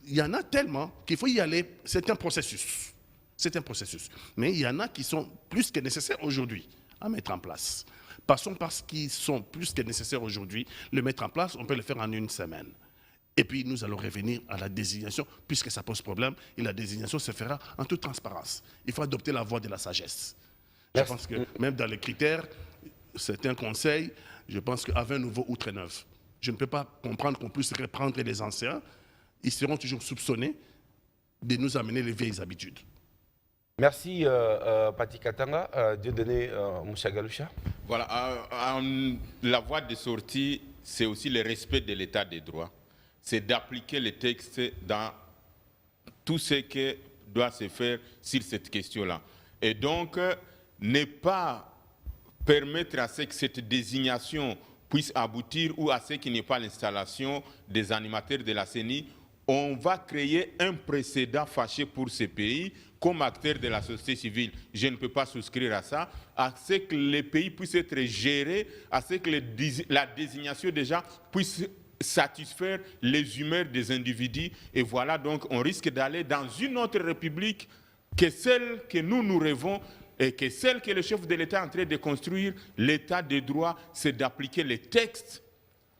Il y en a tellement qu'il faut y aller. C'est un processus. C'est un processus. Mais il y en a qui sont plus que nécessaires aujourd'hui à mettre en place. Passons par ce qui sont plus que nécessaires aujourd'hui. Le mettre en place, on peut le faire en une semaine. Et puis nous allons revenir à la désignation, puisque ça pose problème, et la désignation se fera en toute transparence. Il faut adopter la voie de la sagesse. Je pense que même dans les critères, c'est un conseil, je pense qu'à 20 nouveaux ou très neufs, je ne peux pas comprendre qu'on puisse reprendre les anciens. Ils seront toujours soupçonnés de nous amener les vieilles habitudes. Merci Pati Katanga. Dieudonné Mouchagalusha. Voilà, la voie de sortie, c'est aussi le respect de l'état des droits. C'est d'appliquer les textes dans tout ce qui doit se faire sur cette question-là. Et donc, ne pas permettre à ce que cette désignation puisse aboutir ou à ce qu'il n'y ait pas l'installation des animateurs de la CENI, on va créer un précédent fâché pour ce pays comme acteur de la société civile. Je ne peux pas souscrire à ça, à ce que les pays puissent être gérés, à ce que la désignation déjà puisse satisfaire les humeurs des individus. Et voilà, donc on risque d'aller dans une autre république que celle que nous rêvons et que celle que le chef de l'État est en train de construire. L'état de droit, c'est d'appliquer les textes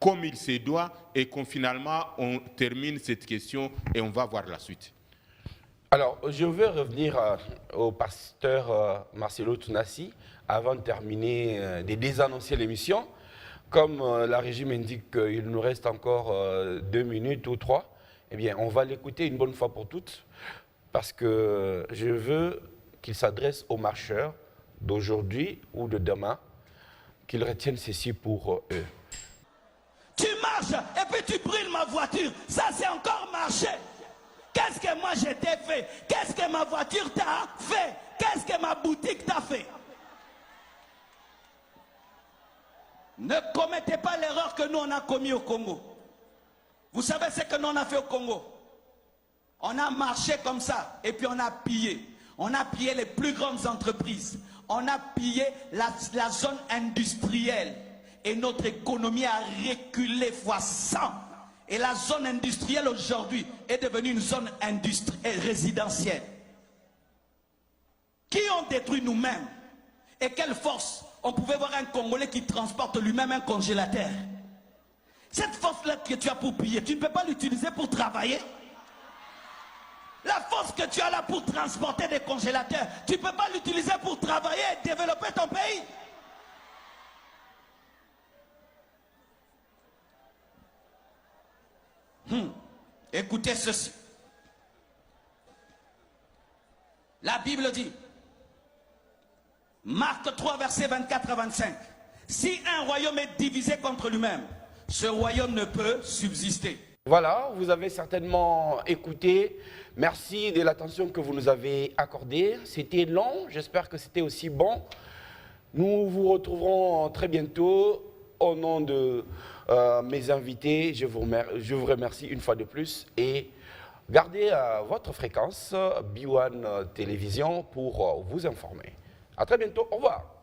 comme il se doit et qu'on finalement on termine cette question et on va voir la suite. Alors, je veux revenir au pasteur Marcelo Tunassi avant de terminer, de désannoncer l'émission. Comme la régie m'indique qu'il nous reste encore 2 minutes ou 3, eh bien, on va l'écouter une bonne fois pour toutes, parce que je veux qu'il s'adresse aux marcheurs d'aujourd'hui ou de demain, qu'ils retiennent ceci pour eux. Tu marches et puis tu brûles ma voiture. Ça, c'est encore marcher. Qu'est-ce que moi je t'ai fait? Qu'est-ce que ma voiture t'a fait? Qu'est-ce que ma boutique t'a fait? Ne commettez pas l'erreur que nous on a commis au Congo. Vous savez ce que nous on a fait au Congo? On a marché comme ça et puis on a pillé. On a pillé les plus grandes entreprises. On a pillé la zone industrielle. Et notre économie a reculé x100. Et la zone industrielle aujourd'hui est devenue une zone résidentielle. Qui ont détruit nous-mêmes? Et quelle force? On pouvait voir un Congolais qui transporte lui-même un congélateur. Cette force-là que tu as pour piller, tu ne peux pas l'utiliser pour travailler. La force que tu as là pour transporter des congélateurs, tu ne peux pas l'utiliser pour travailler et développer ton pays. Écoutez ceci. La Bible dit, Marc 3, versets 24 à 25. Si un royaume est divisé contre lui-même, ce royaume ne peut subsister. Voilà, vous avez certainement écouté. Merci de l'attention que vous nous avez accordée. C'était long, j'espère que c'était aussi bon. Nous vous retrouverons très bientôt. Au nom de mes invités, je vous remercie une fois de plus et gardez votre fréquence B1 Télévision pour vous informer. À très bientôt, au revoir.